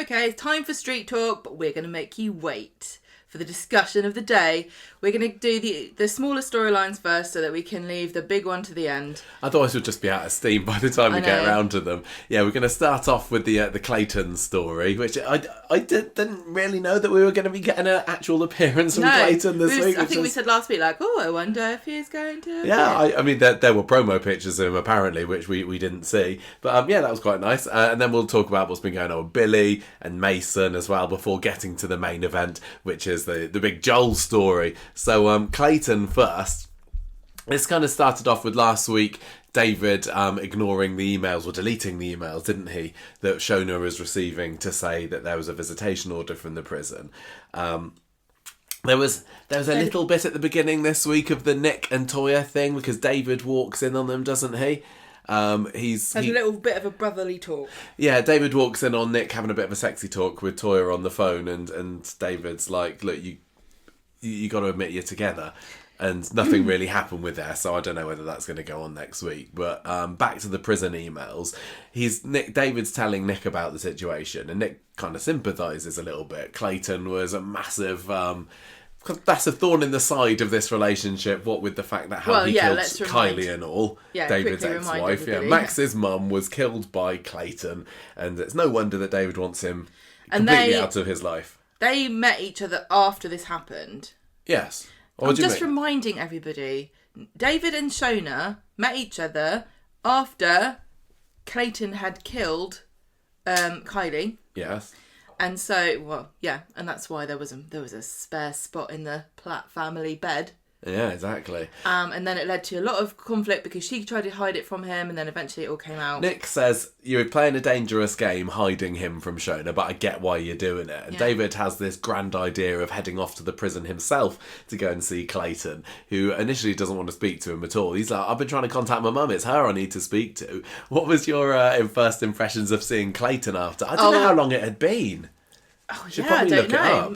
okay, it's time for street talk, but we're going to make you wait for the discussion of the day. We're going to do the smaller storylines first so that we can leave the big one to the end. Otherwise we'll just be out of steam by the time we get around to them. Yeah, we're going to start off with the Clayton story, which I didn't really know that we were going to be getting an actual appearance from Clayton this week. I think we said last week, I wonder if he's going to... Yeah, I mean, there were promo pictures of him, apparently, which we didn't see. But, that was quite nice. And then we'll talk about what's been going on with Billy and Mason as well before getting to the main event, which is the big Joel story. So, Clayton first. This kind of started off with last week, David ignoring the emails or deleting the emails, didn't he, that Shona was receiving to say that there was a visitation order from the prison. There was a little bit at the beginning this week of the Nick and Toya thing because David walks in on them, doesn't he? Has a little bit of a brotherly talk. Yeah, David walks in on Nick having a bit of a sexy talk with Toya on the phone, and David's like, look, you got to admit you're together. And nothing really happened with that, so I don't know whether that's going to go on next week. But back to the prison emails, David's telling Nick about the situation, and Nick kind of sympathises a little bit. Clayton was a massive thorn in the side of this relationship. What with the fact that he killed Kylie and all, David's ex-wife. Yeah, Max's mum was killed by Clayton, and it's no wonder that David wants him completely out of his life. They met each other after this happened. Yes. I'm just reminding everybody, David and Shona met each other after Clayton had killed Kylie. Yes. And so, and that's why there was a spare spot in the Platt family bed. Yeah, exactly. And then it led to a lot of conflict because she tried to hide it from him, and then eventually it all came out. Nick says, you're playing a dangerous game hiding him from Shona, but I get why you're doing it. And David has this grand idea of heading off to the prison himself to go and see Clayton, who initially doesn't want to speak to him at all. He's like, I've been trying to contact my mum, it's her I need to speak to. What was your first impressions of seeing Clayton after? I don't know how long it had been. Oh, should probably look it up. I'm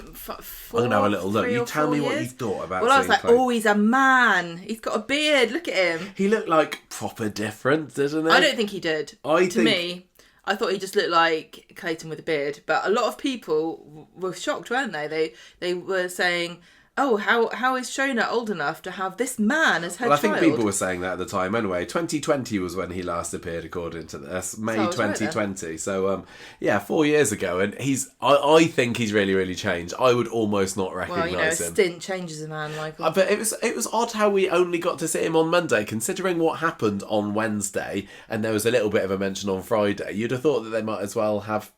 going to have a little look. You tell me what you thought about I was like, Clayton. He's a man. He's got a beard. Look at him. He looked like proper different, didn't he? I don't think he did. To me, I thought he just looked like Clayton with a beard. But a lot of people were shocked, weren't they? They were saying, how is Shona old enough to have this man as her child? I think people were saying that at the time anyway. 2020 was when he last appeared, according to this. May 2020. Right, so, 4 years ago. And I think he's really, really changed. I would almost not recognise him. A stint changes a man, Michael. But it was odd how we only got to see him on Monday, considering what happened on Wednesday. And there was a little bit of a mention on Friday. You'd have thought that they might as well have...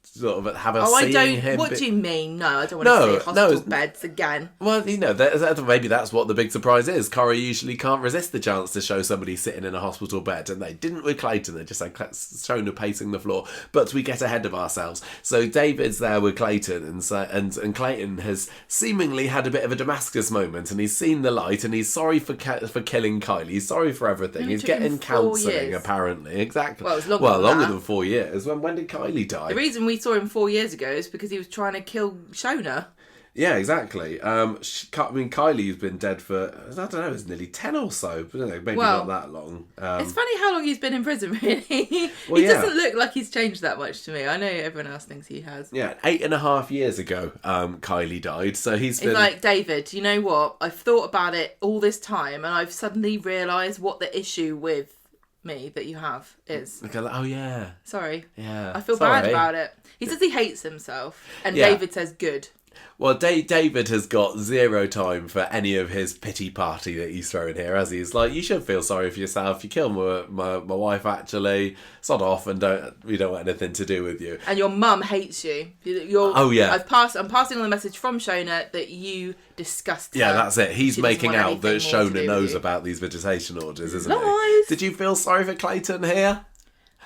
sort of have us seeing him. What do you mean? No, I don't want to see hospital beds again. Well, maybe that's what the big surprise is. Corrie usually can't resist the chance to show somebody sitting in a hospital bed, and they didn't with Clayton. They just had Shona pacing the floor. But we get ahead of ourselves. So David's there with Clayton, and Clayton has seemingly had a bit of a Damascus moment, and he's seen the light, and he's sorry for killing Kylie. He's sorry for everything. He's getting counselling, apparently. Exactly. Well, it was longer than 4 years. When did Kylie die? The reason we saw him 4 years ago is because he was trying to kill Shona. Yeah, exactly. Kylie's been dead for, I don't know, it's nearly 10 or so, but maybe not that long. It's funny how long he's been in prison, really. He doesn't look like he's changed that much to me. I know everyone else thinks he has. Yeah, 8.5 years ago, Kylie died, so he's been... It's like, David, you know what? I've thought about it all this time, and I've suddenly realised what the issue with me that you have is. Oh, yeah. Sorry. Yeah. I feel bad about it. He says he hates himself, and David says good. Well, David has got zero time for any of his pity party that he's throwing here, as he's like, you should feel sorry for yourself. You killed my wife, actually. Sod off, and we don't want anything to do with you. And your mum hates you. I'm passing on the message from Shona that you disgust her. Yeah, that's it. He's making out that Shona knows about these visitation orders, isn't he? Did you feel sorry for Clayton here?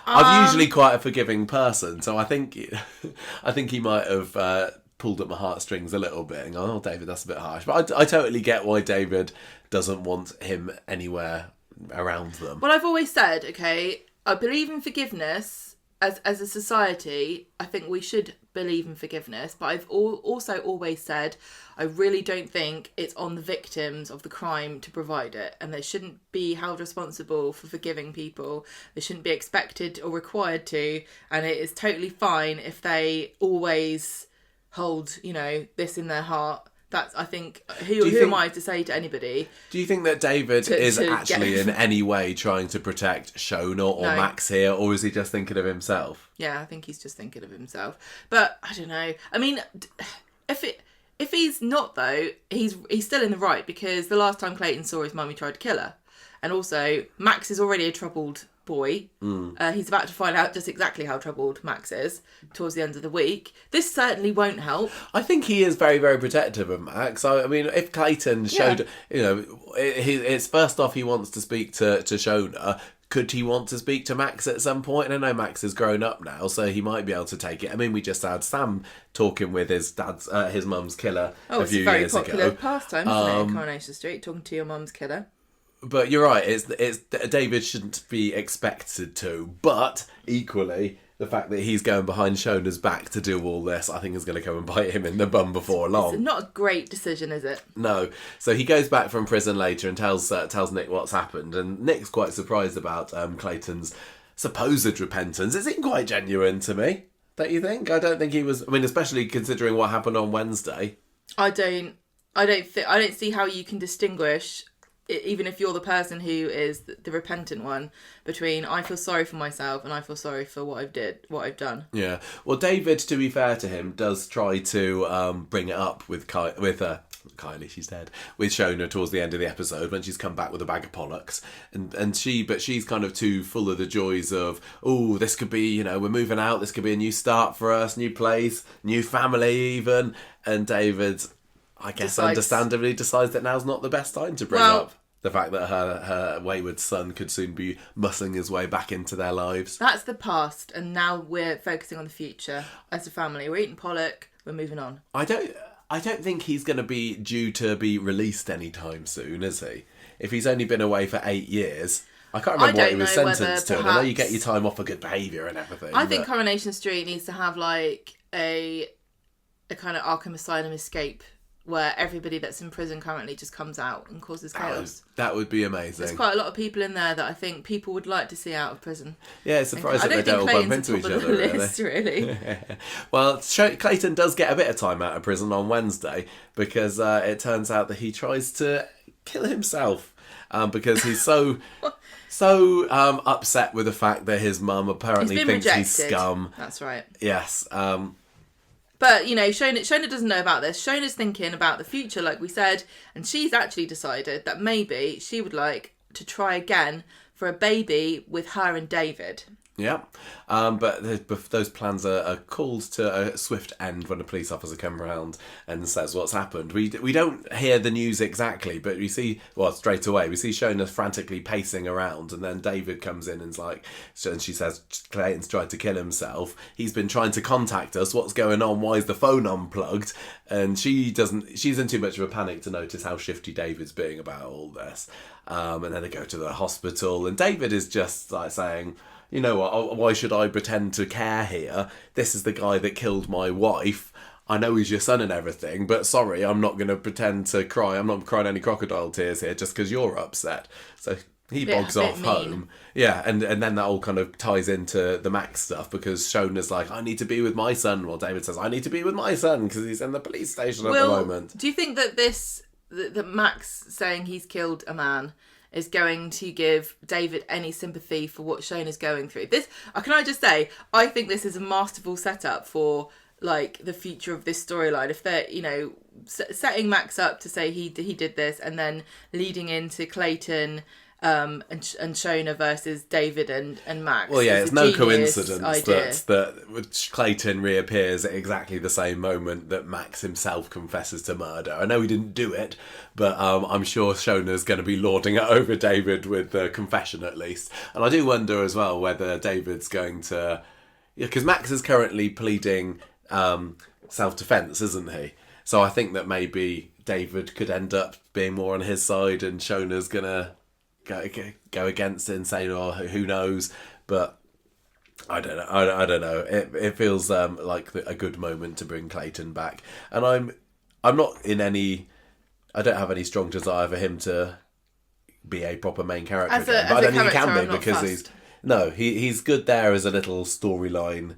I'm usually quite a forgiving person, so I think he might have pulled at my heartstrings a little bit and gone, oh, David, that's a bit harsh. But I totally get why David doesn't want him anywhere around them. Well, I've always said, I believe in forgiveness as a society, I think we should believe in forgiveness, but I've also always said I really don't think it's on the victims of the crime to provide it, and they shouldn't be held responsible for forgiving people. They shouldn't be expected or required to, and it is totally fine if they always hold, this in their heart. That's, I think, who am I to say to anybody? Do you think that David is actually in any way trying to protect Shona or Max here, or is he just thinking of himself? Yeah, I think he's just thinking of himself. But I don't know. I mean, if he's not though, he's still in the right, because the last time Clayton saw his mum, he tried to kill her, and also Max is already a troubled boy. He's about to find out just exactly how troubled Max is towards the end of the week. This certainly won't help. I think he is very, very protective of Max. I mean, if Clayton showed, it's first off, he wants to speak to Shona. Could he want to speak to Max at some point? And I know Max is grown up now, so he might be able to take it. I mean, we just had Sam talking with his mum's killer a few years ago. It's a very popular pastime, isn't it? Coronation Street, talking to your mum's killer. But you're right, it's David shouldn't be expected to. But equally, the fact that he's going behind Shona's back to do all this, I think is going to come and bite him in the bum before long. It's not a great decision, is it? No. So he goes back from prison later and tells Nick what's happened. And Nick's quite surprised about Clayton's supposed repentance. It seemed quite genuine to me, don't you think? I don't think he was... I mean, especially considering what happened on Wednesday. I don't see how you can distinguish, even if you're the person who is the repentant one, between I feel sorry for myself and I feel sorry for what I've done. Yeah. Well, David, to be fair to him, does try to bring it up with Kylie, she's dead, with Shona towards the end of the episode when she's come back with a bag of Pollocks, and she's kind of too full of the joys of, oh, this could be, we're moving out, this could be a new start for us, new place, new family even, and David, I guess understandably decides that now's not the best time to bring up the fact that her wayward son could soon be muscling his way back into their lives. That's the past, and now we're focusing on the future as a family. We're eating Pollock, we're moving on. I don't think he's going to be due to be released anytime soon, is he? If he's only been away for 8 years... I can't remember what he was sentenced to. I know you get your time off for good behaviour and everything. I think Coronation Street needs to have like a kind of Arkham Asylum escape, where everybody that's in prison currently just comes out and causes chaos. That would be amazing. There's quite a lot of people in there that I think people would like to see out of prison. Yeah, it's surprising that they don't all bump into each other, really. Well, Clayton does get a bit of time out of prison on Wednesday, because it turns out that he tries to kill himself because he's so upset with the fact that his mum apparently thinks he's scum. That's right. Yes. But, Shona doesn't know about this. Shona's thinking about the future, like we said, and she's actually decided that maybe she would like to try again for a baby with her and David. Yeah, but those plans are called to a swift end when a police officer comes around and says what's happened. We don't hear the news exactly, but we see, straight away, we see Shona frantically pacing around, and then David comes in and she says, Clayton's tried to kill himself. He's been trying to contact us. What's going on? Why is the phone unplugged? And she's in too much of a panic to notice how shifty David's being about all this. And then they go to the hospital, and David is just like saying, you know what, why should I pretend to care here? This is the guy that killed my wife. I know he's your son and everything, but sorry, I'm not going to pretend to cry. I'm not crying any crocodile tears here just because you're upset. So he bogs off home. Yeah, and then that all kind of ties into the Max stuff, because Shona's like, I need to be with my son. Well, David says, I need to be with my son because he's in the police station at the moment. Do you think that that Max saying he's killed a man is going to give David any sympathy for what Shona's going through? Can I just say, I think this is a masterful setup for like the future of this storyline. If they're, setting Max up to say he did this, and then leading into Clayton and Shona versus David and Max. Well, yeah, it's no coincidence that Clayton reappears at exactly the same moment that Max himself confesses to murder. I know he didn't do it, but I'm sure Shona's going to be lording it over David with the confession at least. And I do wonder as well whether David's going to... because Max is currently pleading self-defence, isn't he? So I think that maybe David could end up being more on his side, and Shona's going to go against it and say, oh, who knows? But I don't know. I don't know. It feels like a good moment to bring Clayton back, and I'm not in any. I don't have any strong desire for him to be a proper main character again, but I don't think he can be because he's good there as a little storyline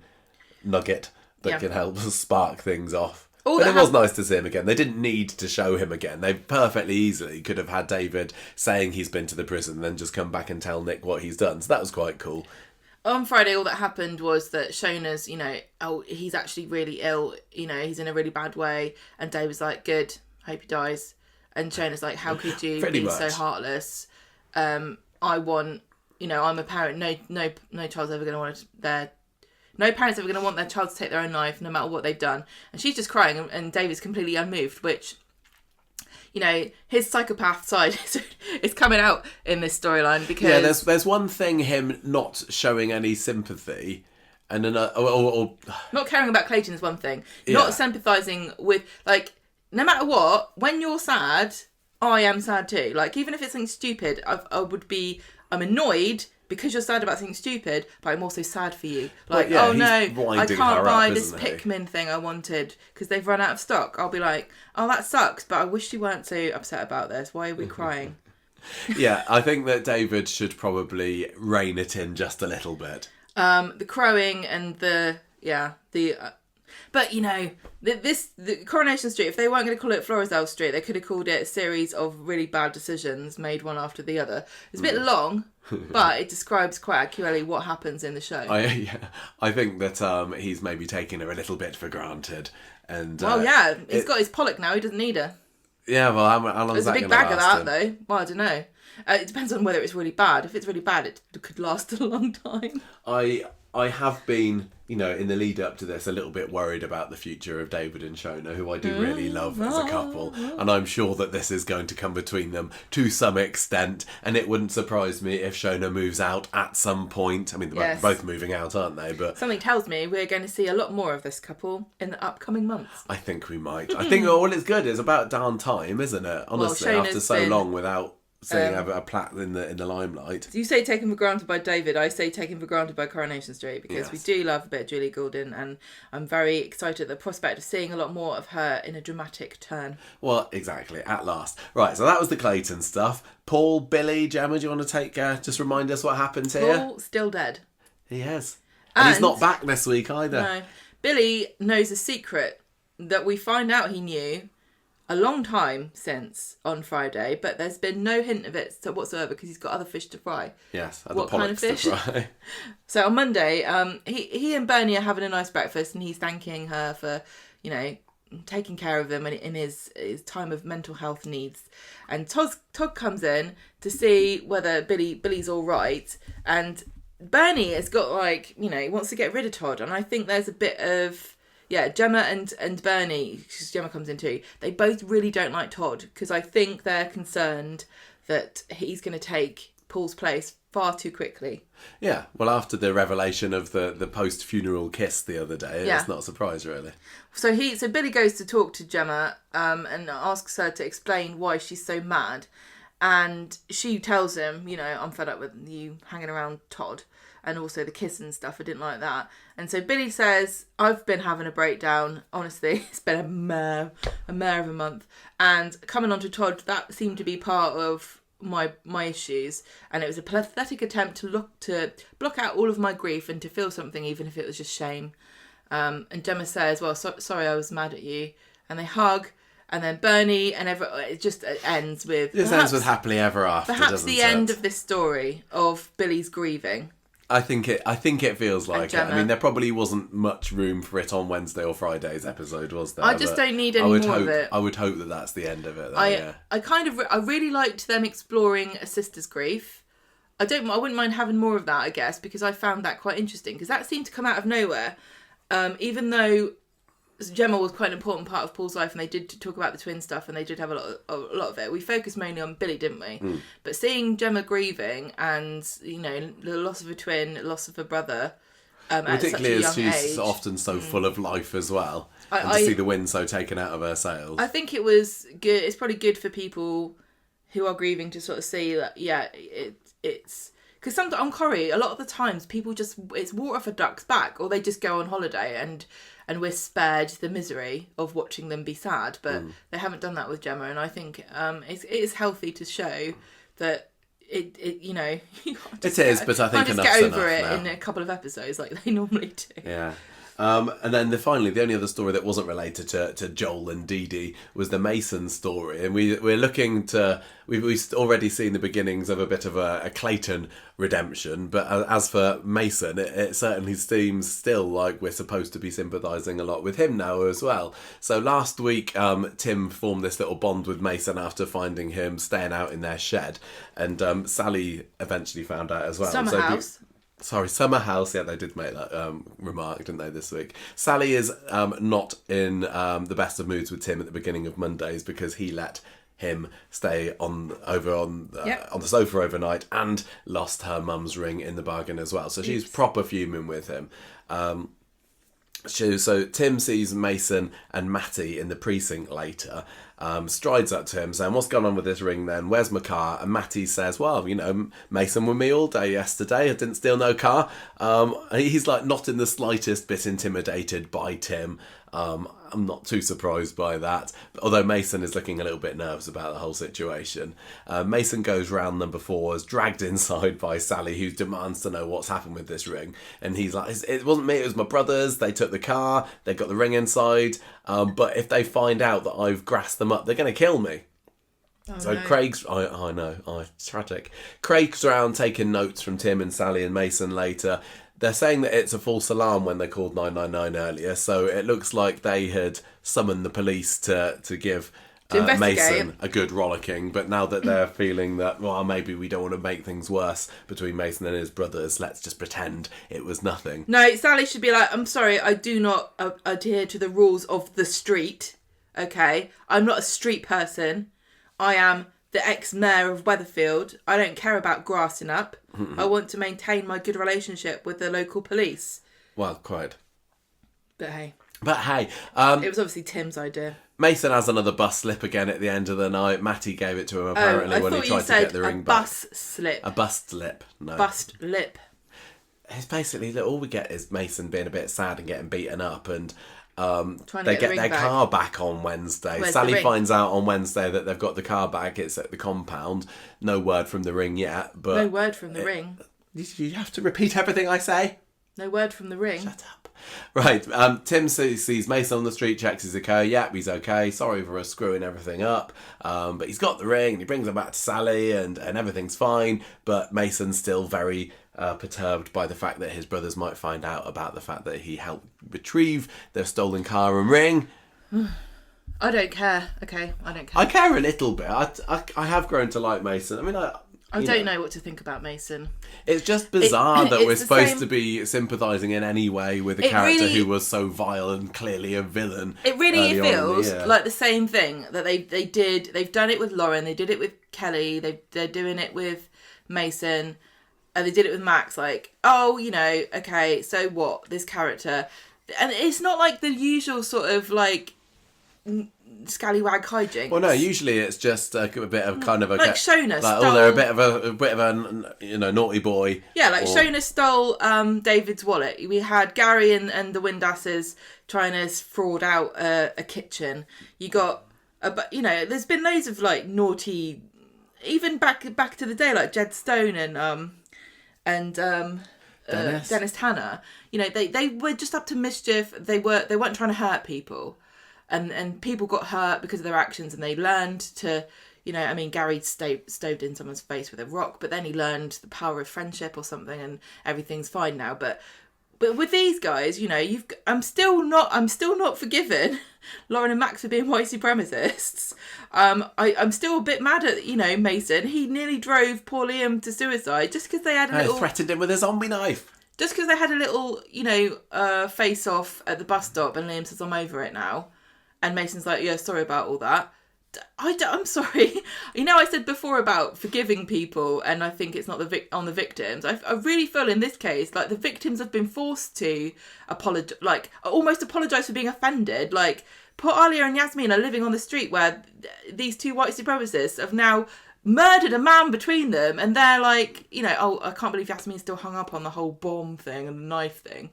nugget that can help spark things off. But it was nice to see him again. They didn't need to show him again. They perfectly easily could have had David saying he's been to the prison and then just come back and tell Nick what he's done. So that was quite cool. On Friday, all that happened was that Shona's, he's actually really ill. He's in a really bad way. And David's like, good, hope he dies. And Shona's like, how could you be so heartless? I'm a parent. No child's ever going to want no parent's ever going to want their child to take their own life, no matter what they've done. And she's just crying, and David's completely unmoved, which, his psychopath side is coming out in this storyline because... Yeah, there's one thing, him not showing any sympathy, and another... Not caring about Clayton is one thing. Yeah. Not sympathising with, no matter what, when you're sad, I am sad too. Even if it's something stupid, I'm annoyed... because you're sad about something stupid, but I'm also sad for you. I can't buy this Pikmin thing I wanted because they've run out of stock. I'll be like, oh, that sucks, but I wish you weren't so upset about this. Why are we crying? Yeah, I think that David should probably rein it in just a little bit. The crowing and but the Coronation Street, if they weren't going to call it Florizel Street, they could have called it a series of really bad decisions made one after the other. It's a bit long, but it describes quite accurately what happens in the show. I think that he's maybe taking her a little bit for granted. And he's got his Pollock now. He doesn't need her. Yeah, well, how long is that going to last? There's a big bag of that, though. Well, I don't know. It depends on whether it's really bad. If it's really bad, it could last a long time. I have been, in the lead up to this, a little bit worried about the future of David and Shona, who I do really love as a couple. And I'm sure that this is going to come between them to some extent. And it wouldn't surprise me if Shona moves out at some point. I mean, they're both moving out, aren't they? But something tells me we're going to see a lot more of this couple in the upcoming months. I think we might. I think, it's good. It's about damn time, isn't it? Honestly, after so long without... seeing a plaque in the limelight. You say taken for granted by David, I say taken for granted by Coronation Street, because we do love a bit of Julie Goulden, and I'm very excited at the prospect of seeing a lot more of her in a dramatic turn. Well, exactly, at last. Right, so that was the Clayton stuff. Paul, Billy, Gemma, do you want to take just remind us what happened here? Paul, still dead. He is. And he's not back this week either. No. Billy knows a secret that we find out he knew a long time since on Friday, but there's been no hint of it whatsoever because he's got other fish to fry. Yes, what kind of fish? To fry. So on Monday, he and Bernie are having a nice breakfast, and he's thanking her for, taking care of him in his time of mental health needs. And Todd comes in to see whether Billy's all right, and Bernie has got he wants to get rid of Todd, and I think there's a bit of... Yeah, Gemma and Bernie, because Gemma comes in too, they both really don't like Todd, because I think they're concerned that he's going to take Paul's place far too quickly. Yeah, well, after the revelation of the post-funeral kiss the other day, it's not a surprise, really. So Billy goes to talk to Gemma and asks her to explain why she's so mad. And she tells him, I'm fed up with you hanging around Todd. And also the kiss and stuff, I didn't like that. And so Billy says, I've been having a breakdown. Honestly, it's been a mare of a month. And coming on to Todd, that seemed to be part of my issues. And it was a pathetic attempt to block out all of my grief and to feel something, even if it was just shame. And Gemma says, well, sorry, I was mad at you. And they hug. And then Bernie and it just ends with... This ends with happily ever after, perhaps the end of this story of Billy's grieving. I think it feels like it. I mean, there probably wasn't much room for it on Wednesday or Friday's episode, was there? I just don't need any more of it. I would hope that that's the end of it. Though, I really liked them exploring a sister's grief. I wouldn't mind having more of that, I guess, because I found that quite interesting, because that seemed to come out of nowhere. Even though Gemma was quite an important part of Paul's life, and they did talk about the twin stuff, and they did have a lot of it. We focused mainly on Billy, didn't we? Mm. But seeing Gemma grieving and, the loss of a twin, loss of a brother, particularly at such a young age, as she's often so full of life as well, and to see the wind so taken out of her sails. I think it was good. It's probably good for people who are grieving to sort of see that, it's Because sometimes on Corrie, a lot of the times people it's water off a duck's back, or they just go on holiday and we're spared the misery of watching them be sad. But they haven't done that with Gemma, and I think it is healthy to show that it you know, you can't just but I think just get over it in a couple of episodes like they normally do. Yeah. And then finally, the only other story that wasn't related to Joel and Dee Dee was the Mason story. And we're looking to... We've already seen the beginnings of a bit of a Clayton redemption. But as for Mason, it certainly seems still like we're supposed to be sympathising a lot with him now as well. So last week, Tim formed this little bond with Mason after finding him staying out in their shed. And Sally eventually found out as well. Summer House. Yeah, they did make that remark, didn't they, this week? Sally is not in the best of moods with Tim at the beginning of Mondays because he let him stay on the sofa overnight and lost her mum's ring in the bargain as well. So she's proper fuming with him. So Tim sees Mason and Matty in the precinct later, strides up to him saying, what's going on with this ring then? Where's my car? And Matty says, well, you know, Mason with me all day yesterday. I didn't steal no car. He's like not in the slightest bit intimidated by Tim. I'm not too surprised by that. Although Mason is looking a little bit nervous about the whole situation. Mason goes round number 4, is dragged inside by Sally, who demands to know what's happened with this ring. And he's like, it wasn't me, it was my brothers. They took the car, they got the ring inside. But if they find out that I've grassed them up, they're going to kill me. No. Craig's... I know. Tragic. Craig's around taking notes from Tim and Sally and Mason later. They're saying that it's a false alarm when they called 999 earlier, so it looks like they had summoned the police to give Mason a good rollicking, but now that they're feeling that, well, maybe we don't want to make things worse between Mason and his brothers, let's just pretend it was nothing. No, Sally should be like, I'm sorry, I do not adhere to the rules of the street, okay? I'm not a street person. I am the ex-mayor of Weatherfield. I don't care about grassing up. I want to maintain my good relationship with the local police. Well, quite. But hey. It was obviously Tim's idea. Mason has another bus slip again at the end of the night. Matty gave it to him apparently when he tried to get the ring back. Bus slip. A bus slip. No. Bust lip. It's basically all we get is Mason being a bit sad and getting beaten up, and they get their car back on Wednesday. Sally finds out on Wednesday that they've got the car back. It's at the compound. No word from the ring yet. But no word from the ring. You have to repeat everything I say. No word from the ring. Shut up. Right. Tim sees Mason on the street, checks his okay. Yep, he's okay. Sorry for us screwing everything up. But he's got the ring. And he brings her back to Sally, and everything's fine. But Mason's still very perturbed by the fact that his brothers might find out about the fact that he helped retrieve their stolen car and ring. I don't care. Okay, I don't care. I care a little bit. I have grown to like Mason. I mean, I don't know what to think about Mason. It's just bizarre that we're supposed to be sympathising in any way with a character who was so vile and clearly a villain. It really feels like the same thing that they did. They've done it with Lauren. They did it with Kelly. They're doing it with Mason. And they did it with Max. Like, oh, you know, okay, so what? This character, and it's not like the usual sort of like scallywag hijinks. Well, no, usually it's just a bit of kind of a like Shona. Like, they're a bit of a naughty boy. Yeah, like Shona stole David's wallet. We had Gary and the Windasses trying to fraud out a kitchen. You got, there's been loads of like naughty, even back to the day, like Jed Stone and Dennis Tanner. You know, they were just up to mischief. They weren't trying to hurt people. And people got hurt because of their actions, and they learned to, Gary stoved in someone's face with a rock, but then he learned the power of friendship or something, and everything's fine now. But with these guys, I'm still not forgiven Lauren and Max for being white supremacists. I'm still a bit mad at Mason. He nearly drove poor Liam to suicide just because they had threatened him with a zombie knife. Just because they had a little face off at the bus stop, and Liam says, "I'm over it now." And Mason's like, yeah, sorry about all that. I'm sorry. I said before about forgiving people, and I think it's not on the victims. I really feel in this case, like the victims have been forced to almost apologise for being offended. Like, poor Alia and Yasmin are living on the street where these two white supremacists have now murdered a man between them, and they're like, you know, oh, I can't believe Yasmin's still hung up on the whole bomb thing and the knife thing.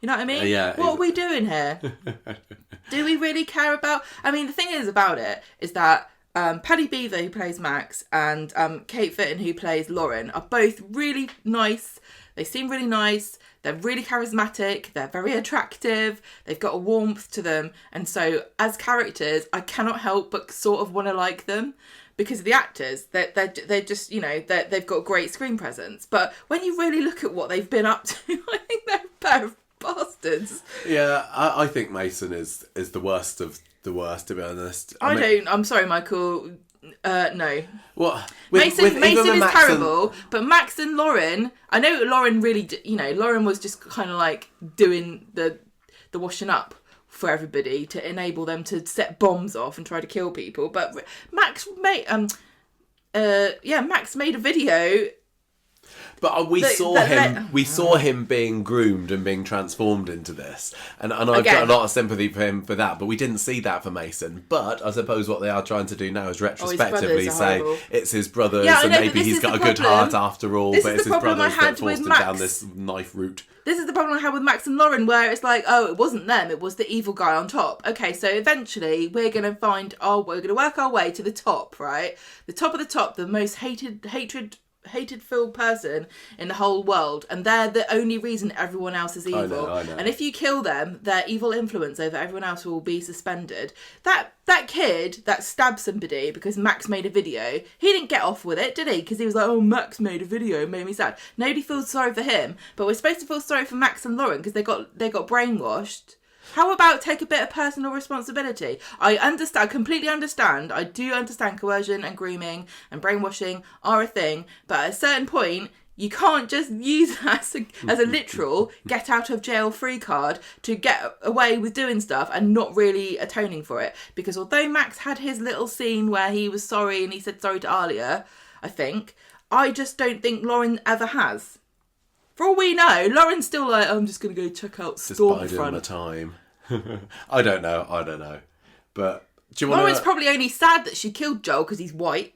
You know what I mean? What are we doing here? Do we really care about... I mean, the thing is about it is that Paddy Beaver, who plays Max, and Kate Fitton, who plays Lauren, are both really nice. They seem really nice. They're really charismatic. They're very attractive. They've got a warmth to them. And so, as characters, I cannot help but sort of want to like them. Because the actors, they're just, you know, they've got great screen presence. But when you really look at what they've been up to, I think they're a pair of bastards. Yeah, I think Mason is the worst of the worst, to be honest. I'm sorry, Michael. No. What? Mason is terrible, but Max and Lauren, I know Lauren really, you know, Lauren was just kind of like doing the washing up for everybody to enable them to set bombs off and try to kill people. But Max made Max made a video. But we saw him being groomed and being transformed into this, and I've got a lot of sympathy for him for that. But we didn't see that for Mason. But I suppose what they are trying to do now is retrospectively say it's his brothers, and maybe he's got a good heart after all. But it's his brothers that forced him down this knife route. This is the problem I had with Max and Lauren, where it's like, oh, it wasn't them, it was the evil guy on top. Okay, so eventually we're going to we're going to work our way to the top, right? The top of the top, the most hatred-filled person in the whole world, and they're the only reason everyone else is evil. I know. And if you kill them, their evil influence over everyone else will be suspended. That kid that stabbed somebody because Max made a video, he didn't get off with it, did he? Because he was like, oh, Max made a video, it made me sad. Nobody feels sorry for him, but we're supposed to feel sorry for Max and Lauren because they got brainwashed. How about take a bit of personal responsibility? I completely understand. I do understand coercion and grooming and brainwashing are a thing, but at a certain point, you can't just use that as a literal get out of jail free card to get away with doing stuff and not really atoning for it. Because although Max had his little scene where he was sorry and he said sorry to Alia, I just don't think Lauren ever has. For all we know, Lauren's still like, I'm just going to go check out Stormfront. Just biding my time. I don't know. But do you want Lauren's probably only sad that she killed Joel because he's white.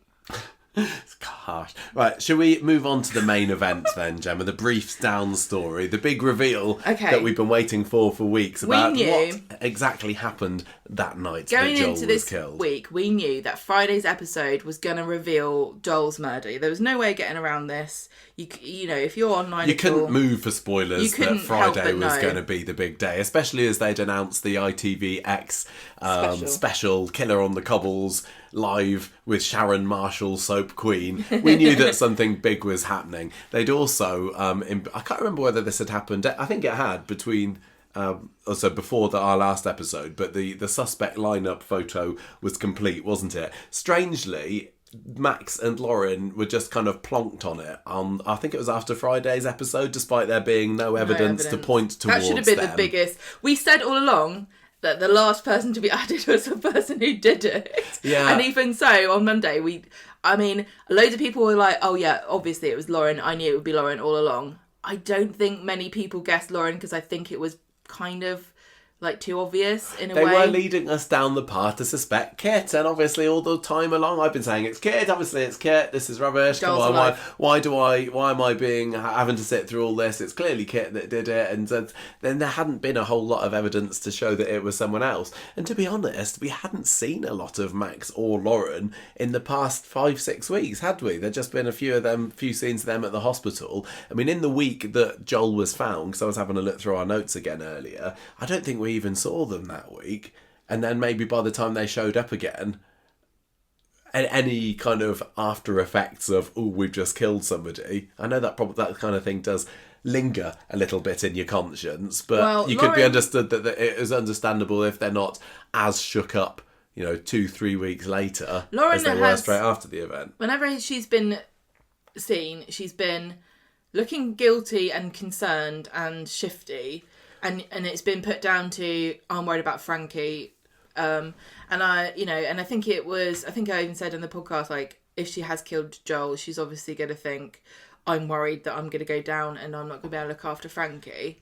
Gosh. Right, shall we move on to the main event then, Gemma? The briefs down story, the big reveal that we've been waiting for weeks about what exactly happened that night that Joel was killed. Week, we knew that Friday's episode was going to reveal Joel's murder. There was no way of getting around this. You know, if you're online, you couldn't move for spoilers that Friday was going to be the big day, especially as they'd announced the ITVX special Killer on the Cobbles live with Sharon Marshall, Soap Queen. We knew that something big was happening. They'd also, I can't remember whether this had happened. I think it had between. Also before our last episode, but the suspect lineup photo was complete, wasn't it? Strangely, Max and Lauren were just kind of plonked on it. I think it was after Friday's episode, despite there being no evidence to point towards them. That should have been the biggest. We said all along that the last person to be added was the person who did it. Yeah. And even so, on Monday, loads of people were like, oh yeah, obviously it was Lauren. I knew it would be Lauren all along. I don't think many people guessed Lauren because I think it was kind of like too obvious in a way. They were leading us down the path to suspect Kit, and obviously all the time along I've been saying it's Kit, obviously it's Kit, this is rubbish. Joel's Come on, why am I having to sit through all this? It's clearly Kit that did it, and then there hadn't been a whole lot of evidence to show that it was someone else. And to be honest, we hadn't seen a lot of Max or Lauren in the past 5-6 weeks, had we? There'd just been a few scenes of them at the hospital. I mean, in the week that Joel was found, because I was having a look through our notes again earlier, I don't think we even saw them that week. And then maybe by the time they showed up again, any kind of after effects of, oh, we've just killed somebody. I know that kind of thing does linger a little bit in your conscience, but could be understood that it is understandable if they're not as shook up, 2-3 weeks later as they were straight after the event. Whenever she's been seen, she's been looking guilty and concerned and shifty. And it's been put down to, I'm worried about Frankie. And I think I even said in the podcast, like, if she has killed Joel, she's obviously going to think, I'm worried that I'm going to go down and I'm not going to be able to look after Frankie.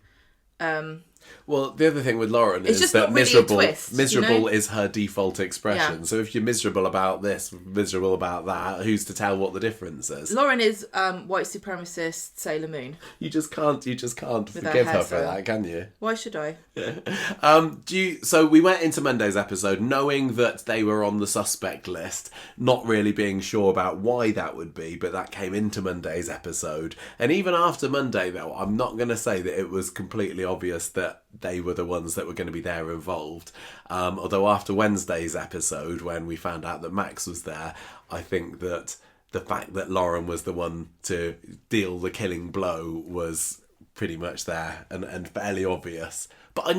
Well, the other thing with Lauren It's is just that not really a twist, miserable is her default expression. Yeah. So if you're miserable about this, miserable about that, who's to tell what the difference is? Lauren is white supremacist Sailor Moon. You just can't forgive her for that, can you? Why should I? So we went into Monday's episode knowing that they were on the suspect list, not really being sure about why that would be, but that came into Monday's episode. And even after Monday, though, I'm not going to say that it was completely obvious that they were the ones that were going to be there involved. Although after Wednesday's episode, when we found out that Max was there, I think that the fact that Lauren was the one to deal the killing blow was pretty much there and fairly obvious. But I'm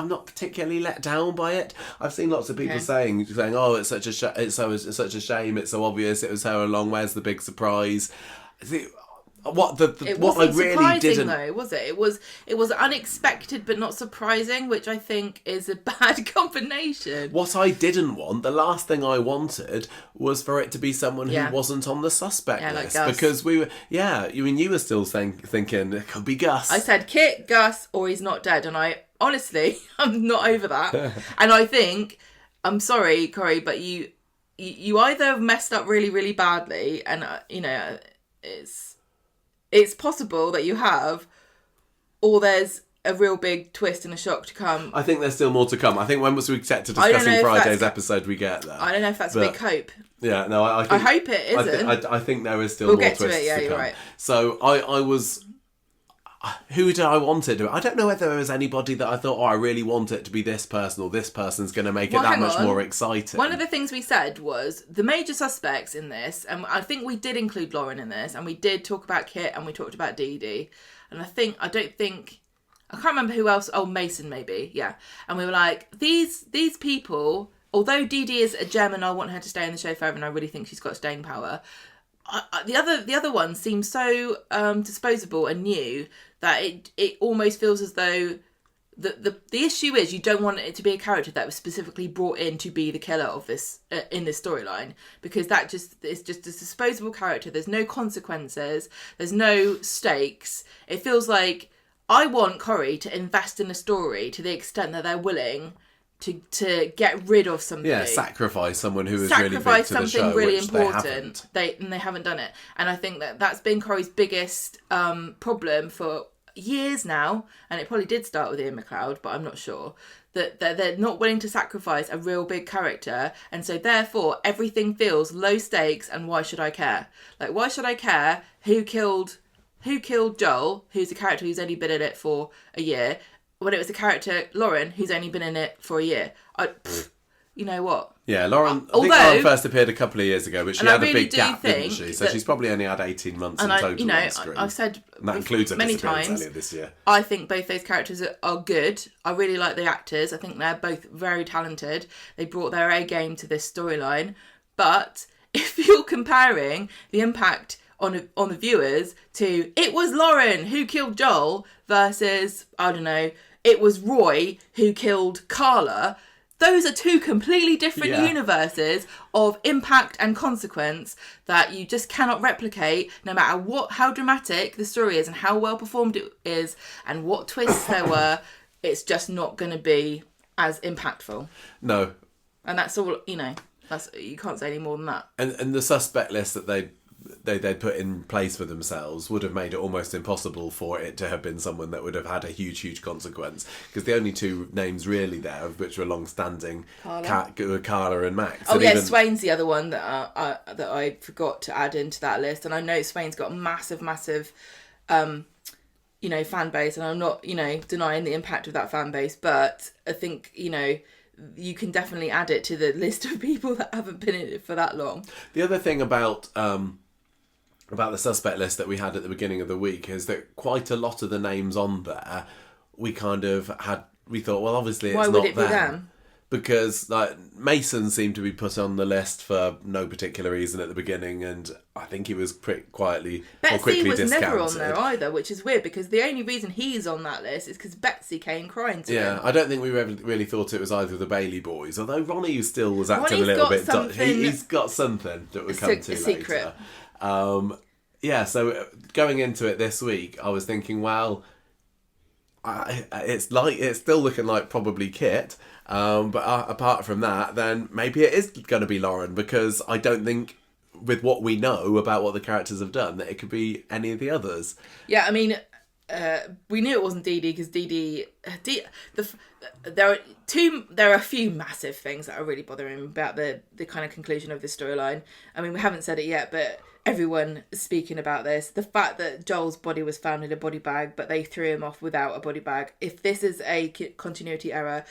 not particularly let down by it. I've seen lots of people saying, "Oh, it's such a such a shame. It's so obvious. It was her along. Where's the big surprise?" What I really didn't, though, was it? It was unexpected but not surprising, which I think is a bad combination. What I didn't want, the last thing I wanted, was for it to be someone who wasn't on the suspect list, like Gus. because we were. Yeah, you were still thinking it could be Gus. I said Kit, Gus, or he's not dead, and I honestly I'm not over that. And I think I'm sorry, Corrie, but you either have messed up really really badly, and it's possible that you have, or there's a real big twist and a shock to come. I think there's still more to come. I think when we get to discussing Friday's episode, we get there. I don't know if that's a big hope. Yeah, no, I hope it isn't. I think there is still more twists to come. We'll get to it, yeah, you're right. So I was... Who did I want it to? I don't know whether there was anybody that I thought, I really want it to be this person, or this person's going to make it that much more exciting. One of the things we said was the major suspects in this, and I think we did include Lauren in this, and we did talk about Kit, and we talked about Dee Dee, and I can't remember who else. Oh, Mason maybe, yeah. And we were like, these people, although Dee Dee is a gem, and I want her to stay in the show forever, and I really think she's got staying power. The other one seems so disposable and new that it almost feels as though the issue is you don't want it to be a character that was specifically brought in to be the killer of this in this storyline, because that is just a disposable character. There's no consequences. There's no stakes. It feels like I want Corrie to invest in a story to the extent that they're willing to get rid of somebody. Yeah, sacrifice someone who is really big to the show, something really which important. They haven't done it, and I think that's been Corrie's biggest problem for years now. And it probably did start with Ian McLeod, but I'm not sure that they're not willing to sacrifice a real big character, and so therefore everything feels low stakes. And why should I care? Like, why should I care who killed Joel, who's a character who's only been in it for a year, when it was a character, Lauren, who's only been in it for a year? You know what? Yeah, Lauren. I think Lauren first appeared a couple of years ago, but she had a big gap, didn't she? So she's probably only had 18 months in total on screen. I've said and that includes many times earlier this year. I think both those characters are good. I really like the actors. I think they're both very talented. They brought their A game to this storyline. But if you're comparing the impact on the viewers to it was Lauren who killed Joel versus, I don't know, it was Roy who killed Carla, those are two completely different universes of impact and consequence that you just cannot replicate, no matter how dramatic the story is and how well performed it is and what twists there were. It's just not going to be as impactful. No. And that's all, you can't say any more than that. And the suspect list that they'd put in place for themselves would have made it almost impossible for it to have been someone that would have had a huge consequence, because the only two names really there, which were long-standing, were Carla and Max. Oh, and Swain's the other one that I forgot to add into that list, and I know Swain's got a massive fan base, and I'm not denying the impact of that fan base, but I think you can definitely add it to the list of people that haven't been in it for that long. The other thing about the suspect list that we had at the beginning of the week is that quite a lot of the names on there, we thought, well, obviously it's not them. Why would it be them? Because Mason seemed to be put on the list for no particular reason at the beginning, and I think he was pretty quickly or quickly discounted. Betsy was never on there either, which is weird, because the only reason he's on that list is because Betsy came crying to him. Yeah, I don't think we really thought it was either of the Bailey boys, although Ronnie still was acting a little bit... He's got something that we'll come to later. So going into it this week, I was thinking, well, it's still looking like probably Kit. But apart from that, then maybe it is going to be Lauren, because I don't think, with what we know about what the characters have done, that it could be any of the others. Yeah, I mean, we knew it wasn't Dee Dee, because there are a few massive things that are really bothering me about the kind of conclusion of this storyline. I mean, we haven't said it yet, but everyone is speaking about this. The fact that Joel's body was found in a body bag, but they threw him off without a body bag. If this is a continuity error,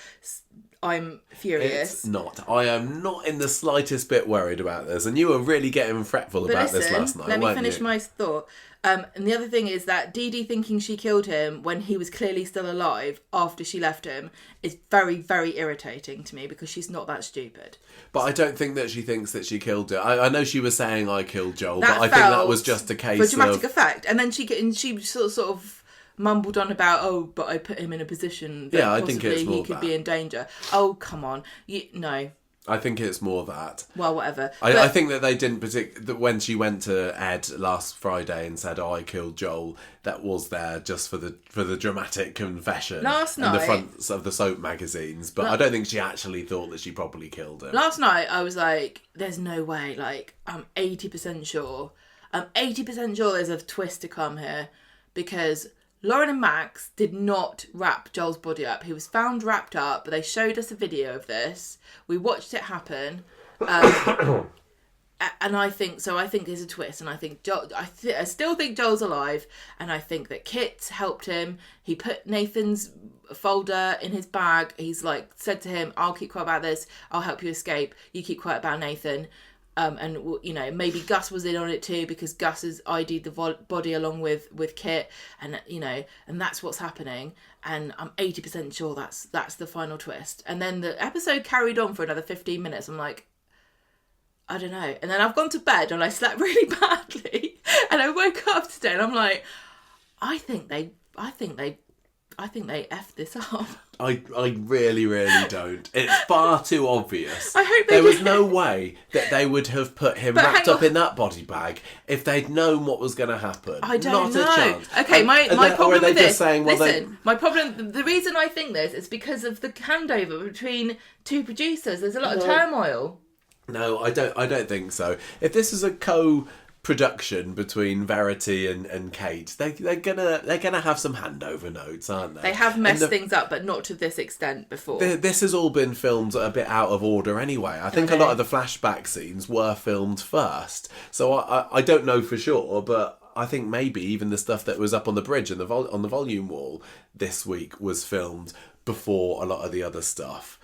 I'm furious. It's not. I am not in the slightest bit worried about this. And you were really getting fretful about this last night, let me weren't finish you? my thought. And the other thing is that Dee Dee thinking she killed him when he was clearly still alive after she left him is very, very irritating to me, because she's not that stupid. But I don't think that she thinks that she killed her. I know she was saying I killed Joel, but I think that was just a case for dramatic effect. And then she sort of mumbled on about, but I put him in a position that I think it's more he could be in danger. Oh, come on. No. I think it's more that. Well, whatever. I think that they didn't that when she went to Ed last Friday and said, I killed Joel, that was there just for the dramatic confession. Last night. And the fronts of the soap magazines. But I don't think she actually thought that she probably killed him. Last night, I was like, there's no way. Like, I'm 80% sure. There's a twist to come here. Because Lauren and Max did not wrap Joel's body up. He was found wrapped up, but they showed us a video of this. We watched it happen. And I think there's a twist, and I think I still think Joel's alive, and I think that Kit helped him. He put Nathan's folder in his bag. He's like said to him, I'll keep quiet about this. I'll help you escape. You keep quiet about Nathan. And, you know, maybe Gus was in on it too, because Gus has ID'd the body along with Kit, and, you know, and that's what's happening. And I'm 80% sure that's the final twist. And then the episode carried on for another 15 minutes. I'm like, I don't know. And then I've gone to bed and I slept really badly. And I woke up today and I'm like, I think they effed this up. I really, really don't. It's far too obvious. I hope there was no way that they would have put him wrapped up on. in that body bag if they'd known what was going to happen. I don't know. Not a chance. Okay, my problem with this. My problem. The reason I think this is because of the handover between two producers. There's a lot of turmoil. No, I don't think so. If this is a co-production between Verity and Kate, they're gonna have some handover notes, aren't they? They have messed things up, but not to this extent before. This has all been filmed a bit out of order anyway. I think a lot of the flashback scenes were filmed first, so I don't know for sure, but I think maybe even the stuff that was up on the bridge and on the volume wall this week was filmed before a lot of the other stuff.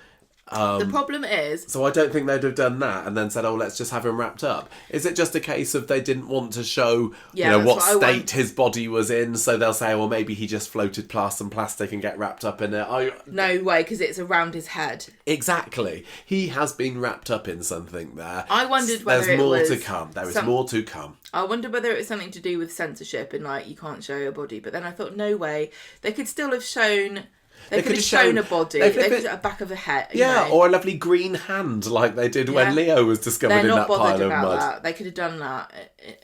The problem is... So I don't think they'd have done that and then said, let's just have him wrapped up. Is it just a case of they didn't want to show what state his body was in, so they'll say, well, maybe he just floated past some plastic and get wrapped up in it? No way, because it's around his head. Exactly. He has been wrapped up in something there. I wondered whether There's more to come. There is more to come. I wonder whether it was something to do with censorship and, like, you can't show your body. But then I thought, no way. They could still have shown... They could have shown a body. They could have a back of a head. Or a lovely green hand like they did when Leo was discovered in that pile of mud. That. They could have done that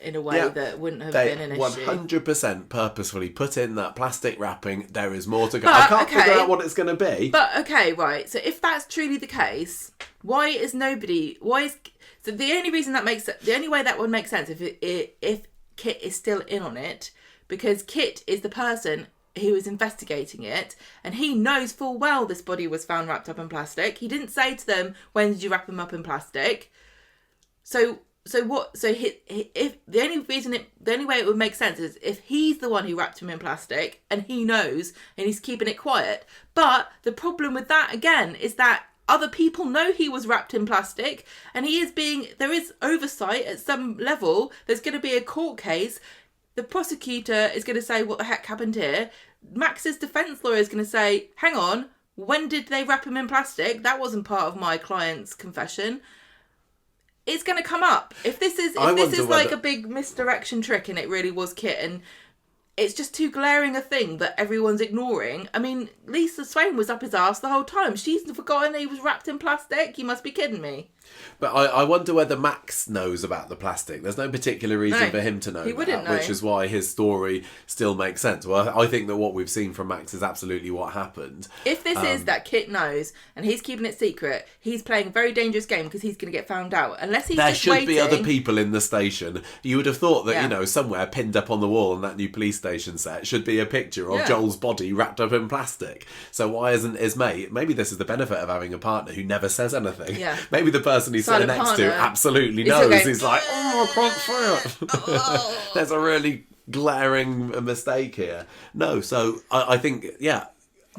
in a way that wouldn't have been an issue. 100% purposefully put in that plastic wrapping. There is more to go. I can't figure out what it's going to be. But, okay, right. So if that's truly the case, so the only way that would make sense if Kit is still in on it, because Kit is the person who is investigating it, and he knows full well this body was found wrapped up in plastic. He didn't say to them, when did you wrap him up in plastic? If the only way it would make sense is if he's the one who wrapped him in plastic and he knows and he's keeping it quiet. But the problem with that again is that other people know he was wrapped in plastic, and there is oversight at some level. There's going to be a court case. The prosecutor is going to say, what the heck happened here? Max's defence lawyer is going to say, hang on, when did they wrap him in plastic? That wasn't part of my client's confession. It's going to come up. If this is like a big misdirection trick and it really was Kit, and it's just too glaring a thing that everyone's ignoring. I mean, Lisa Swain was up his arse the whole time. She's forgotten he was wrapped in plastic. You must be kidding me. But I wonder whether Max knows about the plastic. There's no particular reason for him to know that, which is why his story still makes sense. Well, I think that what we've seen from Max is absolutely what happened. If this is that Kit knows and he's keeping it secret, he's playing a very dangerous game because he's going to get found out. Unless he's there just should waiting. Be other people in the station. You would have thought that, somewhere pinned up on the wall on that new police station set should be a picture of Joel's body wrapped up in plastic. So why isn't his mate? Maybe this is the benefit of having a partner who never says anything. Yeah. Maybe the person he's sitting next to absolutely knows. He's like, I can't say it. There's a really glaring mistake here. No, so I think,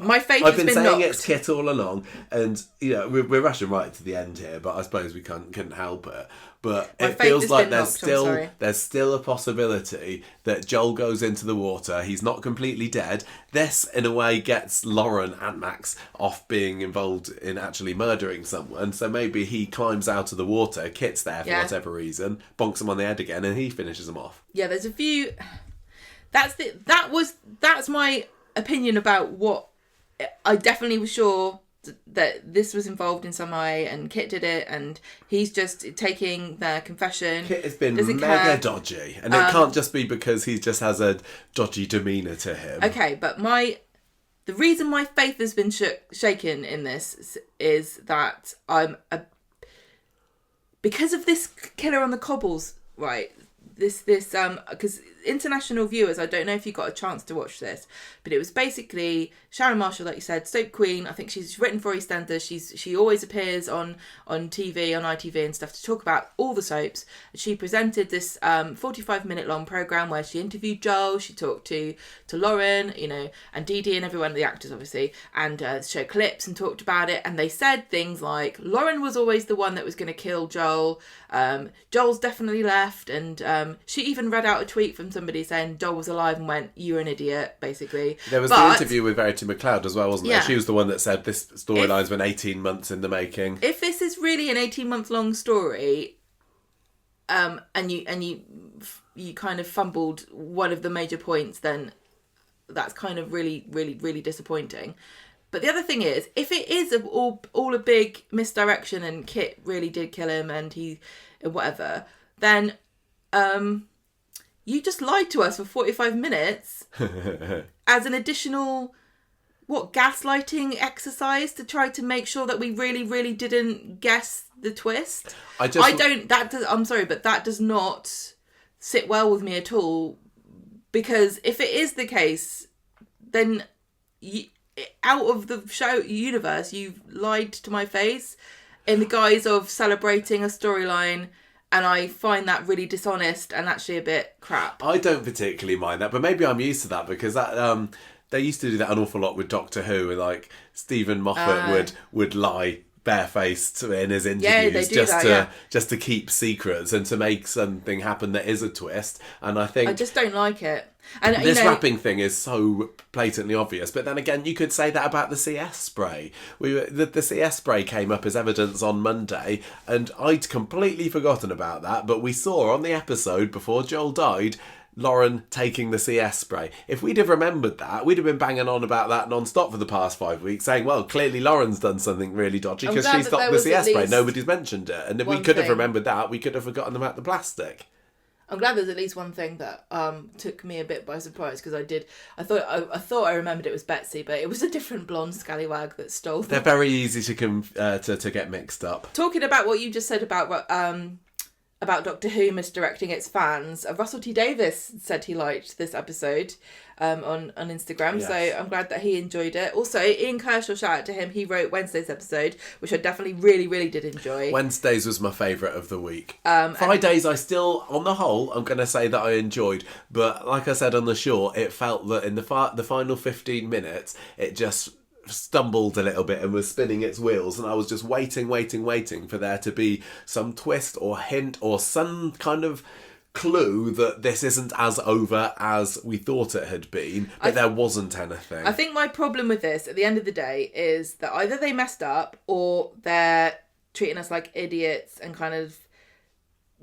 my faith I've been saying knocked. It's Kit all along, and we're rushing right to the end here, but I suppose we couldn't help it. But it feels like there's still a possibility that Joel goes into the water. He's not completely dead. This, in a way, gets Lauren and Max off being involved in actually murdering someone. So maybe he climbs out of the water. Kit's there for whatever reason, bonks him on the head again, and he finishes him off. Yeah, there's a few. That's my opinion about what. I definitely was sure that this was involved in some way, and Kit did it, and he's just taking their confession. Kit has been mega dodgy, and it can't just be because he just has a dodgy demeanour to him. Okay, but the reason my faith has been shaken in this is that because of this killer on the cobbles, right? This because international viewers, I don't know if you got a chance to watch this, but it was basically Sharon Marshall, like you said, Soap Queen. I think she's written for EastEnders. She always appears on TV, on ITV and stuff to talk about all the soaps. She presented this 45-minute long program where she interviewed Joel. She talked to Lauren, and Dee Dee and everyone, the actors obviously, and showed clips and talked about it. And they said things like Lauren was always the one that was going to kill Joel. Joel's definitely left, and she even read out a tweet from somebody saying Joel was alive and went, "You're an idiot," basically. There was the interview with Verity McLeod as well, wasn't there? She was the one that said this storyline's been 18 months in the making. If this is really an 18-month long story, and you kind of fumbled one of the major points, then that's kind of really, really, really disappointing. But the other thing is, if it is all a big misdirection and Kit really did kill him and he whatever, then you just lied to us for 45 minutes as an additional gaslighting exercise to try to make sure that we really, really didn't guess the twist. I'm sorry, but that does not sit well with me at all, because if it is the case, then out of the show universe, you've lied to my face in the guise of celebrating a storyline, and I find that really dishonest and actually a bit crap. I don't particularly mind that, but maybe I'm used to that because that they used to do that an awful lot with Doctor Who, and like Stephen Moffat would lie barefaced in his interviews just to keep secrets and to make something happen that is a twist. And I think I just don't like it. And this wrapping thing is so blatantly obvious. But then again, you could say that about the CS spray. The CS spray came up as evidence on Monday, and I'd completely forgotten about that. But we saw on the episode before Joel died, Lauren taking the CS spray. If we'd have remembered that, we'd have been banging on about that non-stop for the past 5 weeks, saying, well, clearly Lauren's done something really dodgy because she stopped the CS spray. Nobody's mentioned it. And if we could have remembered that, we could have forgotten about the plastic. I'm glad there's at least one thing that took me a bit by surprise, because I thought I remembered it was Betsy, but it was a different blonde scallywag that stole them. They're very easy to get mixed up. Talking about what you just said about Doctor Who misdirecting its fans, Russell T Davies said he liked this episode on Instagram, yes. So I'm glad that he enjoyed it. Also, Ian Kershaw, shout out to him, he wrote Wednesday's episode, which I definitely really, really did enjoy. Wednesday's was my favourite of the week. Fridays I still, on the whole, I'm going to say that I enjoyed, but like I said on the short, it felt that in the final 15 minutes, it just stumbled a little bit and was spinning its wheels, and I was just waiting for there to be some twist or hint or some kind of clue that this isn't as over as we thought it had been, but there wasn't anything. I think my problem with this at the end of the day is that either they messed up or they're treating us like idiots and kind of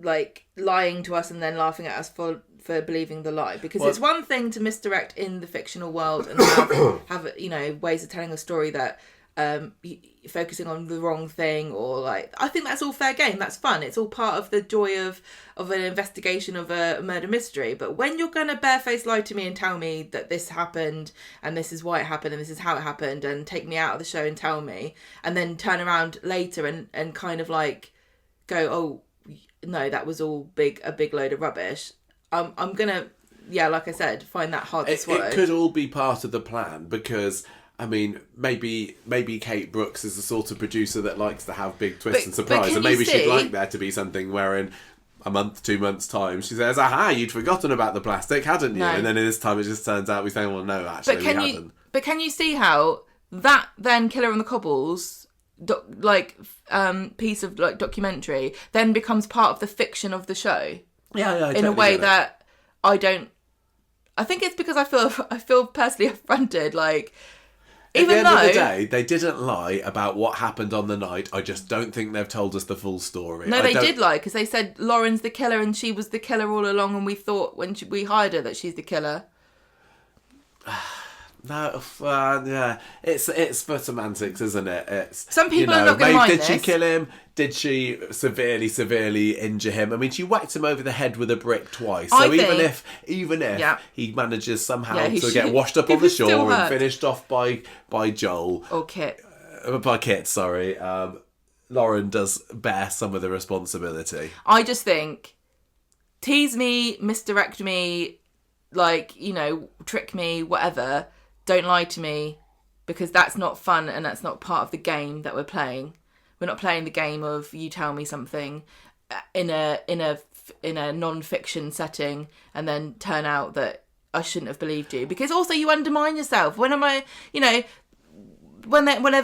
like lying to us and then laughing at us for for believing the lie, because it's one thing to misdirect in the fictional world and have ways of telling a story that focusing on the wrong thing, or like, I think that's all fair game. That's fun. It's all part of the joy of an investigation of a murder mystery. But when you're gonna barefaced lie to me and tell me that this happened and this is why it happened and this is how it happened, and take me out of the show and tell me, and then turn around later and kind of like go, oh no, that was all a big load of rubbish, I'm gonna, like I said, find that hard to swallow. It could all be part of the plan, because I mean, maybe Kate Brooks is the sort of producer that likes to have big twists and surprises, and maybe she'd like there to be something where in a month, 2 months' time, she says, aha, you'd forgotten about the plastic, hadn't you? No. And then in this time it just turns out we say, well, no, actually, we hadn't. But can you see how that then Killer on the Cobbles, piece of like documentary, then becomes part of the fiction of the show? Yeah, in a way that I don't. I think it's because I feel personally affronted, like. At the end of the day, they didn't lie about what happened on the night. I just don't think they've told us the full story. No, they did lie, because they said Lauren's the killer and she was the killer all along, and we thought when we hired her that she's the killer. No, yeah, it's for semantics, isn't it? It's, some people are not going to mind this. Did she kill him? Did she severely injure him? I mean, she whacked him over the head with a brick twice. So even if he manages somehow to get washed up on the shore and finished off by Joel or Kit, by Kit, sorry, Lauren does bear some of the responsibility. I just think tease me, misdirect me, trick me, whatever. Don't lie to me, because that's not fun and that's not part of the game that we're playing. We're not playing the game of you tell me something in a non-fiction setting and then turn out that I shouldn't have believed you, because also you undermine yourself. Whenever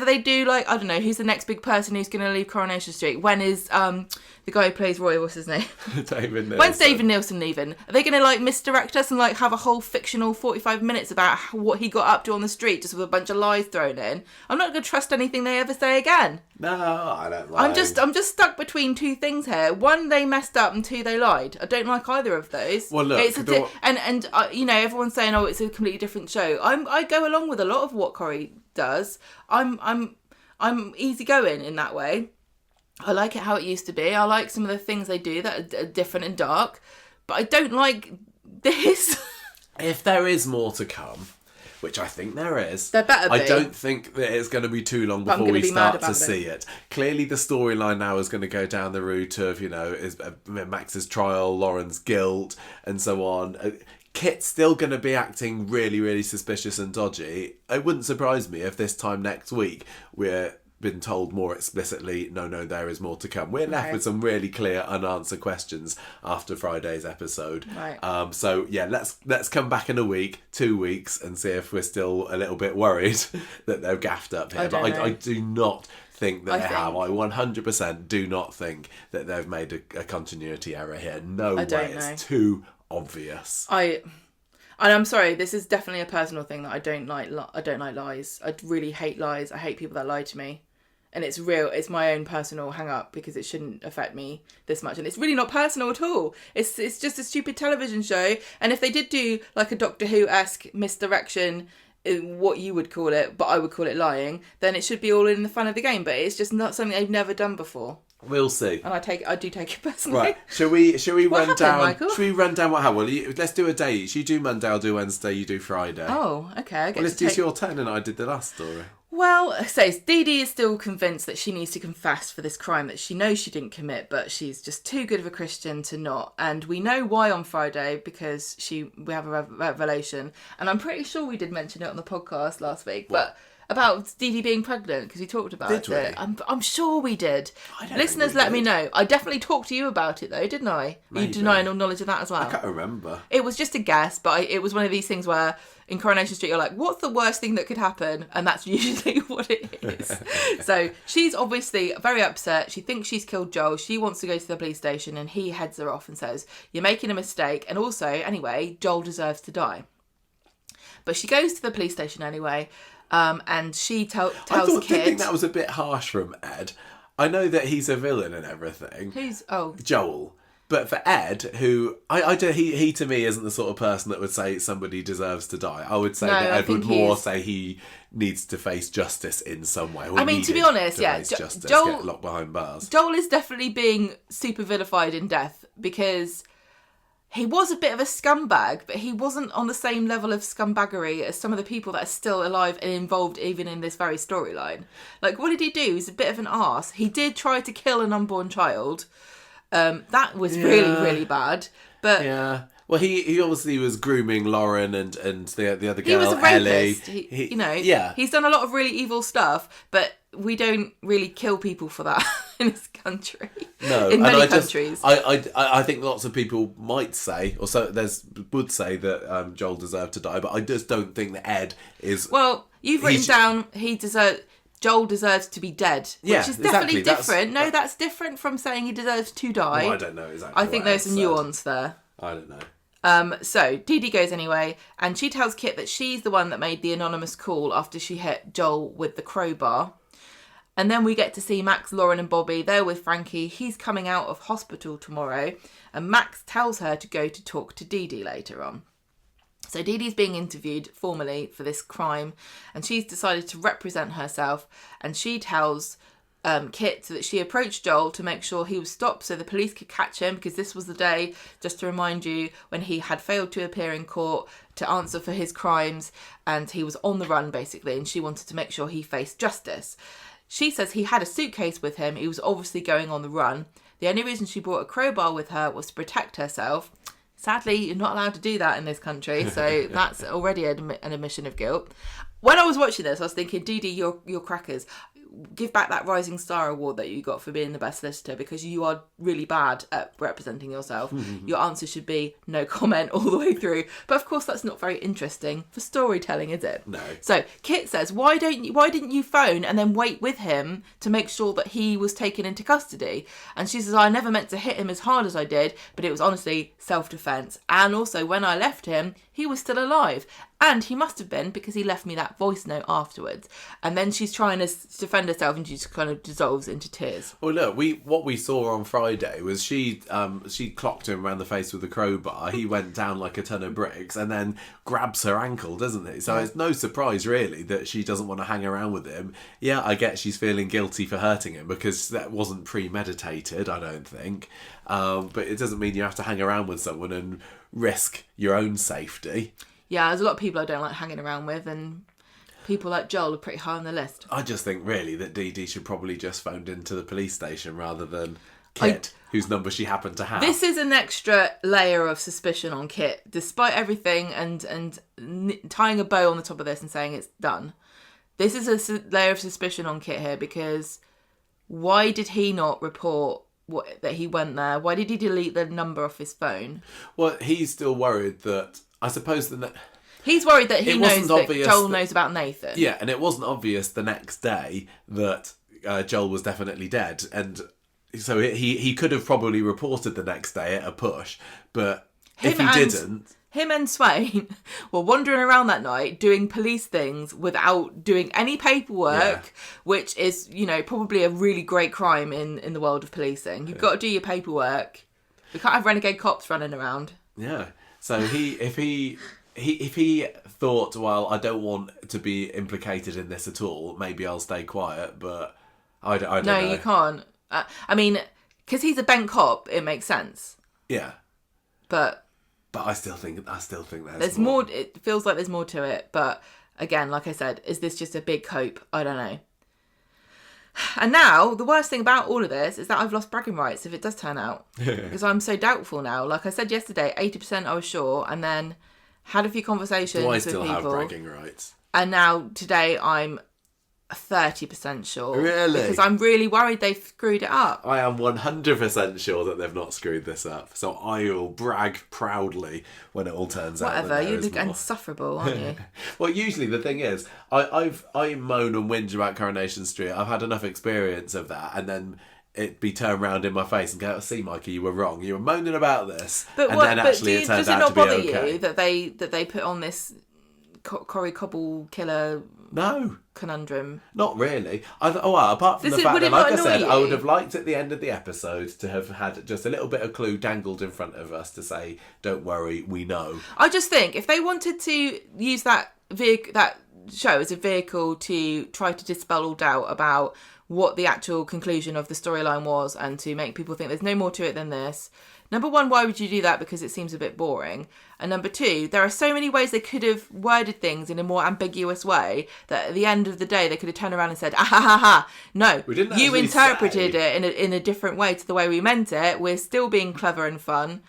they do, like, I don't know, who's the next big person who's going to leave Coronation Street? When is the guy who plays Roy, what's his name? David Nielsen. When's David Nielsen leaving? Are they going to like misdirect us and like have a whole fictional 45 minutes about what he got up to on the street, just with a bunch of lies thrown in? I'm not going to trust anything they ever say again. No, I don't like. I'm just stuck between two things here. One, they messed up, and two, they lied. I don't like either of those. Well, look, everyone's saying, oh, it's a completely different show. I go along with a lot of what Corrie does. I'm easygoing in that way. I like it how it used to be. I like some of the things they do that are different and dark, but I don't like this. If there is more to come, which I think there is, there better be. I don't think that it's going to be too long before we start to see it. Clearly, the storyline now is going to go down the route of, is Max's trial, Lauren's guilt, and so on. Kit's still going to be acting really, really suspicious and dodgy. It wouldn't surprise me if this time next week we're been told more explicitly, no, there is more to come. We're left with some really clear unanswered questions after Friday's episode. Right. So yeah, let's come back in a week, 2 weeks, and see if we're still a little bit worried that they've gaffed up here. I do not think that they have. I 100% do not think that they've made a continuity error here. No way. It's too obvious. And I'm sorry, this is definitely a personal thing that I don't like. I don't like lies. I really hate lies. I hate people that lie to me. And it's real. It's my own personal hang-up, because it shouldn't affect me this much. And it's really not personal at all. It's just a stupid television show. And if they did do like a Doctor Who-esque misdirection, what you would call it, but I would call it lying, then it should be all in the fun of the game. But it's just not something they've never done before. We'll see. And I do take it personally. Right. Shall we run down? Michael? Shall we run down what happened? Well, let's do a day each. You do Monday, I'll do Wednesday, you do Friday. Oh, okay. It's your turn, and I did the last story. Well, so Dee Dee is still convinced that she needs to confess for this crime that she knows she didn't commit, but she's just too good of a Christian to not. And we know why on Friday, because we have a revelation. And I'm pretty sure we did mention it on the podcast last week, but about Dee Dee being pregnant, because we talked about it. Did we? I'm sure we did. Listeners, let me know. I definitely talked to you about it, though, didn't I? Maybe. You denying all knowledge of that as well? I can't remember. It was just a guess, but it was one of these things where in Coronation Street you're like, what's the worst thing that could happen? And that's usually what it is. So she's obviously very upset. She thinks she's killed Joel. She wants to go to the police station, and he heads her off and says, you're making a mistake. And also, anyway, Joel deserves to die. But she goes to the police station anyway. And she tells Kid... I think that was a bit harsh from Ed. I know that he's a villain and everything. Who's... Oh. Joel. But for Ed, who he to me isn't the sort of person that would say somebody deserves to die. I would say that Ed would more say he needs to face justice in some way. I mean, to be honest, Joel get locked behind bars. Joel is definitely being super vilified in death because he was a bit of a scumbag, but he wasn't on the same level of scumbaggery as some of the people that are still alive and involved even in this very storyline. Like, what did he do? He's a bit of an arse. He did try to kill an unborn child. That was really, really bad. But yeah. Well, he obviously was grooming Lauren and the other girl, he was a rapist. Ellie. He's done a lot of really evil stuff, but we don't really kill people for that in this country. No, in many countries. I think lots of people might say, or so would say that Joel deserved to die, but I just don't think that Ed is. Well, you've written down Joel deserves to be dead, which is definitely different. That's different from saying he deserves to die. Well, I don't know exactly. I think there's a nuance there. I don't know. So Dee Dee goes anyway, and she tells Kit that she's the one that made the anonymous call after she hit Joel with the crowbar. And then we get to see Max, Lauren and Bobby. They're with Frankie. He's coming out of hospital tomorrow, and Max tells her to go to talk to Dee Dee later on. So Dee Dee's being interviewed formally for this crime, and she's decided to represent herself, and she tells Kit that she approached Joel to make sure he was stopped so the police could catch him, because this was the day, just to remind you, when he had failed to appear in court to answer for his crimes, and he was on the run basically, and she wanted to make sure he faced justice. She says he had a suitcase with him. He was obviously going on the run. The only reason she brought a crowbar with her was to protect herself. Sadly, you're not allowed to do that in this country, so that's already an admission of guilt. When I was watching this, I was thinking, Dee Dee, you're crackers. Give back that Rising Star Award that you got for being the best solicitor, because you are really bad at representing yourself. Your answer should be no comment all the way through. But of course, that's not very interesting for storytelling, is it? No. So Kit says, why didn't you phone and then wait with him to make sure that he was taken into custody? And she says, I never meant to hit him as hard as I did, but it was honestly self-defense. And also, when I left him, he was still alive. And he must have been, because he left me that voice note afterwards. And then she's trying to defend herself, and she just kind of dissolves into tears. Well, look, what we saw on Friday was she clocked him around the face with a crowbar. He went down like a ton of bricks, and then grabs her ankle, doesn't he? So it's no surprise, really, that she doesn't want to hang around with him. Yeah, I get she's feeling guilty for hurting him, because that wasn't premeditated, I don't think. But it doesn't mean you have to hang around with someone and risk your own safety. Yeah, there's a lot of people I don't like hanging around with, and people like Joel are pretty high on the list. I just think, really, that Dee Dee should probably just phoned into the police station rather than Kit, whose number she happened to have. This is an extra layer of suspicion on Kit, despite everything, and tying a bow on the top of this and saying it's done. This is a layer of suspicion on Kit here, because why did he not report that he went there? Why did he delete the number off his phone? Well, he's still worried that... I suppose he's worried that Joel knows about Nathan. Yeah, and it wasn't obvious the next day that Joel was definitely dead, and so he could have probably reported the next day at a push. But if he didn't, him and Swain were wandering around that night doing police things without doing any paperwork, which is, probably a really great crime in the world of policing. You've got to do your paperwork. We can't have renegade cops running around. Yeah. So if he thought, well, I don't want to be implicated in this at all, maybe I'll stay quiet. But I don't know. No, you can't. I mean, because he's a bent cop, it makes sense. Yeah. But I still think there's more. It feels like there's more to it. But again, like I said, is this just a big cope? I don't know. And now, the worst thing about all of this is that I've lost bragging rights if it does turn out. Because I'm so doubtful now. Like I said yesterday, 80% I was sure, and then had a few conversations with people. Do I still have bragging rights? And now, today, I'm 30% sure. Really? Because I'm really worried they've screwed it up. I am 100% sure that they've not screwed this up. So I will brag proudly when it all turns out. Whatever, you look insufferable, aren't you? Well, usually the thing is, I moan and whinge about Coronation Street. I've had enough experience of that, and then it be turned round in my face and go, see, Mikey, you were wrong. You were moaning about this. But and then actually it turned out to be okay. Does it not bother you that they put on this Corrie Cobble killer No. conundrum. Not really. Apart from the fact that, like I said, I would have liked at the end of the episode to have had just a little bit of clue dangled in front of us to say, don't worry, we know. I just think if they wanted to use that show as a vehicle to try to dispel all doubt about what the actual conclusion of the storyline was and to make people think there's no more to it than this. Number one, why would you do that? Because it seems a bit boring. And number two, there are so many ways they could have worded things in a more ambiguous way that at the end of the day they could have turned around and said, ah ha ha ha, no, you interpreted it in a different way to the way we meant it. We're still being clever and fun.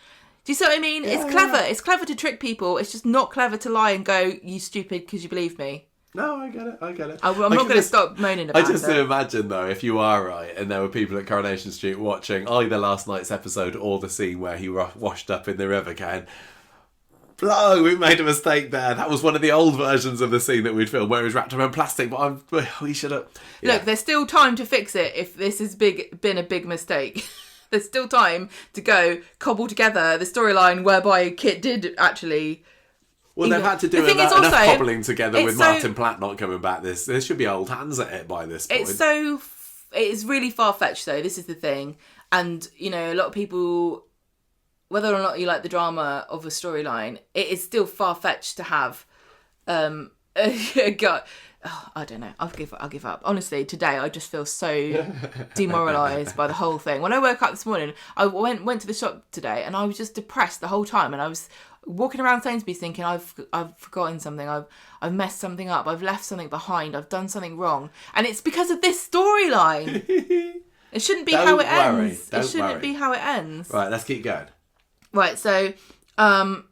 Do you see what I mean? Yeah, it's clever. It's clever to trick people. It's just not clever to lie and go, you stupid, because you believe me. No, I get it. I'm not going to stop moaning about it. I just imagine, though, if you are right, and there were people at Coronation Street watching either last night's episode or the scene where he washed up in the river going, blow, we made a mistake there. That was one of the old versions of the scene that we'd filmed where he was wrapped around plastic, but we should have... Yeah. Look, there's still time to fix it if this has been a big mistake. There's still time to go cobble together the storyline whereby Kit did actually... Well, they've had to do enough cobbling together with Martin Platt not coming back. There should be old hands at it by this point. It's really far-fetched, though. This is the thing. And, you know, a lot of people, whether or not you like the drama of a storyline, it is still far-fetched to have a guy... Oh, I don't know. I'll give up. Honestly, today I just feel so demoralised by the whole thing. When I woke up this morning, I went to the shop today and I was just depressed the whole time. And I was walking around Sainsbury's thinking, I've forgotten something. I've messed something up. I've left something behind. I've done something wrong. And it's because of this storyline. It shouldn't be how it ends. It shouldn't be how it ends. Right, let's keep going. Right, so...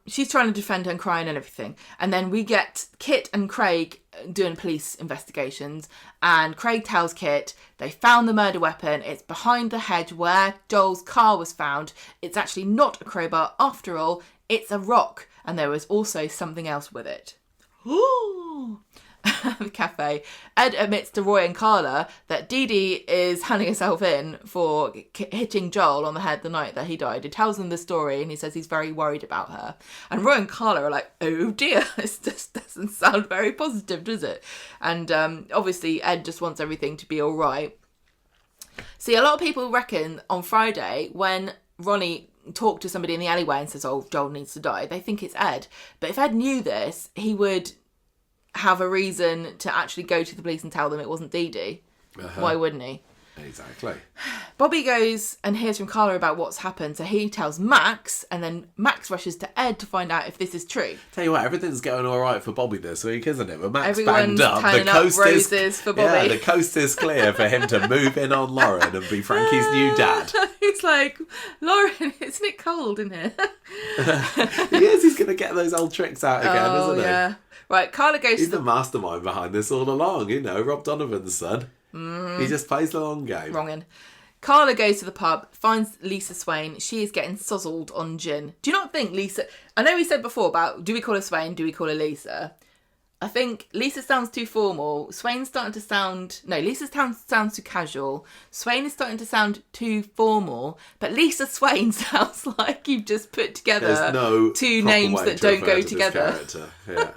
she's trying to defend her and crying and everything. And then we get Kit and Craig doing police investigations. And Craig tells Kit they found the murder weapon. It's behind the hedge where Joel's car was found. It's actually not a crowbar after all. It's a rock. And there was also something else with it. Ooh. The cafe. Ed admits to Roy and Carla that Dee Dee is handing herself in for hitting Joel on the head the night that he died. He tells them the story and he says he's very worried about her. And Roy and Carla are like, oh dear, this just doesn't sound very positive, does it? And obviously Ed just wants everything to be all right. See, a lot of people reckon on Friday when Ronnie talked to somebody in the alleyway and says, oh, Joel needs to die, they think it's Ed. But if Ed knew this, he would... have a reason to actually go to the police and tell them it wasn't Dee Dee. Why wouldn't he? Exactly. Bobby goes and hears from Carla about what's happened, so he tells Max, and then Max rushes to Ed to find out if this is true. Tell you what, everything's going all right for Bobby this week, isn't it? But Max Everyone's banged up. The coast up roses for Bobby. Yeah, the coast is clear for him to move in on Lauren and be Frankie's new dad. He's like, Lauren, isn't it cold in here? He is. He's going to get those old tricks out again, isn't he? Yeah. Right, Carla goes He's the mastermind behind this all along, you know, Rob Donovan's son. He just plays the long game. Wrongin'. Carla goes to the pub, finds Lisa Swain. She is getting sozzled on gin. Do you not think Lisa... I know we said before about, do we call her Swain, do we call her Lisa? I think Lisa sounds too formal. Swain's starting to sound... No, Lisa sounds too casual. Swain is starting to sound too formal. But Lisa Swain sounds like you've just put together two names that don't go together. Yeah.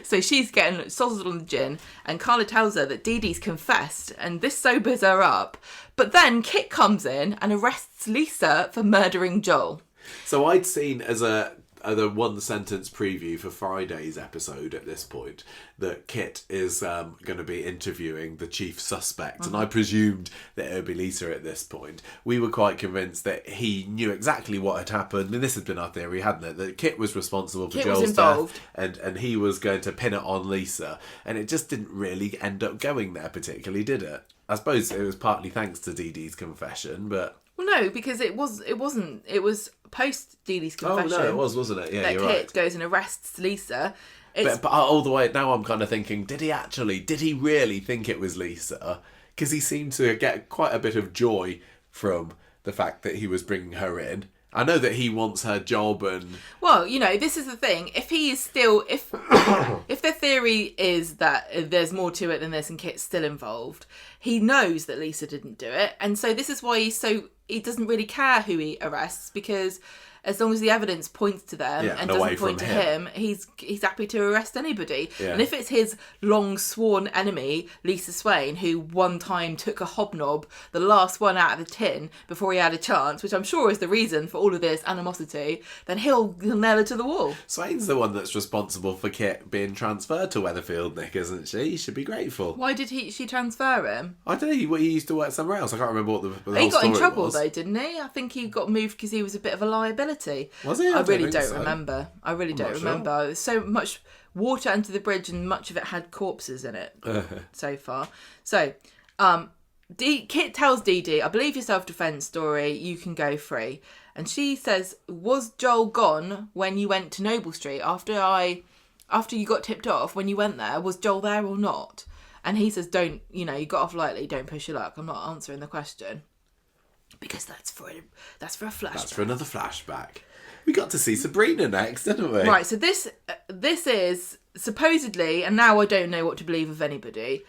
So she's getting sozzled on the gin, and Carla tells her that Dee Dee's confessed, and this sobers her up. But then Kit comes in and arrests Lisa for murdering Joel. So I'd seen as a one sentence preview for Friday's episode at this point that Kit is going to be interviewing the chief suspect, and I presumed that it would be Lisa at this point. We were quite convinced that he knew exactly what had happened, and this has been our theory, hadn't it, that Kit was responsible for Joel's death, and he was going to pin it on Lisa, and it just didn't really end up going there particularly, did it? I suppose it was partly thanks to Dee Dee's confession, but... Well, no, because it wasn't. It was post Dee Dee's confession. Oh, no, it wasn't it? Yeah, that you're Kit right. goes and arrests Lisa. But all the way, now I'm kind of thinking, did he really think it was Lisa? Because he seemed to get quite a bit of joy from the fact that he was bringing her in. I know that he wants her job and... Well, you know, this is the thing. If he is still... If the theory is that there's more to it than this and Kit's still involved, he knows that Lisa didn't do it. And so this is why he doesn't really care who he arrests, because as long as the evidence points to them and doesn't point to him, he's happy to arrest anybody. Yeah. And if it's his long sworn enemy, Lisa Swain, who one time took a hobnob, the last one out of the tin, before he had a chance, which I'm sure is the reason for all of this animosity, then he'll nail her to the wall. Swain's the one that's responsible for Kit being transferred to Weatherfield, Nick, isn't she? He should be grateful. Why did she transfer him? I don't know. He used to work somewhere else. I can't remember what the whole story was. He got in trouble though, didn't he? I think he got moved because he was a bit of a liability. Was he? I really don't remember. I really don't remember. There's so much water under the bridge and much of it had corpses in it so far. So, Kit tells Dee Dee, I believe your self-defense story, you can go free. And she says, was Joel gone when you went to Noble Street after you got tipped off, when you went there? Was Joel there or not? And he says, you got off lightly, don't push your luck. I'm not answering the question. Because that's for a flashback. That's for another flashback. We got to see Sabrina next, didn't we? Right, so this is supposedly, and now I don't know what to believe of anybody,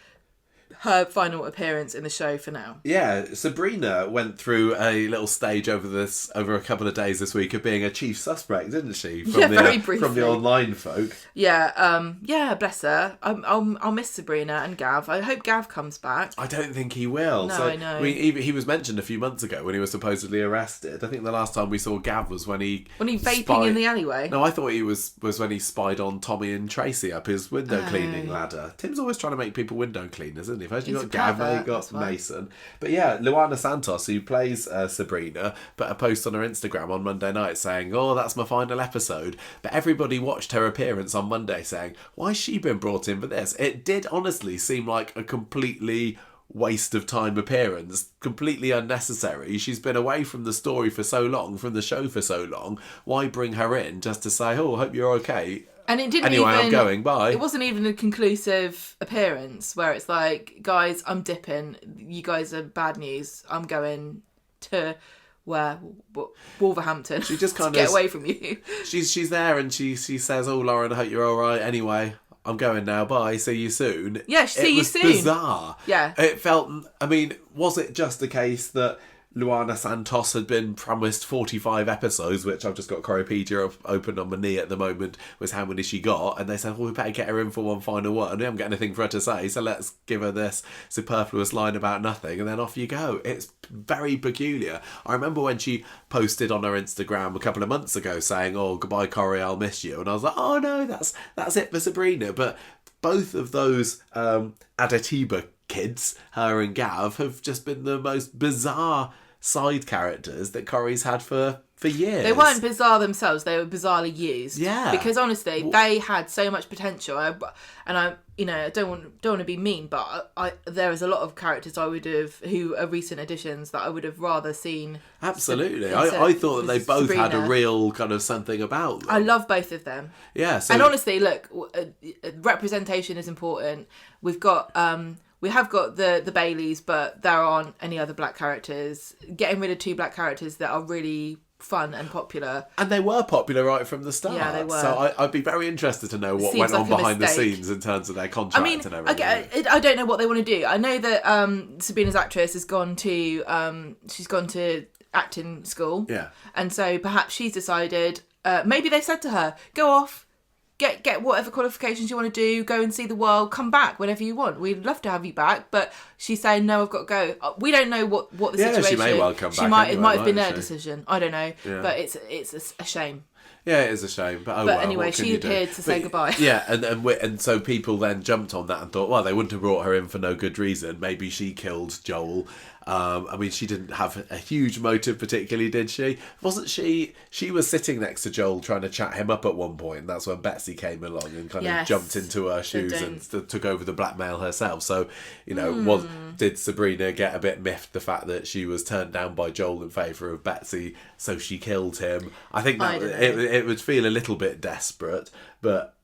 her final appearance in the show for now. Yeah, Sabrina went through a little stage over a couple of days this week of being a chief suspect, didn't she? Very briefly. From the online folk. Yeah, bless her. I'll miss Sabrina and Gav. I hope Gav comes back. I don't think he will. No, I know. He was mentioned a few months ago when he was supposedly arrested. I think the last time we saw Gav was when he vaping in the alleyway. No, I thought he was when he spied on Tommy and Tracy up his window cleaning ladder. Tim's always trying to make people window cleaners, isn't he? First you got Gav, now you got Mason. But yeah, Luana Santos, who plays Sabrina, put a post on her Instagram on Monday night saying, "Oh, that's my final episode." But everybody watched her appearance on Monday saying, "Why's she been brought in for this?" It did honestly seem like a completely waste of time appearance, completely unnecessary. She's been away from the story for so long, from the show for so long. Why bring her in just to say, "Oh, hope you're okay"? And it didn't anyway, I'm going, bye. It wasn't even a conclusive appearance where it's like, guys, I'm dipping. You guys are bad news. I'm going to Wolverhampton. She just kind of get away from you. She's there and she says, "Oh, Lauren, I hope you're all right. Anyway, I'm going now. Bye. See you soon." Yeah, see you soon. It was bizarre. Yeah. It felt, I mean, was it just the case that Luana Santos had been promised 45 episodes, which I've just got Corriepedia open on my knee at the moment, was how many she got, and they said, well, we better get her in for one final one. We haven't got anything for her to say, so let's give her this superfluous line about nothing, and then off you go. It's very peculiar. I remember when she posted on her Instagram a couple of months ago saying, "Oh, goodbye, Corrie, I'll miss you," and I was like, oh no, that's it for Sabrina. But both of those Adetiba kids, her and Gav, have just been the most bizarre side characters that Corrie's had for years. They weren't bizarre themselves, they were bizarrely used. Yeah. Because honestly, they had so much potential. I don't want to be mean, but there is a lot of characters who are recent additions that I would have rather seen. Absolutely. I thought that they both Sabrina. Had a real kind of something about them. I love both of them. Yeah. And honestly, look, representation is important. We have got the Baileys, but there aren't any other black characters. Getting rid of 2 black characters that are really fun and popular. And they were popular right from the start. Yeah, they were. So I'd be very interested to know what went on behind the scenes in terms of their contract and everything. I don't know what they want to do. I know that Sabrina's actress has gone to acting school. Yeah. And so perhaps she's decided, maybe they said to her, go off, get whatever qualifications you want to do, go and see the world, come back whenever you want. We'd love to have you back, but she's saying, no, I've got to go. We don't know what the situation is. She may well come back. It might have been their decision. I don't know. Yeah. But it's a shame. Yeah, it is a shame. But well, anyway, she appeared to say goodbye. Yeah, and so people then jumped on that and thought, well, they wouldn't have brought her in for no good reason. Maybe she killed Joel. I mean, she didn't have a huge motive particularly, did she? Wasn't she? She was sitting next to Joel trying to chat him up at one point, and that's when Betsy came along and kind of jumped into her shoes and took over the blackmail herself. So, did Sabrina get a bit miffed the fact that she was turned down by Joel in favour of Betsy, so she killed him? I think that it would feel a little bit desperate, but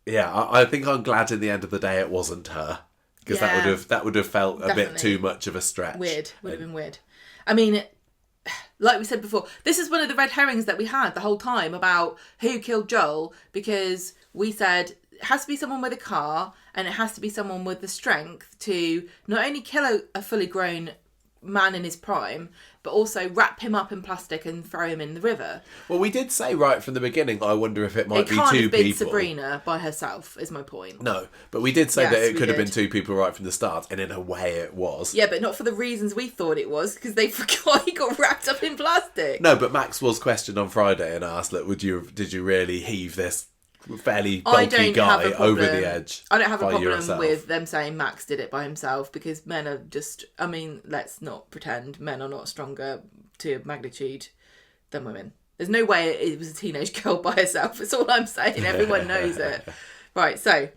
yeah, I think I'm glad in the end of the day it wasn't her. Because that would have felt a bit too much of a stretch. Would have been weird. I mean, like we said before, this is one of the red herrings that we had the whole time about who killed Joel, because we said it has to be someone with a car and it has to be someone with the strength to not only kill a fully grown man in his prime, but also wrap him up in plastic and throw him in the river. Well, we did say right from the beginning, I wonder if it might be two people. It can't have been Sabrina by herself, is my point. No, but we did say that it could have been two people right from the start, and in a way it was. Yeah, but not for the reasons we thought it was, because they forgot he got wrapped up in plastic. No, but Max was questioned on Friday and asked, look, did you really heave this fairly bulky guy over the edge? I don't have a problem with them saying Max did it by himself, because men are just, I mean, let's not pretend men are not stronger to magnitude than women. There's no way it was a teenage girl by herself. That's all I'm saying. Everyone knows it. Right, so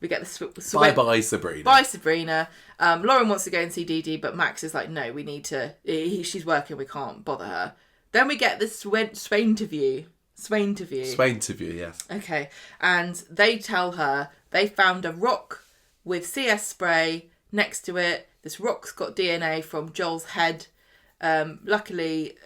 we get the bye Sabrina. Bye Sabrina. Lauren wants to go and see Dee Dee, but Max is like, no, we need to. She's working. We can't bother her. Then we get the Swain-interview. Swain-interview, yes. Okay, and they tell her they found a rock with CS spray next to it. This rock's got DNA from Joel's head. Luckily,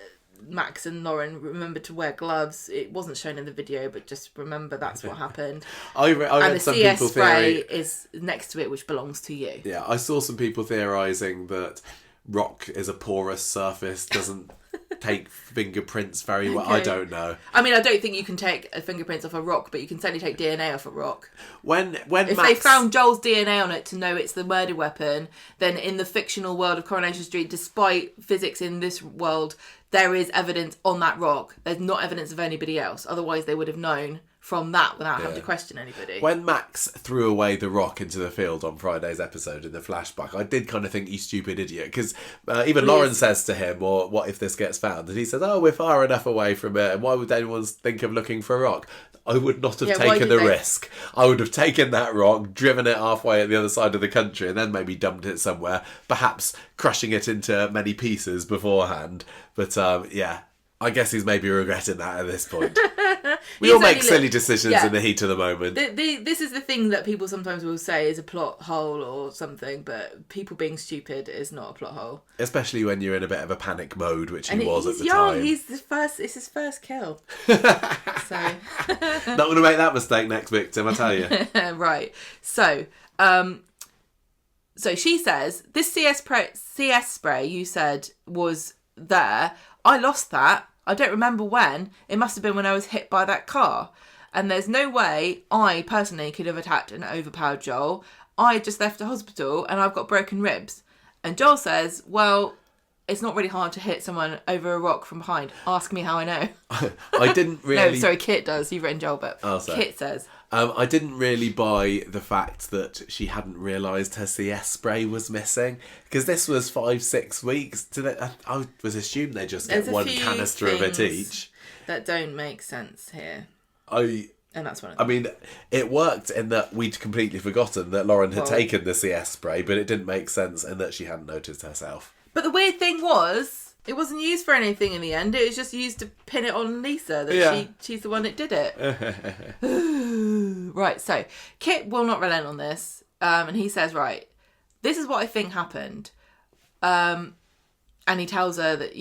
Max and Lauren remembered to wear gloves. It wasn't shown in the video, but just remember that's what happened. I read and the some CS people spray is next to it, which belongs to you. Yeah, I saw some people theorising that rock is a porous surface, doesn't take fingerprints very well. Okay. I don't know. I mean, I don't think you can take fingerprints off a rock, but you can certainly take DNA off a rock. If they found Joel's DNA on it to know it's the murder weapon, then in the fictional world of Coronation Street, despite physics in this world, there is evidence on that rock. There's not evidence of anybody else. Otherwise, they would have known from that without having to question anybody. When Max threw away the rock into the field on Friday's episode in the flashback, I did kind of think, you stupid idiot, because even Lauren says to him, or what if this gets found? And he says, oh, we're far enough away from it, and why would anyone think of looking for a rock? I would not have taken the risk. I would have taken that rock, driven it halfway at the other side of the country, and then maybe dumped it somewhere, perhaps crushing it into many pieces beforehand. But I guess he's maybe regretting that at this point. We all make silly decisions in the heat of the moment. This is the thing that people sometimes will say is a plot hole or something, but people being stupid is not a plot hole. Especially when you're in a bit of a panic mode, which he was at the young. time. It's his first kill. So not going to make that mistake next victim, I tell you. Right. So she says, this CS spray you said was there. I lost that. I don't remember when. It must have been when I was hit by that car. And there's no way I personally could have attacked and overpowered Joel. I just left the hospital and I've got broken ribs. And Joel says, well, it's not really hard to hit someone over a rock from behind. Ask me how I know. I didn't really... No, sorry, Kit does. You've written Joel, but Kit says... I didn't really buy the fact that she hadn't realised her CS spray was missing, because this was 5-6 weeks. I was assumed they just get one canister of it each. That don't make sense here. And that's one of them. I mean, it worked in that we'd completely forgotten that Lauren had taken the CS spray, but it didn't make sense in that she hadn't noticed herself. But the weird thing was, it wasn't used for anything in the end. It was just used to pin it on Lisa, that she's the one that did it. Right, so Kit will not relent on this. And he says, right, this is what I think happened. And he tells her that,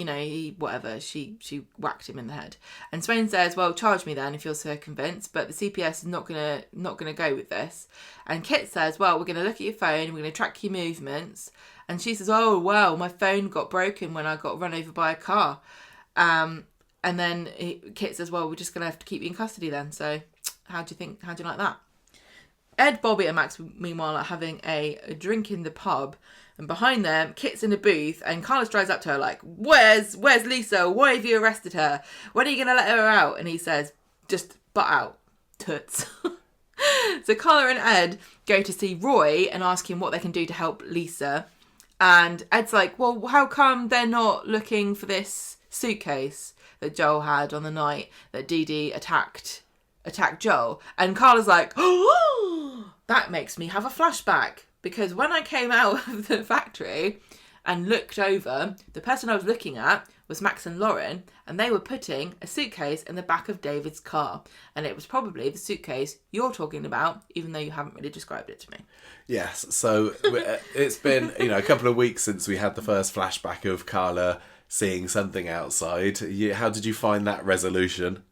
she whacked him in the head. And Swain says, well, charge me then if you're so convinced. But the CPS is not gonna go with this. And Kit says, well, we're going to look at your phone. We're going to track your movements. And she says, oh, well, my phone got broken when I got run over by a car. And then Kit says, well, we're just going to have to keep you in custody then. So how do you like that? Ed, Bobby and Max, meanwhile, are having a drink in the pub. And behind them, Kit's in a booth and Carlos drives up to her like, where's Lisa? Why have you arrested her? When are you going to let her out? And he says, just butt out, toots. So Carla and Ed go to see Roy and ask him what they can do to help Lisa. And Ed's like, well, how come they're not looking for this suitcase that Joel had on the night that Dee Dee attacked Joel? And Carla's like, oh, that makes me have a flashback. Because when I came out of the factory and looked over, the person I was looking at was Max and Lauren, and they were putting a suitcase in the back of David's car. And it was probably the suitcase you're talking about, even though you haven't really described it to me. Yes, so it's been a couple of weeks since we had the first flashback of Carla seeing something outside. How did you find that resolution?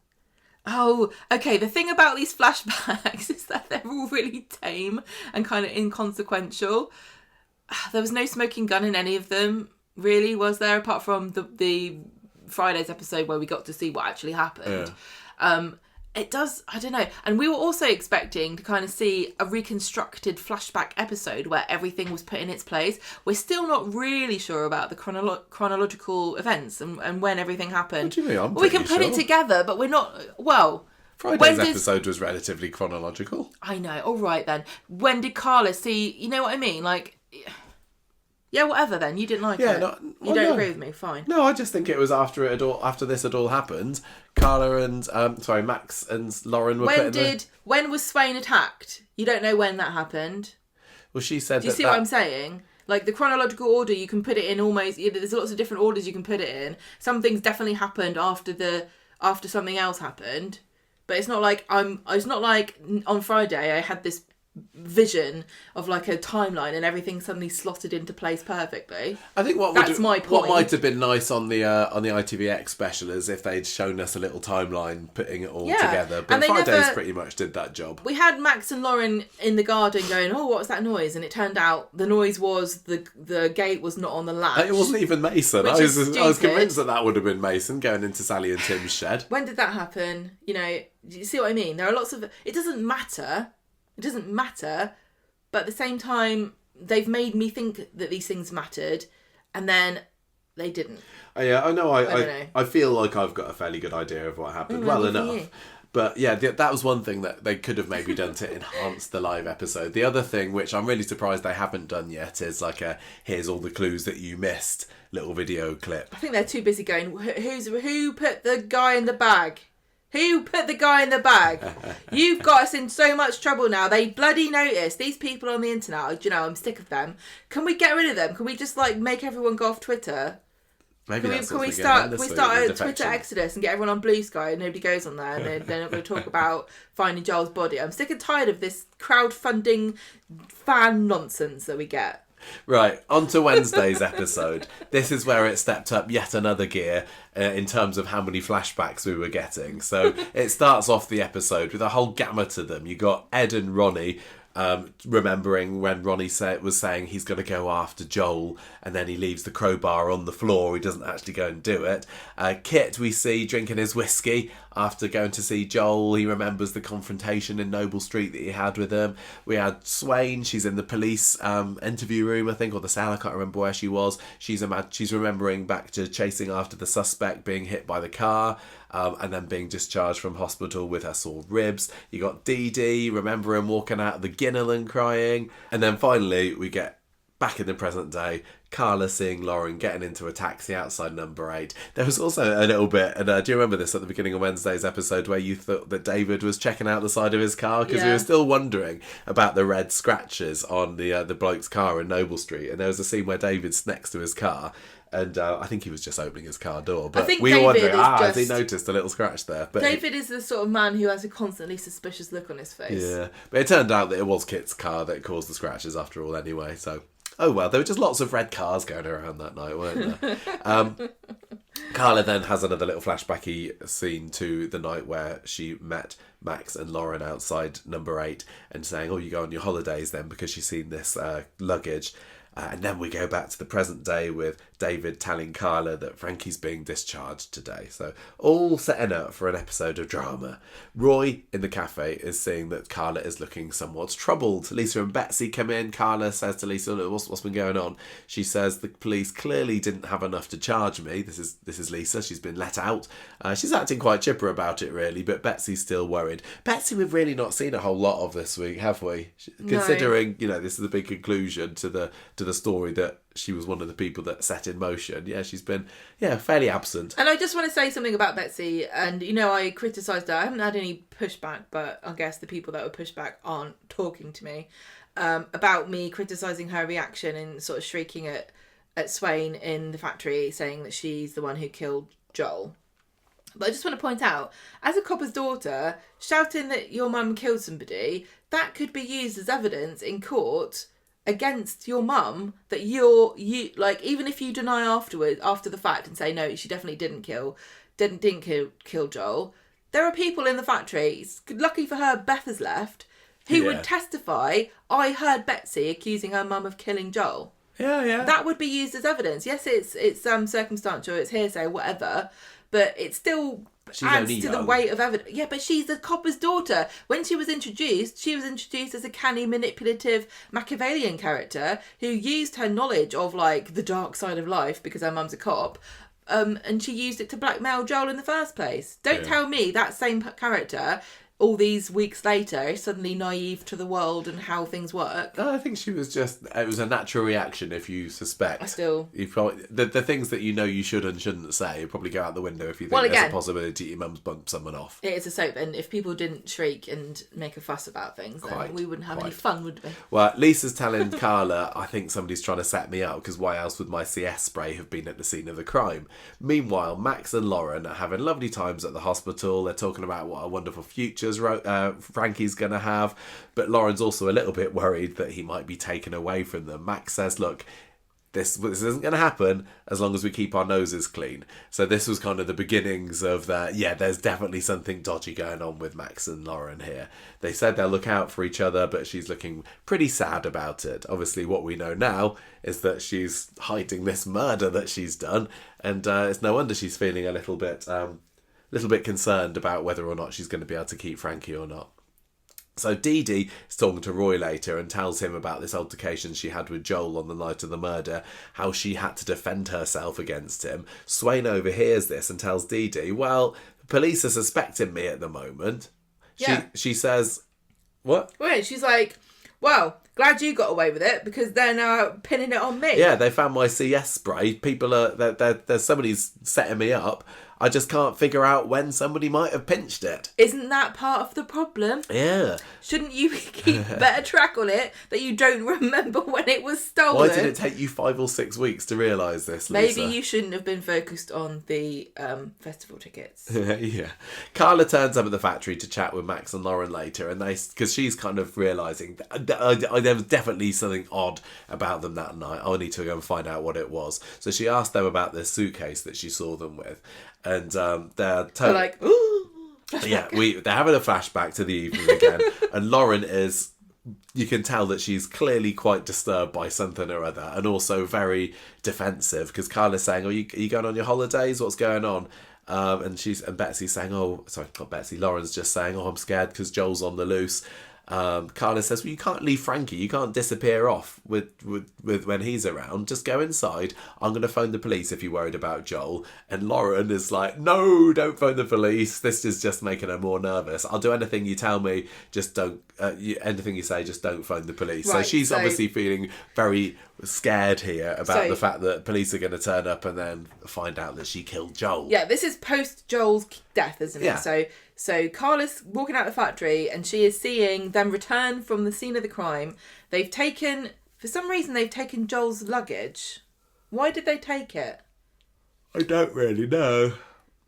Oh, okay. The thing about these flashbacks is that they're all really tame and kind of inconsequential. There was no smoking gun in any of them. really, was there, apart from the Friday's episode where we got to see what actually happened. It does, I don't know. And we were also expecting to kind of see a reconstructed flashback episode where everything was put in its place. We're still not really sure about the chronological events and when everything happened. What do you mean? We can put it together, but we're not, Friday's episode was relatively chronological. I know, all right then. When did Carla see, you know what I mean? Like... Yeah, whatever then. You didn't like it. You don't agree with me. Fine. No, I just think it was after this had all happened. Carla and Max and Lauren were when was Swain attacked? You don't know when that happened. Well, she said. Do you see what I'm saying? Like the chronological order, you can put it in almost. There's lots of different orders you can put it in. Some things definitely happened after something else happened, but it's not like It's not like on Friday I had this vision of like a timeline and everything suddenly slotted into place perfectly. I think my point. What might have been nice on the ITVX special is if they'd shown us a little timeline putting it all together. But Fridays pretty much did that job. We had Max and Lauren in the garden going, "Oh, what was that noise?" And it turned out the noise was the gate was not on the latch. It wasn't even Mason. I was convinced that would have been Mason going into Sally and Tim's shed. When did that happen? You know, do you see what I mean? There are lots of. It doesn't matter. It doesn't matter, but at the same time, they've made me think that these things mattered, and then they didn't. Yeah, I know. I feel like I've got a fairly good idea of what happened. Well enough. But yeah, that was one thing that they could have maybe done to enhance the live episode. The other thing, which I'm really surprised they haven't done yet, is like here's all the clues that you missed little video clip. I think they're too busy going, who put the guy in the bag? Who put the guy in the bag? You've got us in so much trouble now. They bloody notice. These people on the internet, I'm sick of them. Can we get rid of them? Can we just make everyone go off Twitter? Maybe can we start a Twitter exodus and get everyone on Blue Sky and nobody goes on there and they're not going to talk about finding Giles' body? I'm sick and tired of this crowdfunding fan nonsense that we get. Right, on to Wednesday's episode. This is where it stepped up yet another gear in terms of how many flashbacks we were getting. So it starts off the episode with a whole gamut of them. You got Ed and Ronnie remembering when Ronnie was saying he's going to go after Joel, and then he leaves the crowbar on the floor. He doesn't actually go and do it. Kit we see drinking his whiskey after going to see Joel. He remembers the confrontation in Noble Street that he had with him. We had Swain. She's in the police interview room, I think, or the cell. I can't remember where she was. She's remembering back to chasing after the suspect being hit by the car. And then being discharged from hospital with her sore ribs. You got Dee Dee, remember him walking out of the Ginnel and crying. And then finally, we get back in the present day, Carla seeing Lauren getting into a taxi outside number 8. There was also a little bit, and do you remember this at the beginning of Wednesday's episode where you thought that David was checking out the side of his car? Because we were still wondering about the red scratches on the bloke's car in Noble Street. And there was a scene where David's next to his car. And I think he was just opening his car door. But we were wondering, has he noticed a little scratch there? But David is the sort of man who has a constantly suspicious look on his face. Yeah. But it turned out that it was Kit's car that caused the scratches after all anyway. So, oh well, there were just lots of red cars going around that night, weren't there? Carla then has another little flashbacky scene to the night where she met Max and Lauren outside number 8 and saying, oh, you go on your holidays then because she's seen this luggage. And then we go back to the present day with David telling Carla that Frankie's being discharged today. So all setting up for an episode of drama. Roy in the cafe is seeing that Carla is looking somewhat troubled. Lisa and Betsy come in. Carla says to Lisa, look, what's been going on? She says the police clearly didn't have enough to charge me. This is Lisa. She's been let out. She's acting quite chipper about it, really, but Betsy's still worried. Betsy, we've really not seen a whole lot of this week, have we? Considering, this is a big conclusion to the story that she was one of the people that set in motion. Yeah, she's been, fairly absent. And I just want to say something about Betsy. And, I criticised her. I haven't had any pushback, but I guess the people that were pushed back aren't talking to me about me criticising her reaction and sort of shrieking at Swain in the factory, saying that she's the one who killed Joel. But I just want to point out, as a copper's daughter, shouting that your mum killed somebody, that could be used as evidence in court against your mum, that you even if you deny after the fact and say no, she definitely didn't kill Joel, there are people in the factory, lucky for her Beth has left, who would testify, I heard Betsy accusing her mum of killing Joel. Yeah. That would be used as evidence. Yes, it's circumstantial, it's hearsay, whatever, but it still adds to the weight of evidence. Yeah, but she's the copper's daughter. When she was introduced as a canny, manipulative, Machiavellian character who used her knowledge of, like, the dark side of life because her mum's a cop, and she used it to blackmail Joel in the first place. Don't tell me that same character, all these weeks later, is suddenly naive to the world and how things work. No, I think she was it was a natural reaction if you suspect. You probably, the things that you know you should and shouldn't say probably go out the window if you think there's a possibility your mum's bumped someone off. It is a soap, and if people didn't shriek and make a fuss about things, then we wouldn't have any fun, would we? Well, Lisa's telling Carla, I think somebody's trying to set me up, because why else would my CS spray have been at the scene of the crime? Meanwhile, Max and Lauren are having lovely times at the hospital. They're talking about what a wonderful futures Frankie's going to have, but Lauren's also a little bit worried that he might be taken away from them. Max says, look, this isn't going to happen as long as we keep our noses clean. So this was kind of the beginnings of there's definitely something dodgy going on with Max and Lauren here. They said they'll look out for each other, but she's looking pretty sad about it. Obviously, what we know now is that she's hiding this murder that she's done, and it's no wonder she's feeling a little bit concerned about whether or not she's going to be able to keep Frankie or not. So Dee Dee is talking to Roy later and tells him about this altercation she had with Joel on the night of the murder, how she had to defend herself against him. Swain overhears this and tells Dee Dee, well, the police are suspecting me at the moment. Yeah. She says, what? Wait, she's like, well, glad you got away with it, because they're now pinning it on me. Yeah, they found my CS spray. People there's somebody's setting me up. I just can't figure out when somebody might have pinched it. Isn't that part of the problem? Yeah. Shouldn't you keep better track on it that you don't remember when it was stolen? Why did it take you 5 or 6 weeks to realise this, Lisa? Maybe you shouldn't have been focused on the festival tickets. Yeah. Carla turns up at the factory to chat with Max and Lauren later, and because she's kind of realising there was definitely something odd about them that night. I need to go and find out what it was. So she asked them about the suitcase that she saw them with. And they're like, ooh, yeah, they're having a flashback to the evening again. And Lauren you can tell that she's clearly quite disturbed by something or other, and also very defensive, because Carla's saying, are you going on your holidays? What's going on? And Betsy's saying, not Betsy, Lauren's just saying, I'm scared because Joel's on the loose. Carla says, well, you can't leave Frankie, you can't disappear off with when he's around, just go inside. I'm going to phone the police if you're worried about Joel. And Lauren is like, no, don't phone the police, this is just making her more nervous. I'll do anything you tell me, just don't anything you say, just don't phone the police. Right, so she's obviously feeling very scared here about the fact that police are going to turn up and then find out that she killed Joel. Yeah, this is post Joel's death, isn't it? Yeah. So Carla's walking out of the factory and she is seeing them return from the scene of the crime. For some reason, they've taken Joel's luggage. Why did they take it? I don't really know.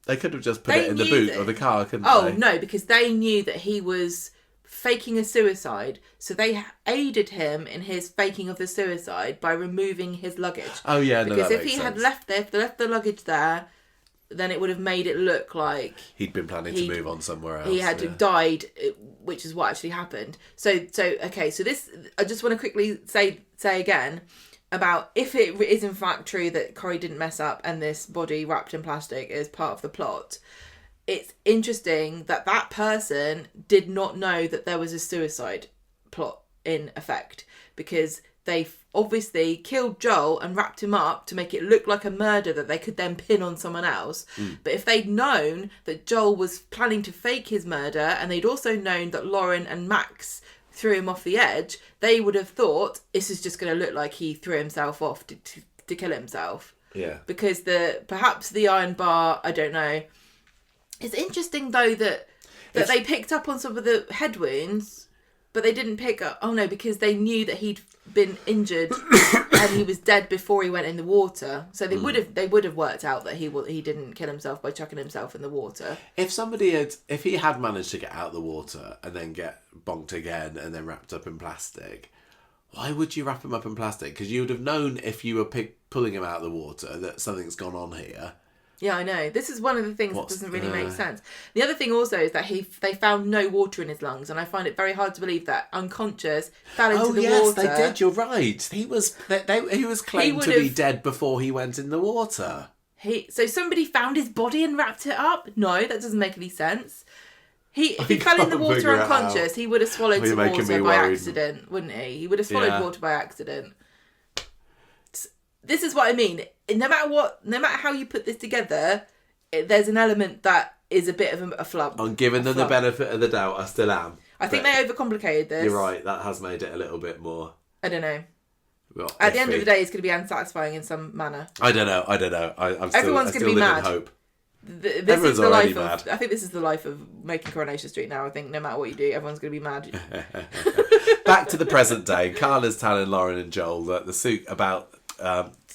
They could have just put it in the boot of the car, couldn't they? Oh, no, because they knew that he was faking a suicide, so they aided him in his faking of the suicide by removing his luggage. Oh, yeah, because if he had left the luggage there, then it would have made it look like he'd been planning to move on somewhere else. He had died, which is what actually happened. So this, I just want to quickly say again about if it is in fact true that Corrie didn't mess up and this body wrapped in plastic is part of the plot. It's interesting that person did not know that there was a suicide plot in effect, because they obviously killed Joel and wrapped him up to make it look like a murder that they could then pin on someone else. But if they'd known that Joel was planning to fake his murder, and they'd also known that Lauren and Max threw him off the edge, they would have thought this is just going to look like he threw himself off to kill himself. Yeah. Because perhaps the iron bar, I don't know. It's interesting though that they picked up on some of the head wounds, but they didn't pick up. Oh no, because they knew that he'd been injured and he was dead before he went in the water. So they would have worked out that he didn't kill himself by chucking himself in the water. If he had managed to get out of the water and then get bonked again and then wrapped up in plastic, why would you wrap him up in plastic? Because you would have known if you were pulling him out of the water that something's gone on here. Yeah, I know. This is one of the things that doesn't really make sense. The other thing also is that they found no water in his lungs, and I find it very hard to believe that unconscious fell into the water. They did. You're right. He was claimed to be dead before he went in the water. So somebody found his body and wrapped it up? No, that doesn't make any sense. If he fell in the water unconscious, he would have swallowed some water by accident, wouldn't he? He would have swallowed water by accident. This is what I mean. No matter how you put this together, there's an element that is a bit of a flub. I'm giving them the benefit of the doubt. I still am. I think they overcomplicated this. You're right. That has made it a little bit more. I don't know. Well, at the end of the day, it's going to be unsatisfying in some manner. I don't know. Everyone's going to be mad. Hope. Everyone's already mad. I think this is the life of making Coronation Street now. I think no matter what you do, everyone's going to be mad. Back to the present day. Carla's telling Lauren and Joel that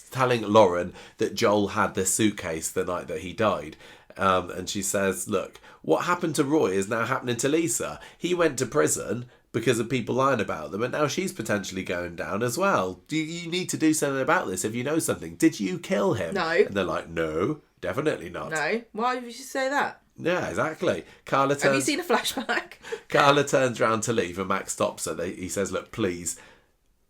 telling Lauren that Joel had this suitcase the night that he died. And she says, look, what happened to Roy is now happening to Lisa. He went to prison because of people lying about them, and now she's potentially going down as well. You need to do something about this if you know something. Did you kill him? No. And they're like, no, definitely not. No. Why would you say that? Yeah, exactly. Have you seen a flashback? Carla turns round to leave and Max stops her. He says, look, please,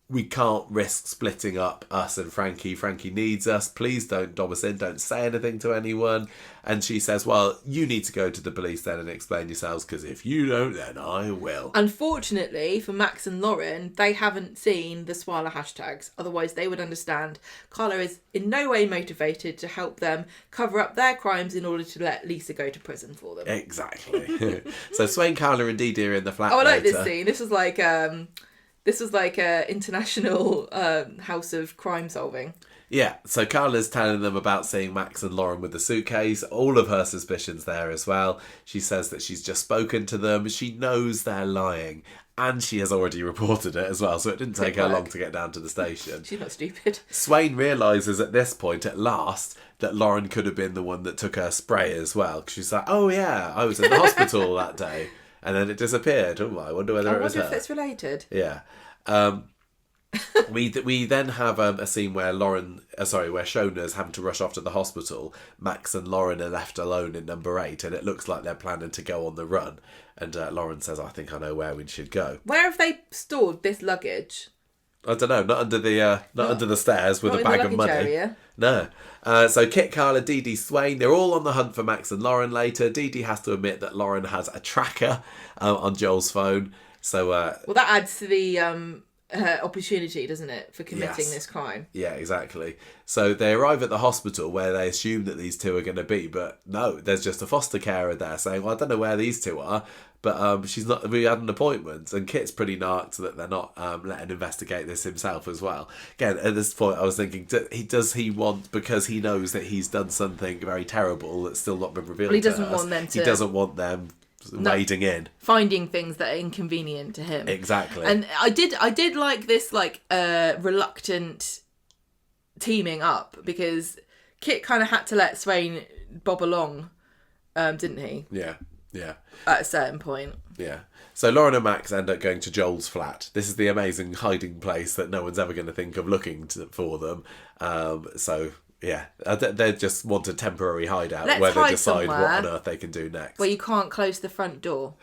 we can't risk splitting up us and Frankie. Frankie needs us. Please don't dob us in. Don't say anything to anyone. And she says, well, you need to go to the police then and explain yourselves, because if you don't, then I will. Unfortunately for Max and Lauren, they haven't seen the Swala hashtags. Otherwise, they would understand Carla is in no way motivated to help them cover up their crimes in order to let Lisa go to prison for them. Exactly. So Swain, Carla and Dee Dee are in the flat. Oh, I like this scene. This was like international house of crime solving. Yeah, so Carla's telling them about seeing Max and Lauren with the suitcase. All of her suspicions there as well. She says that she's just spoken to them. She knows they're lying. And she has already reported it as well, so it didn't take her long to get down to the station. She's not stupid. Swain realises at this point, at last, that Lauren could have been the one that took her spray as well. She's like, oh yeah, I was in the hospital that day. And then it disappeared. Oh, I wonder whether it was her. I wonder if it's related. Yeah. We then have a scene where where Shona's having to rush off to the hospital. Max and Lauren are left alone in number 8, and it looks like they're planning to go on the run. And Lauren says, I think I know where we should go. Where have they stored this luggage? I don't know. Not under the stairs with a bag of money. Area. No. So Kit, Carla, Dee Dee, Swain, they're all on the hunt for Max and Lauren later. Dee Dee has to admit that Lauren has a tracker on Joel's phone. So well, that adds to the opportunity, doesn't it, for committing this crime? Yeah, exactly. So they arrive at the hospital where they assume that these two are going to be, but no, there's just a foster carer there saying, well, I don't know where these two are, but she's not. We had an appointment, and Kit's pretty narked that they're not letting him investigate this himself as well. Again, at this point, I was thinking, does he want, because he knows that he's done something very terrible that's still not been revealed? Well, he doesn't want them to. He doesn't want them wading in, finding things that are inconvenient to him. Exactly. And I did like this reluctant teaming up, because Kit kind of had to let Swain bob along, didn't he? Yeah. At a certain point. Yeah. So Lauren and Max end up going to Joel's flat. This is the amazing hiding place that no one's ever going to think of looking for them. Yeah, they just want a temporary hideout where they decide what on earth they can do next. Where you can't close the front door.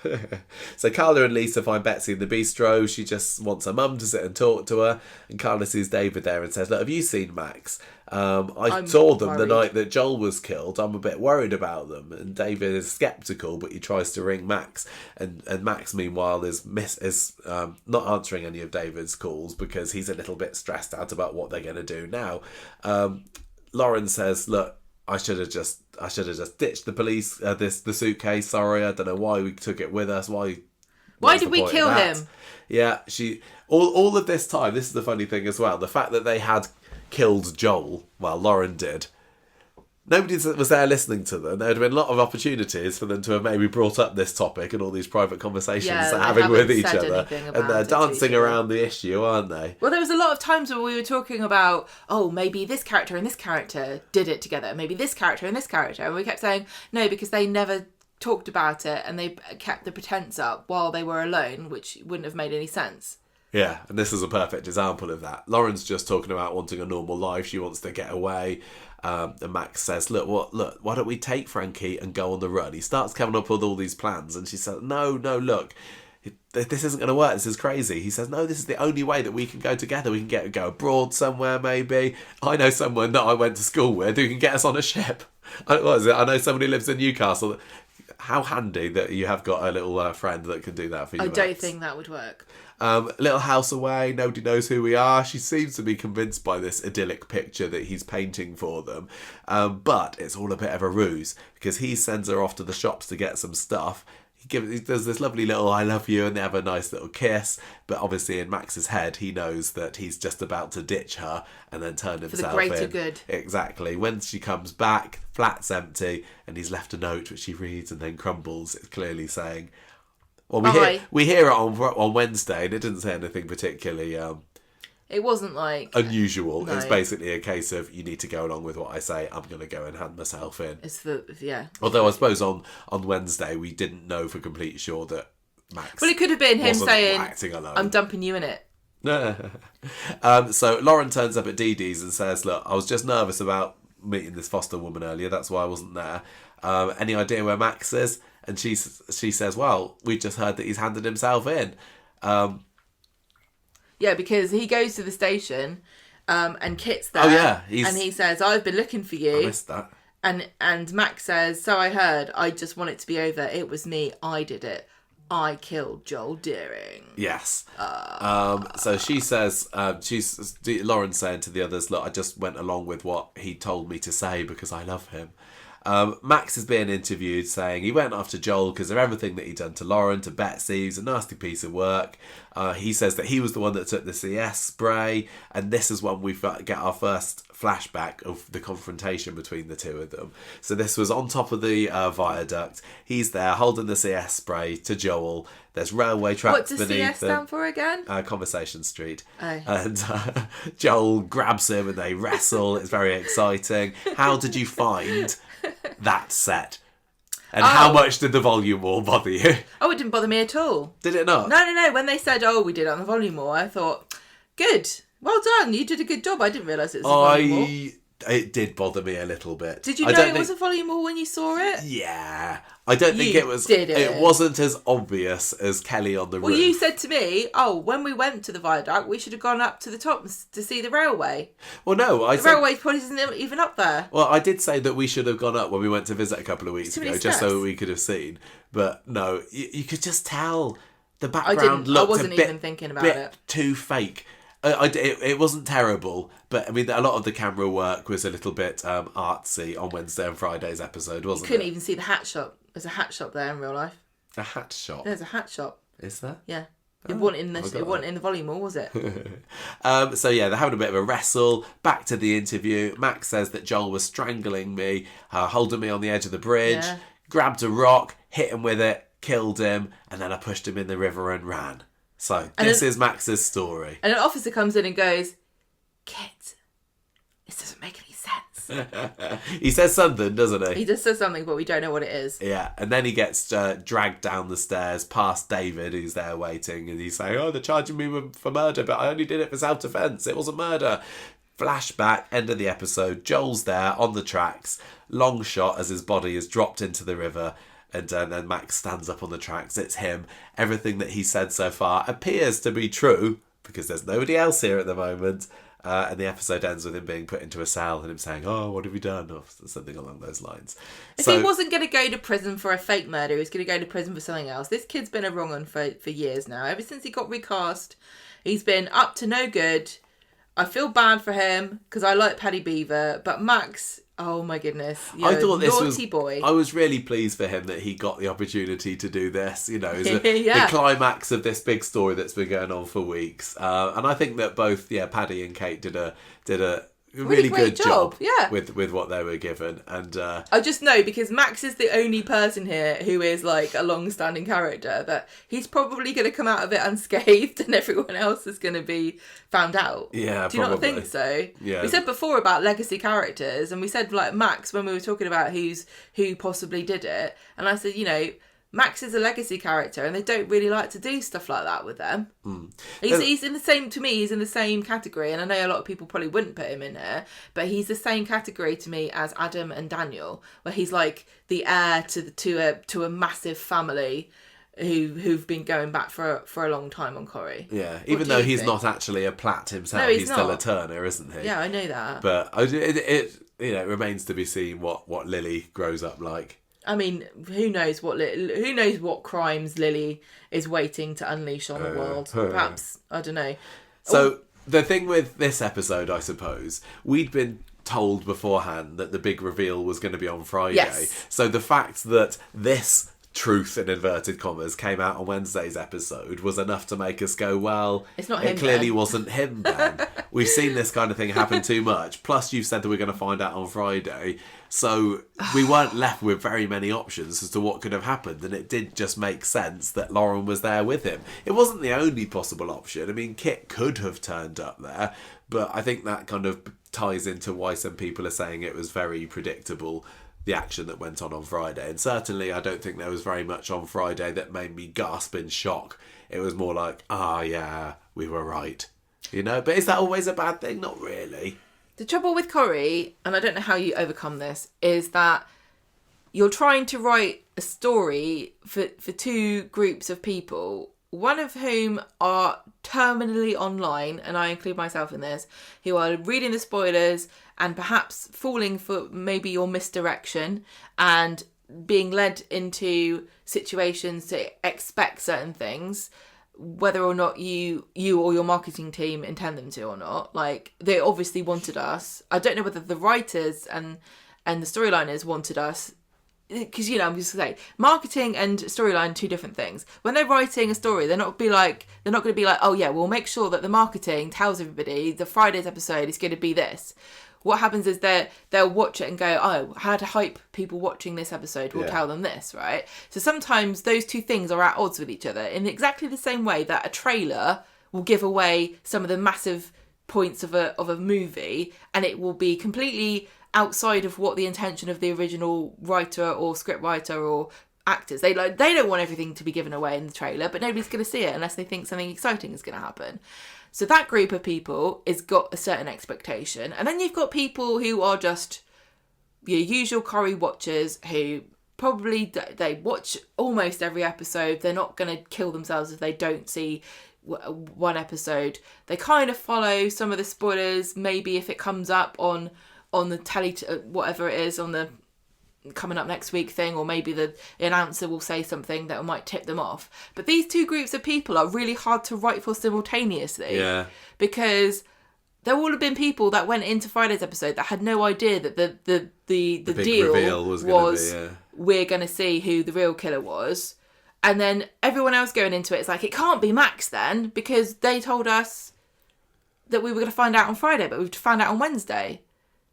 So Carla and Lisa find Betsy in the bistro. She just wants her mum to sit and talk to her. And Carla sees David there and says, look, have you seen Max? I saw them the night that Joel was killed. I'm a bit worried about them. And David is sceptical, but he tries to ring Max. And Max, meanwhile, is not answering any of David's calls because he's a little bit stressed out about what they're going to do now. Lauren says, look, I should have just ditched the police, the suitcase. Sorry, I don't know why we took it with us. Why did we kill him? Yeah, all of this time, this is the funny thing as well, the fact that they had killed Joel, well, Lauren did. Nobody was there listening to them. There had been a lot of opportunities for them to have maybe brought up this topic and all these private conversations they're having with each other. And they're dancing around the issue, aren't they? Well, there was a lot of times where we were talking about, oh, maybe this character and this character did it together. Maybe this character and this character. And we kept saying, no, because they never talked about it and they kept the pretense up while they were alone, which wouldn't have made any sense. Yeah, and this is a perfect example of that. Lauren's just talking about wanting a normal life. She wants to get away. And Max says, look, why don't we take Frankie and go on the run? He starts coming up with all these plans, and she says, no, look, this isn't going to work. This is crazy. He says, no, this is the only way that we can go together. We can go abroad somewhere, maybe. I know someone that I went to school with who can get us on a ship. What is it? I know somebody who lives in Newcastle. How handy that you have got a little friend that can do that for you. I don't think that would work. Little house away, nobody knows who we are. She seems to be convinced by this idyllic picture that he's painting for them. But it's all a bit of a ruse, because he sends her off to the shops to get some stuff. He does this lovely little I love you, and they have a nice little kiss. But obviously in Max's head, he knows that he's just about to ditch her and then turn himself in. For the greater good. Exactly. When she comes back, flat's empty, and he's left a note which she reads and then crumbles. It's clearly saying... Well, we hear it on Wednesday, and it didn't say anything particularly... it wasn't like... unusual. No. It's basically a case of, you need to go along with what I say. I'm going to go and hand myself in. Yeah. Although I suppose on Wednesday, we didn't know for complete sure that Max... Well, it could have been him saying, acting alone. I'm dumping you in it. So Lauren turns up at Dee Dee's and says, look, I was just nervous about meeting this foster woman earlier. That's why I wasn't there. Any idea where Max is? And she says, well, we just heard that he's handed himself in. Yeah, because he goes to the station and Kit's there. Oh, yeah. And he says, I've been looking for you. I missed that. And Max says, so I heard. I just want it to be over. It was me. I did it. I killed Joel Deering. Yes. So she says, Lauren's saying to the others, look, I just went along with what he told me to say because I love him. Max is being interviewed saying he went after Joel because of everything that he'd done to Lauren, to Betsy. He was a nasty piece of work. He says that he was the one that took the CS spray, and this is when we get our first flashback of the confrontation between the two of them. So this was on top of the viaduct. He's there holding the CS spray to Joel. There's railway tracks beneath them. What does CS stand for again? Conversation Street. Oh. And Joel grabs him and they wrestle. It's very exciting. How did you find that set? And how much did the volume wall bother you? Oh, it didn't bother me at all. Did it not? No. When they said, we did it on the volume wall, I thought, good. Well done. You did a good job. I didn't realise it was a volume wall. It did bother me a little bit. Did you know it was a volume wall when you saw it? Yeah. I don't think it was... did it. It wasn't as obvious as Kelly on the roof. Well, you said to me, when we went to the viaduct, we should have gone up to the top to see the railway. Well, no, the railway probably isn't even up there. Well, I did say that we should have gone up when we went to visit a couple of weeks ago, just so we could have seen. But no, you could just tell the background looked a bit too fake. It wasn't terrible, but I mean, a lot of the camera work was a little bit artsy on Wednesday and Friday's episode, wasn't it? You couldn't even see the hat shop. There's a hat shop there in real life. A hat shop? There's a hat shop. Is there? Yeah. It wasn't in the volume wall, was it? So yeah, they're having a bit of a wrestle. Back to the interview. Max says that Joel was strangling me, holding me on the edge of the bridge, grabbed a rock, hit him with it, killed him, and then I pushed him in the river and ran. So this is Max's story. And an officer comes in and goes, Kit, this doesn't make any sense. He says something, doesn't he? He just says something, but we don't know what it is. Yeah, and then he gets dragged down the stairs past David, who's there waiting, and he's saying, they're charging me for murder, but I only did it for self-defence. It wasn't murder. Flashback, end of the episode. Joel's there on the tracks. Long shot as his body is dropped into the river. And then Max stands up on the tracks. It's him. Everything that he said so far appears to be true because there's nobody else here at the moment. And the episode ends with him being put into a cell and him saying, what have you done? Or something along those lines. If he wasn't going to go to prison for a fake murder, he was going to go to prison for something else. This kid's been a wrong one for years now. Ever since he got recast, he's been up to no good. I feel bad for him because I like Paddy Beaver, but Max... Oh my goodness! I thought this was boy. I was really pleased for him that he got the opportunity to do this. You know, the climax of this big story that's been going on for weeks. And I think that both, Paddy and Kate did a really good job. With what they were given. And I just know because Max is the only person here who is like a long-standing character that he's probably going to come out of it unscathed, and everyone else is going to be found out. Yeah, do you not think so? Yeah. We said before about legacy characters, and we said like Max when we were talking about who possibly did it, and I said Max is a legacy character, and they don't really like to do stuff like that with them. He's in the same, to me, he's in the same category, and I know a lot of people probably wouldn't put him in here, but he's the same category to me as Adam and Daniel, where he's like the heir to a massive family who've been going back for a long time on Corrie. Yeah, even though he's not actually a Platt himself, no, he's still a Turner, isn't he? Yeah, I know that. But it remains to be seen what Lily grows up like. I mean, who knows what crimes Lily is waiting to unleash on the world? Perhaps, I don't know. So the thing with this episode, I suppose, we'd been told beforehand that the big reveal was going to be on Friday. Yes. So the fact that this truth in inverted commas came out on Wednesday's episode was enough to make us go, well, it's not him, it clearly then. Wasn't him then. We've seen this kind of thing happen too much. Plus you've said that we're going to find out on Friday. So we weren't left with very many options as to what could have happened, and it did just make sense that Lauren was there with him. It wasn't the only possible option. I mean, Kit could have turned up there, but I think that kind of ties into why some people are saying it was very predictable, the action that went on Friday. And certainly I don't think there was very much on Friday that made me gasp in shock. It was more like, yeah, we were right. But is that always a bad thing? Not really. The trouble with Corrie, and I don't know how you overcome this, is that you're trying to write a story for two groups of people, one of whom are terminally online, and I include myself in this, who are reading the spoilers and perhaps falling for maybe your misdirection and being led into situations to expect certain things, whether or not you or your marketing team intend them to or not. Like, they obviously wanted us. I don't know whether the writers and the storylинers wanted us, because I'm just going to say, marketing and storyline, two different things. When they're writing a story, they're not going to be like, oh yeah, we'll make sure that the marketing tells everybody the Friday's episode is going to be this. What happens is they'll watch it and go, oh, how to hype people watching this episode will tell them this, right? So sometimes those two things are at odds with each other in exactly the same way that a trailer will give away some of the massive points of a movie, and it will be completely outside of what the intention of the original writer or script writer or actors. They don't want everything to be given away in the trailer, but nobody's going to see it unless they think something exciting is going to happen. So that group of people has got a certain expectation. And then you've got people who are just your usual Corrie watchers who probably, they watch almost every episode. They're not going to kill themselves if they don't see one episode. They kind of follow some of the spoilers, maybe if it comes up on the telly, whatever it is, on the coming up next week thing, or maybe the announcer will say something that might tip them off. But these two groups of people are really hard to write for simultaneously, because there will have been people that went into Friday's episode that had no idea that the deal was we're going to see who the real killer was, and then everyone else going into it, it's like, it can't be Max then, because they told us that we were going to find out on Friday, but we've found out on Wednesday.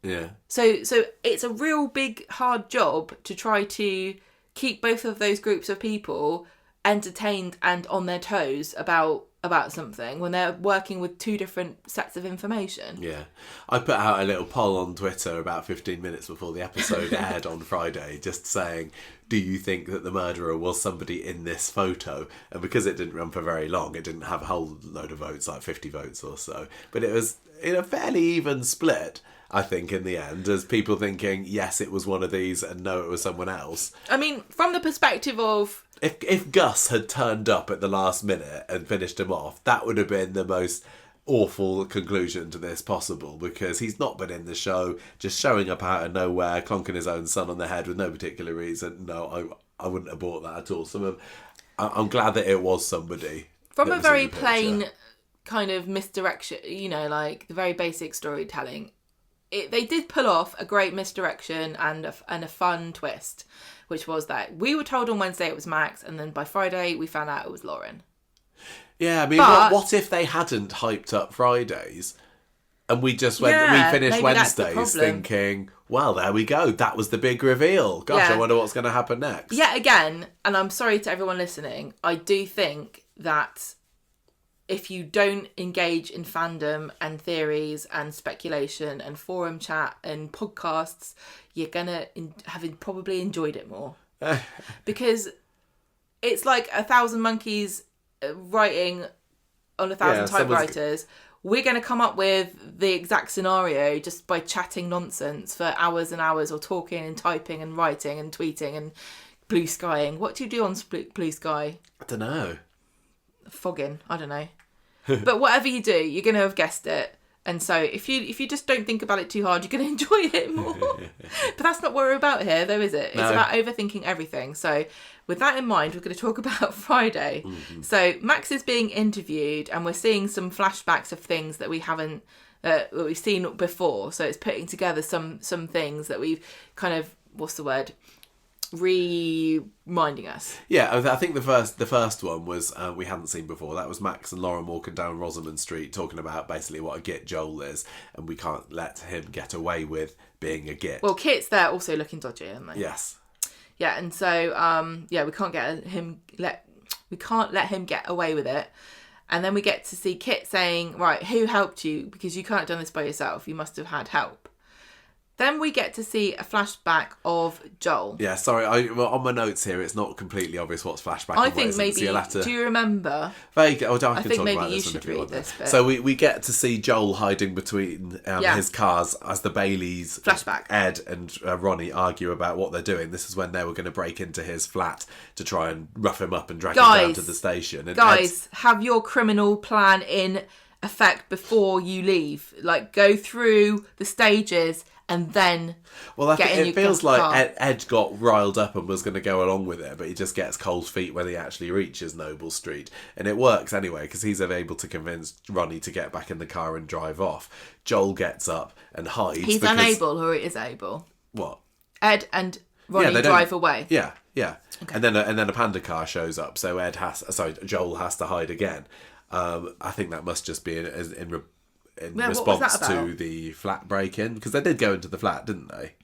Yeah. So it's a real big, hard job to try to keep both of those groups of people entertained and on their toes about something when they're working with two different sets of information. Yeah. I put out a little poll on Twitter about 15 minutes before the episode aired on Friday, just saying, do you think that the murderer was somebody in this photo? And because it didn't run for very long, it didn't have a whole load of votes, like 50 votes or so. But it was in a fairly even split, I think, in the end, as people thinking, yes, it was one of these, and no, it was someone else. I mean, from the perspective of... If Gus had turned up at the last minute and finished him off, that would have been the most awful conclusion to this possible, because he's not been in the show, just showing up out of nowhere, clonking his own son on the head with no particular reason. No, I wouldn't have bought that at all. I'm glad that it was somebody. From a very plain kind of misdirection, like the very basic storytelling, they did pull off a great misdirection and a fun twist, which was that we were told on Wednesday it was Max, and then by Friday we found out it was Lauren. Yeah, I mean, what if they hadn't hyped up Fridays and we just we finished Wednesdays thinking, well, there we go, that was the big reveal. Gosh, I wonder what's going to happen next. Yet again, and I'm sorry to everyone listening, I do think that if you don't engage in fandom and theories and speculation and forum chat and podcasts, you're going to have probably enjoyed it more. Because it's like 1,000 monkeys writing on 1,000 typewriters. We're going to come up with the exact scenario just by chatting nonsense for hours and hours, or talking and typing and writing and tweeting and blue skying. What do you do on blue sky? I don't know. Fogging. I don't know. But whatever you do, you're going to have guessed it. And so if you just don't think about it too hard, you're going to enjoy it more. But that's not what we're about here, though, is it? It's about overthinking everything. So with that in mind, we're going to talk about Friday. Mm-hmm. So Max is being interviewed, and we're seeing some flashbacks of things that we haven't that we've seen before. So it's putting together some things that we've kind of, what's the word? Reminding us. Yeah, I think the first one was we hadn't seen before. That was Max and Lauren walking down Rosamond Street talking about basically what a git Joel is, and we can't let him get away with being a git. Well, Kit's there also looking dodgy, aren't they? Yes. Yeah, and so we can't let him get away with it. And then we get to see Kit saying, right, who helped you? Because you can't have done this by yourself. You must have had help. Then we get to see a flashback of Joel. Yeah, sorry, on my notes here, it's not completely obvious what's flashback. I think maybe, so do you remember? I can talk about this one if you want. Bit. So we get to see Joel hiding between his cars as the Baileys, flashback. Ed and Ronnie argue about what they're doing. This is when they were going to break into his flat to try and rough him up and drag him down to the station. And guys, have your criminal plan in effect before you leave. Like, go through the stages and then it feels like Ed got riled up and was going to go along with it, but he just gets cold feet when he actually reaches Noble Street. And it works anyway, because he's able to convince Ronnie to get back in the car and drive off. Joel gets up and hides. He's unable, or he is able. What? Ed and Ronnie drive away. Yeah. Okay. And then a panda car shows up, so Joel has to hide again. I think that must just be in response to the flat break-in, because they did go into the flat, didn't they?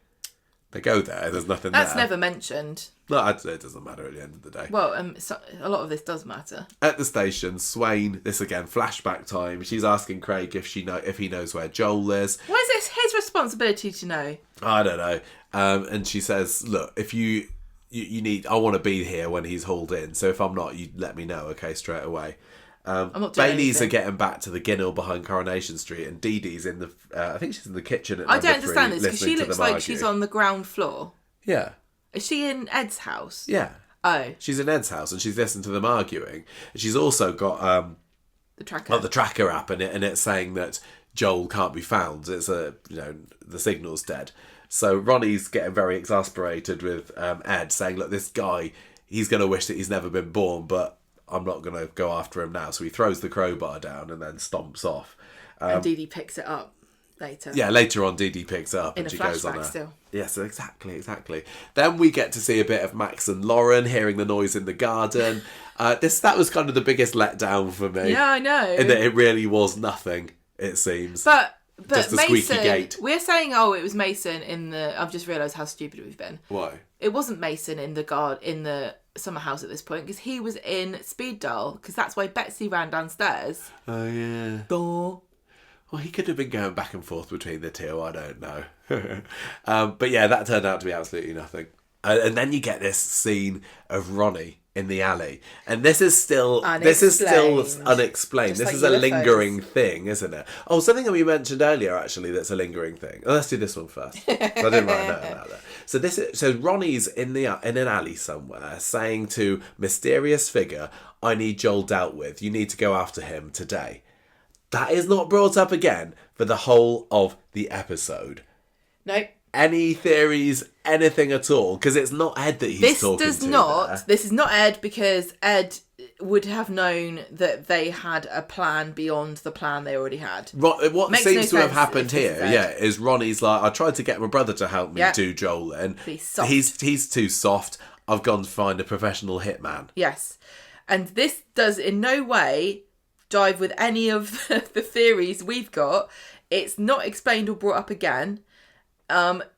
They go there, there's nothing That's there. never mentioned. No, it doesn't matter at the end of the day. Well, a lot of this does matter. At the station, Swain, this again, flashback time, she's asking Craig if he knows where Joel is. Why is it his responsibility to know? I don't know. And she says, look, if you need, I want to be here when he's hauled in, so if I'm not, you let me know, okay, straight away. Bailey's are getting back to the Ginnell behind Coronation Street, and Dee Dee's in the I think she's in the kitchen at I don't understand this, because she looks like she's on the ground floor. Yeah. Is she in Ed's house? Yeah. Oh. She's in Ed's house, and she's listening to them arguing. She's also got the tracker. The tracker app in it, and it's saying that Joel can't be found. It's the signal's dead. So Ronnie's getting very exasperated with Ed, saying, look, this guy, he's going to wish that he's never been born, but I'm not going to go after him now. So he throws the crowbar down and then stomps off. And Dee Dee picks it up later. Yeah, later on Dee Dee picks it up and she goes on still. Yes, exactly. Then we get to see a bit of Max and Lauren hearing the noise in the garden. That was kind of the biggest letdown for me. Yeah, I know. In that it really was nothing, it seems. But just a Mason, squeaky gate. We're saying, it was Mason in the... I've just realised how stupid we've been. Why? It wasn't Mason in the summer house at this point, because he was in Speed Dial, because that's why Betsy ran downstairs. Oh, yeah. Door. Well, he could have been going back and forth between the two, I don't know. But yeah, that turned out to be absolutely nothing. And then you get this scene of Ronnie in the alley, and this is still unexplained. This is a lingering thing, isn't it? Oh, something that we mentioned earlier, actually, that's a lingering thing. Let's do this one first. I didn't write a note about that. So Ronnie's in an alley somewhere, saying to mysterious figure, "I need Joel dealt with. You need to go after him today." That is not brought up again for the whole of the episode. Nope. Any theories, anything at all? Because it's not Ed that he's talking to. This is not Ed, because Ed would have known that they had a plan beyond the plan they already had. What seems to have happened here, is Ronnie's like, I tried to get my brother to help me do Joel, and he's too soft. I've gone to find a professional hitman. Yes. And this does in no way dive with any of the theories we've got. It's not explained or brought up again.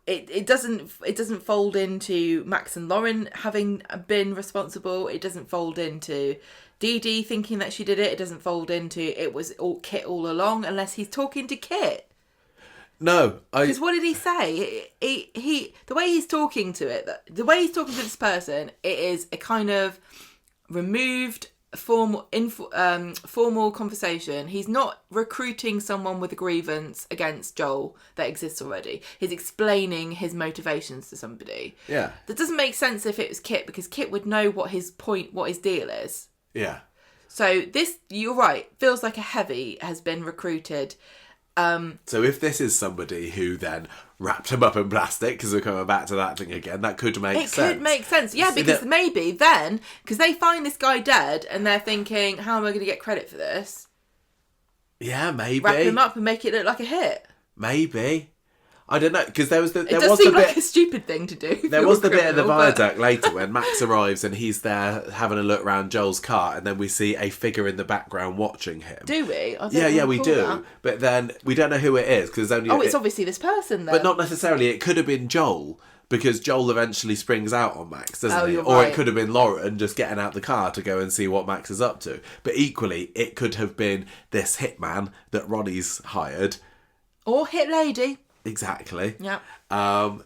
It doesn't fold into Max and Lauren having been responsible. It doesn't fold into Dee Dee thinking that she did it. It doesn't fold into it was all Kit all along, unless he's talking to Kit. No, because what did he say? He the way he's talking to it, the way he's talking to this person, it is a kind of removed formal conversation. He's not recruiting someone with a grievance against Joel that exists already. He's explaining his motivations to somebody. Yeah. That doesn't make sense if it was Kit, because Kit would know what his deal is. Yeah. So this, you're right, feels like a heavy has been recruited. So if this is somebody who then wrapped him up in plastic, because we're coming back to that thing again, that could make sense. It could make sense, yeah, because maybe then, because they find this guy dead and they're thinking, how am I going to get credit for this? Yeah, maybe. Wrap him up and make it look like a hit. Maybe. I don't know, because there was It does seem like a stupid thing to do. There was the bit of the viaduct later when Max arrives and he's there having a look around Joel's car, and then we see a figure in the background watching him. Do we? Yeah, we do. That. But then we don't know who it is, because only. Oh, it's obviously this person then. But not necessarily. It could have been Joel, because Joel eventually springs out on Max, doesn't he? Or right. It could have been Lauren just getting out the car to go and see what Max is up to. But equally, it could have been this hitman that Ronnie's hired. Or hit lady. Exactly. Yeah. I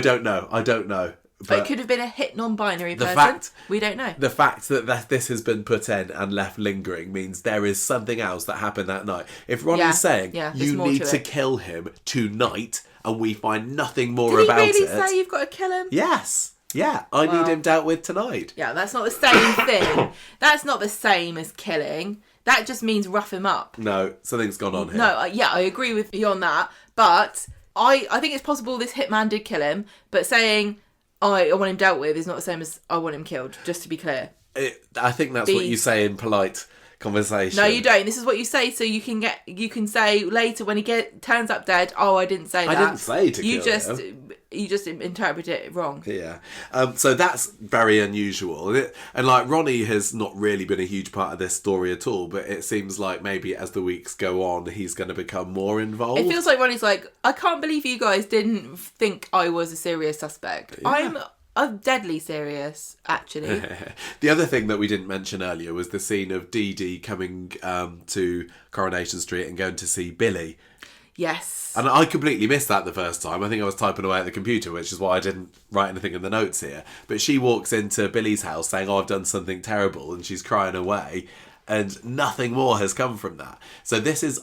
don't know. But it could have been a hit non-binary person. We don't know. The fact that this has been put in and left lingering means there is something else that happened that night. If Ronnie's saying, you need to kill him tonight, and we find nothing more about it... Did he really say you've got to kill him? Yes. Yeah, I need him dealt with tonight. Yeah, that's not the same thing. That's not the same as killing. That just means rough him up. No, something's gone on here. No, I agree with you on that. But I think it's possible this hitman did kill him. But saying, I want him dealt with is not the same as I want him killed, just to be clear. I think that's what you say in polite conversation. No, you don't. This is what you say, so you can say later when he turns up dead, I didn't say that. I didn't say to kill him. You just interpret it wrong. Yeah. So that's very unusual. And like, Ronnie has not really been a huge part of this story at all, but it seems like maybe as the weeks go on, he's going to become more involved. It feels like Ronnie's like, I can't believe you guys didn't think I was a serious suspect. Yeah. I'm deadly serious, actually. The other thing that we didn't mention earlier was the scene of Dee Dee coming to Coronation Street and going to see Billy. Yes. And I completely missed that the first time. I think I was typing away at the computer, which is why I didn't write anything in the notes here. But she walks into Billy's house saying, I've done something terrible, and she's crying away, and nothing more has come from that. So this is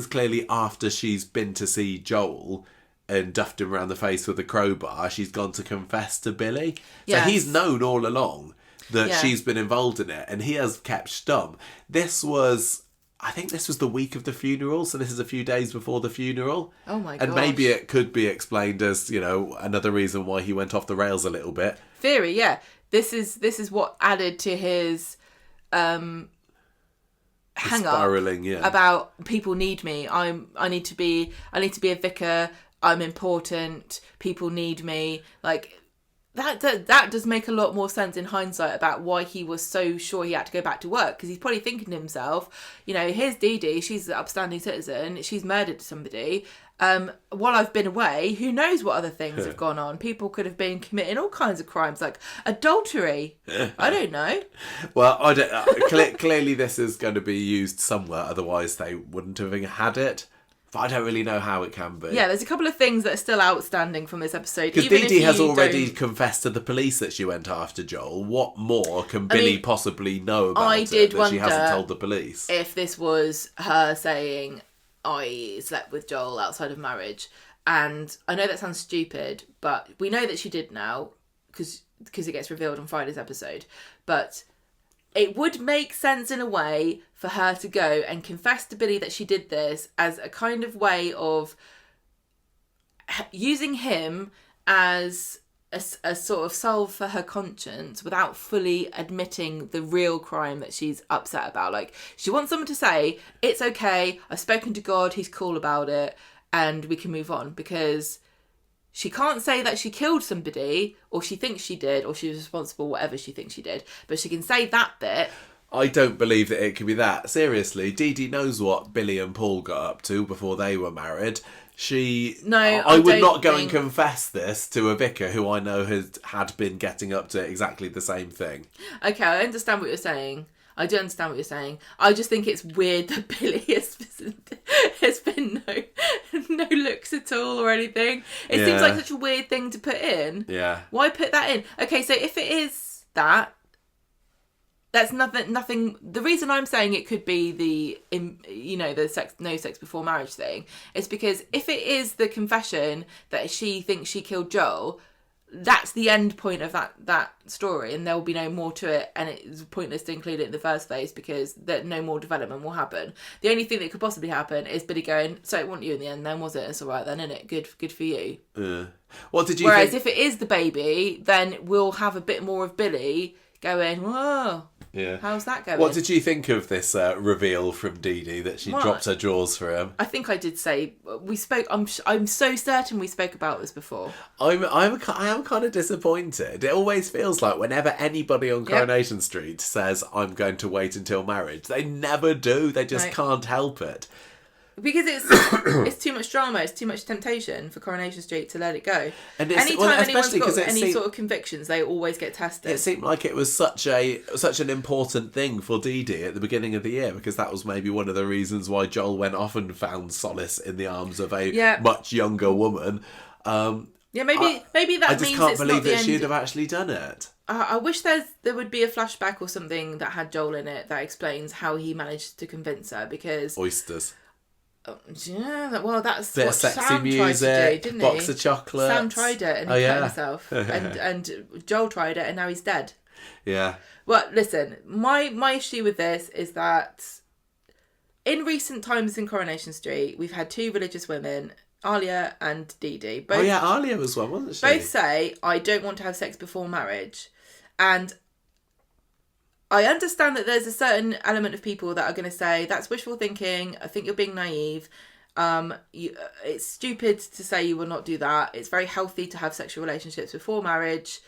clearly after she's been to see Joel and duffed him around the face with a crowbar. She's gone to confess to Billy. Yes. So he's known all along that she's been involved in it, and he has kept stum. I think this was the week of the funeral, so this is a few days before the funeral. Oh my god! And maybe it could be explained as, another reason why he went off the rails a little bit. Theory, yeah. This is what added to his hang spiraling, up about people need me. I need to be a vicar. I'm important. People need me. Like that does make a lot more sense in hindsight about why he was so sure he had to go back to work, because he's probably thinking to himself, here's Dee Dee, she's an upstanding citizen, she's murdered somebody. While I've been away, who knows what other things have gone on? People could have been committing all kinds of crimes, like adultery. I don't know. Well, clearly this is going to be used somewhere, otherwise they wouldn't have had it. But I don't really know how it can be. Yeah, there's a couple of things that are still outstanding from this episode. Because Dee Dee has already confessed to the police that she went after Joel. What more can Billy possibly know about it that she hasn't told the police? If this was her saying, I slept with Joel outside of marriage. And I know that sounds stupid, but we know that she did now, because it gets revealed on Friday's episode. But it would make sense in a way for her to go and confess to Billy that she did this as a kind of way of using him as a sort of salve for her conscience without fully admitting the real crime that she's upset about. Like, she wants someone to say, it's okay, I've spoken to God, he's cool about it, and we can move on, because she can't say that she killed somebody, or she thinks she did, or she was responsible, whatever she thinks she did. But she can say that bit. I don't believe that it could be that. Seriously, Dee Dee knows what Billy and Paul got up to before they were married. I would not go and confess this to a vicar who I know had been getting up to exactly the same thing. Okay, I understand what you're saying. I do understand what you're saying. I just think it's weird that Billy has been no looks at all or anything. It seems like such a weird thing to put in. Yeah. Why put that in? Okay, so if it is that, That's nothing. The reason I'm saying it could be the no sex before marriage thing is because if it is the confession that she thinks she killed Joel, that's the end point of that story, and there will be no more to it, and it's pointless to include it in the first place because no more development will happen. The only thing that could possibly happen is Billy going, so it wasn't you in the end then, was it? It's all right then, isn't it? Good for you. What did you Whereas think? if it is the baby, then we'll have a bit more of Billy going, whoa. Yeah. How's that going? What did you think of this reveal from Dee Dee that she dropped her drawers for him? I think I did say we spoke. I'm so certain we spoke about this before. I am kind of disappointed. It always feels like whenever anybody on Coronation Street says I'm going to wait until marriage, they never do. They just can't help it. Because it's too much drama, it's too much temptation for Coronation Street to let it go. And anytime anyone's got any sort of convictions, they always get tested. It seemed like it was such an important thing for Dee Dee at the beginning of the year, because that was maybe one of the reasons why Joel went off and found solace in the arms of a much younger woman. Maybe that means I just can't believe that she'd have actually done it. I wish there would be a flashback or something that had Joel in it that explains how he managed to convince her, because... Oysters. Yeah, well, that's bit what of sexy Sam music, tried to do, didn't box he? of chocolates. Sam tried it and he cut himself, and Joel tried it and now he's dead. Yeah. Well, listen, my issue with this is that in recent times in Coronation Street, we've had two religious women, Alia and Dee Dee. Both, Alia was one, wasn't she? Both say, I don't want to have sex before marriage, and I understand that there's a certain element of people that are going to say, that's wishful thinking, I think you're being naive, it's stupid to say you will not do that, it's very healthy to have sexual relationships before marriage.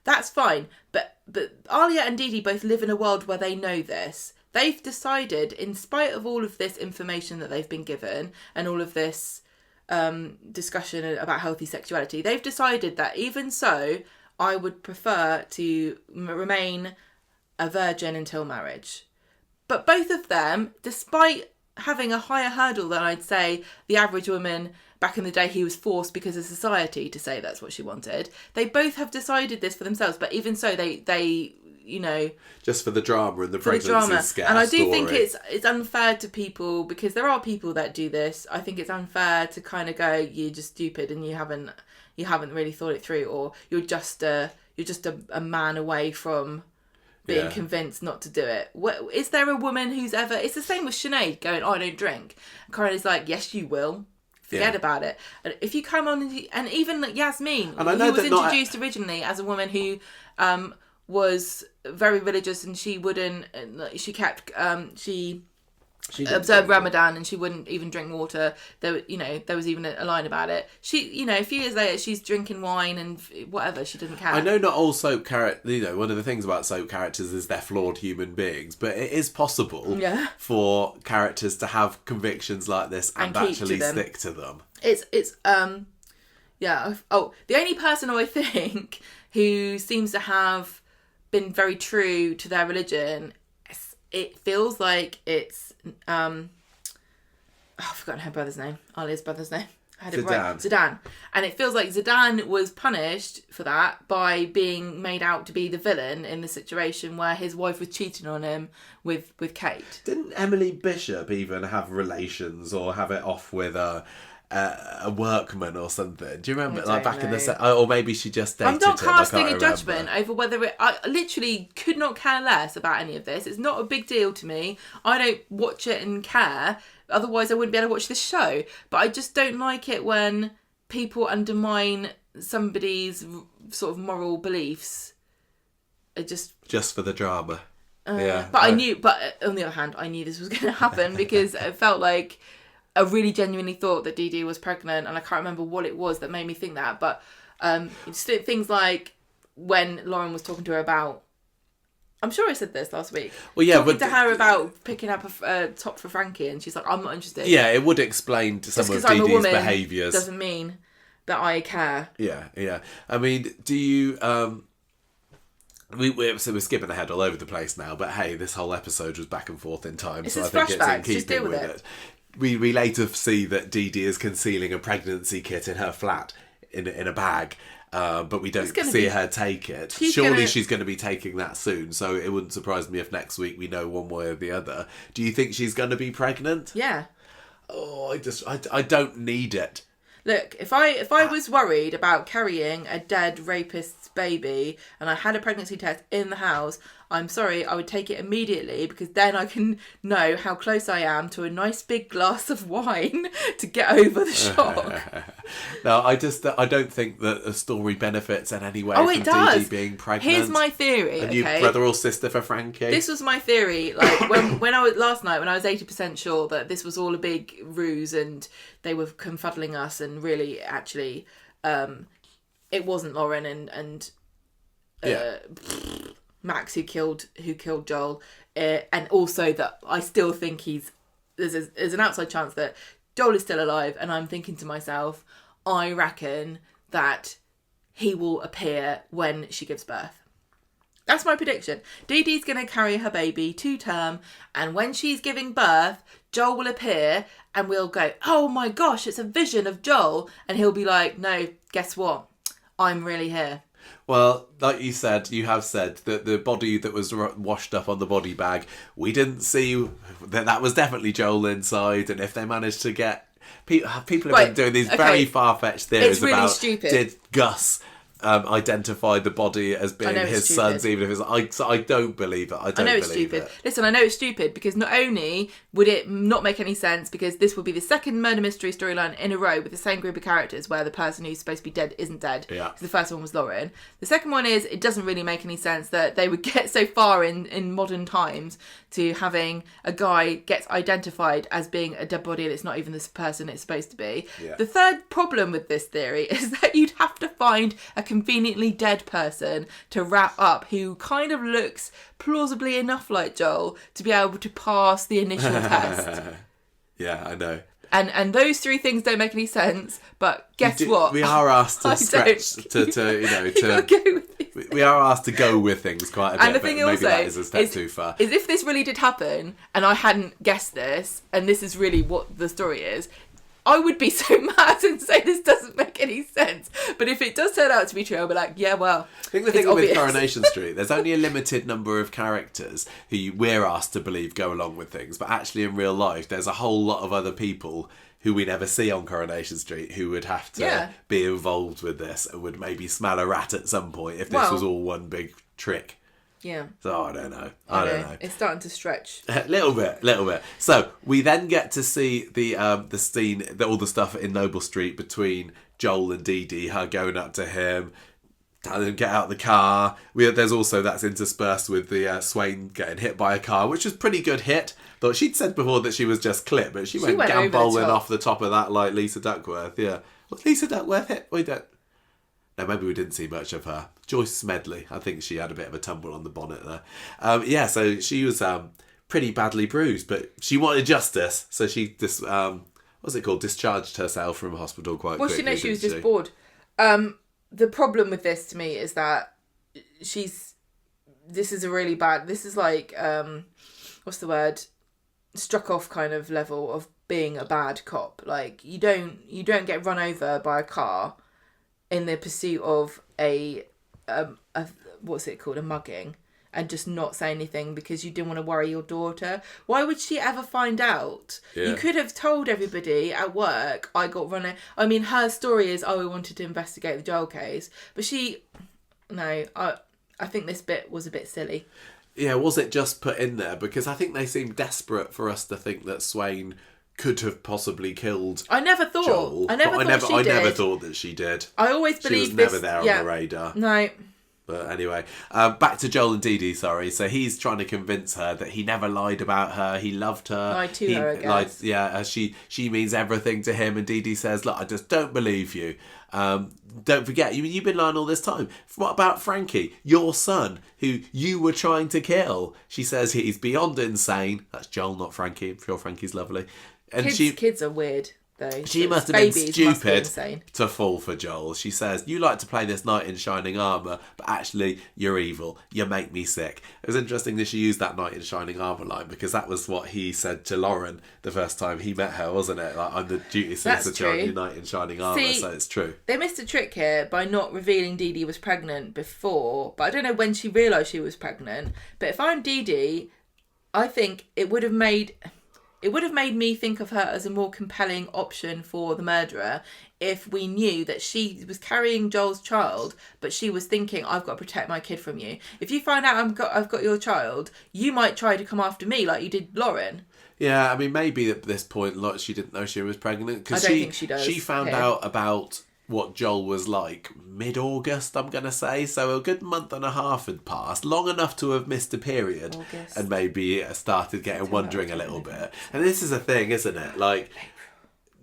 That's fine, but Alia and Dee Dee both live in a world where they know this. They've decided, in spite of all of this information that they've been given, and all of this discussion about healthy sexuality, they've decided that even so, I would prefer to remain a virgin until marriage. But both of them, despite having a higher hurdle than I'd say the average woman back in the day who was forced because of society to say that's what she wanted, they both have decided this for themselves. But even so, they just for the drama and the pregnancy scare. And I do think it's unfair to people, because there are people that do this. I think it's unfair to kind of go, you're just stupid and you haven't really thought it through, or you're just a man away from being convinced not to do it. Is there a woman who's ever... It's the same with Sinead going, I don't drink. And Corrie's like, yes, you will. Forget about it. And if you come on... And even like Yasmin, who was introduced originally as a woman who was very religious, and she wouldn't... She kept... She observed Ramadan, and she wouldn't even drink water. There was even a line about it. She, a few years later, she's drinking wine and whatever. She doesn't care. I know not all soap characters. One of the things about soap characters is they're flawed human beings, but it is possible for characters to have convictions like this and actually stick to them. The only person I think who seems to have been very true to their religion, it feels like it's I've forgotten her brother's name. Alia's brother's name. I had it right. Zidane. And it feels like Zidane was punished for that by being made out to be the villain in the situation where his wife was cheating on him with Kate. Didn't Emily Bishop even have relations or have it off with a workman or something? Do you remember, like back in the or maybe she just dated him? I'm not casting a judgment over whether I literally could not care less about any of this. It's not a big deal to me. I don't watch it and care. Otherwise, I wouldn't be able to watch this show. But I just don't like it when people undermine somebody's sort of moral beliefs. Just for the drama. But I knew. But on the other hand, I knew this was going to happen because it felt like I really genuinely thought that Dee Dee was pregnant, and I can't remember what it was that made me think that. But just things like when Lauren was talking to her about... I'm sure I said this last week. Well, yeah, talking to her about picking up a top for Frankie, and she's like, I'm not interested. Yeah, it would explain to some of Dee Dee's behaviours. Doesn't mean that I care. Yeah. I mean, do you... We're skipping ahead all over the place now, but hey, this whole episode was back and forth in time, so I think it's in keeping with it. We later see that Dee Dee is concealing a pregnancy kit in her flat in a bag, but we don't see her take it. Surely she's going to be taking that soon, so it wouldn't surprise me if next week we know one way or the other. Do you think she's going to be pregnant? Yeah. Oh, I don't need it. Look, if I was worried about carrying a dead rapist's baby and I had a pregnancy test in the house, I'm sorry, I would take it immediately, because then I can know how close I am to a nice big glass of wine to get over the shock. No, I don't think that a story benefits in any way from Dee Dee being pregnant. Here's my theory. A new brother or sister for Frankie. This was my theory. Like when I was last night, when I was 80% sure that this was all a big ruse and they were confuddling us, and really, actually, it wasn't Lauren and Max who killed Joel, and also that I still think there's an outside chance that Joel is still alive, and I'm thinking to myself, I reckon that he will appear when she gives birth. That's my prediction. Dee Dee's going to carry her baby to term, and when she's giving birth, Joel will appear, and we'll go, oh my gosh, it's a vision of Joel, and he'll be like, no, guess what? I'm really here. Well, like you have said, that the body that was washed up on the body bag, we didn't see that was definitely Joel inside. And if they managed to get... People have been doing these very far-fetched theories really about... stupid. Did Gus identify the body as being his son's, even if it's... I don't believe it. I know it's stupid. Listen, I know it's stupid, because not only would it not make any sense, because this would be the second murder mystery storyline in a row with the same group of characters where the person who's supposed to be dead isn't dead. Yeah. The first one was Lauren. The second one is, it doesn't really make any sense that they would get so far in modern times to having a guy gets identified as being a dead body and it's not even this person it's supposed to be. Yeah. The third problem with this theory is that you'd have to find a conveniently dead person to wrap up who kind of looks plausibly enough like Joel to be able to pass the initial test. Yeah, I know. And those three things don't make any sense, but guess what? We are asked to stretch we are asked to go with things quite a bit, and the thing but maybe also that is a step too far. Is if this really did happen and I hadn't guessed this, and this is really what the story is, I would be so mad and say this doesn't make any sense. But if it does turn out to be true, I'll be like, yeah, well, I think the thing with Coronation Street, there's only a limited number of characters who we're asked to believe go along with things, but actually in real life, there's a whole lot of other people who we never see on Coronation Street who would have to be involved with this and would maybe smell a rat at some point if this was all one big trick. Yeah. So I don't know. I don't know. It's starting to stretch. A little bit. So we then get to see the scene, all the stuff in Noble Street between Joel and Dee Dee, her going up to him, telling him get out of the car. There's also that's interspersed with the Swain getting hit by a car, which was a pretty good hit. Though she'd said before that she was just clipped, but she went gambolling off the top of that like Lisa Duckworth. Yeah. Was Lisa Duckworth hit? We don't. No, maybe we didn't see much of her. Joyce Smedley, I think she had a bit of a tumble on the bonnet there. So she was pretty badly bruised, but she wanted justice, so she discharged herself from hospital quite quickly. Well, she was just bored. The problem with this to me is that this is like, what's the word? Struck off kind of level of being a bad cop. Like, you don't get run over by a car in the pursuit of a what's it called, a mugging, and just not say anything because you didn't want to worry your daughter. Why would she ever find out? Yeah. You could have told everybody at work, I got run over. I mean, her story is, we wanted to investigate the Joel case, but I think this bit was a bit silly. Yeah, was it just put in there? Because I think they seemed desperate for us to think that Swain could have possibly killed I never thought. Joel. I never thought that she did. I always believed she was never there on the radar. No. But anyway, back to Joel and Dee Dee, sorry. So he's trying to convince her that he never lied about her. He loved her. Lied to her, I guess. She means everything to him. And Dee Dee says, look, I just don't believe you. Don't forget, you've been lying all this time. What about Frankie, your son, who you were trying to kill? She says he's beyond insane. That's Joel, not Frankie. I'm sure Frankie's lovely. And kids are weird. though. She So must have been babies must be stupid insane. to fall for Joel. She says, you like to play this knight in shining armour, but actually you're evil. You make me sick. It was interesting that she used that knight in shining armour line, because that was what he said to Lauren the first time he met her, wasn't it? Like, I'm the duty solicitor on your knight in shining armour, See, so it's true. They missed a trick here by not revealing Dee Dee was pregnant before, but I don't know when she realised she was pregnant. But if I'm Dee Dee, I think it would have made me think of her as a more compelling option for the murderer if we knew that she was carrying Joel's child, but she was thinking, I've got to protect my kid from you. If you find out I've got your child, you might try to come after me like you did Lauren. Yeah, I mean, maybe at this point, like, she didn't know she was pregnant. I don't think she does. She found out about what Joel was like mid-August, I'm going to say. So a good month and a half had passed, long enough to have missed a period. August. And maybe started wondering a little bit. And this is a thing, isn't it? Like,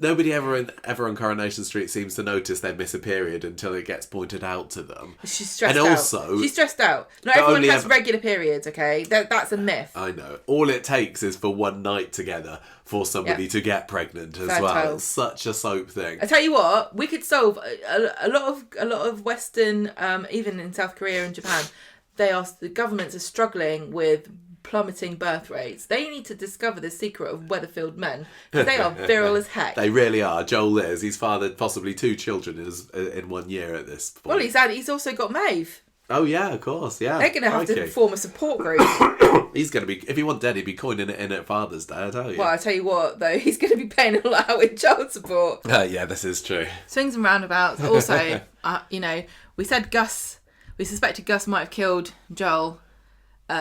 nobody ever on Coronation Street seems to notice they miss a period until it gets pointed out to them. She's stressed and out. Also, she's stressed out. Not everyone has regular periods, okay? That's a myth. I know. All it takes is for one night together for somebody to get pregnant as well. It's such a soap thing. I tell you what, we could solve a lot of Western, even in South Korea and Japan. The governments are struggling with plummeting birth rates. They need to discover the secret of Weatherfield men, because they are virile as heck. They really are. Joel is. He's fathered possibly 2 children in 1 year at this point. Well, he's also got Maeve. Oh yeah, of course, yeah. They're going to have to form a support group. He's going to be, if he wants dead, he'd be coining it in at Father's Day, I tell you. Well, I tell you what, though, he's going to be paying a lot out with child support. Yeah, this is true. Swings and roundabouts. Also, we said we suspected Gus might have killed Joel.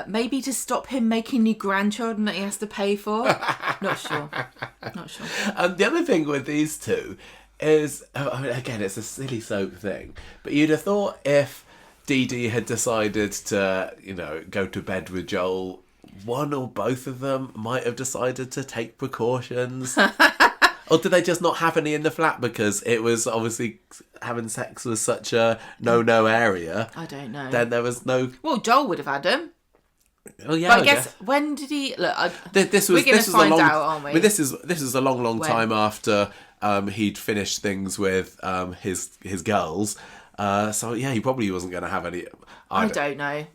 Maybe to stop him making new grandchildren that he has to pay for. Not sure. The other thing with these two is, again, it's a silly soap thing, but you'd have thought if Dee Dee had decided to, go to bed with Joel, one or both of them might have decided to take precautions. Or did they just not have any in the flat because it was obviously having sex was such a no-no area? I don't know. Then there was no... Well, Joel would have had them. Oh yeah, but I guess when did he look? We're going to find out, aren't we? I mean, this is a long time after he'd finished things with his girls. So yeah, he probably wasn't going to have any. I don't know.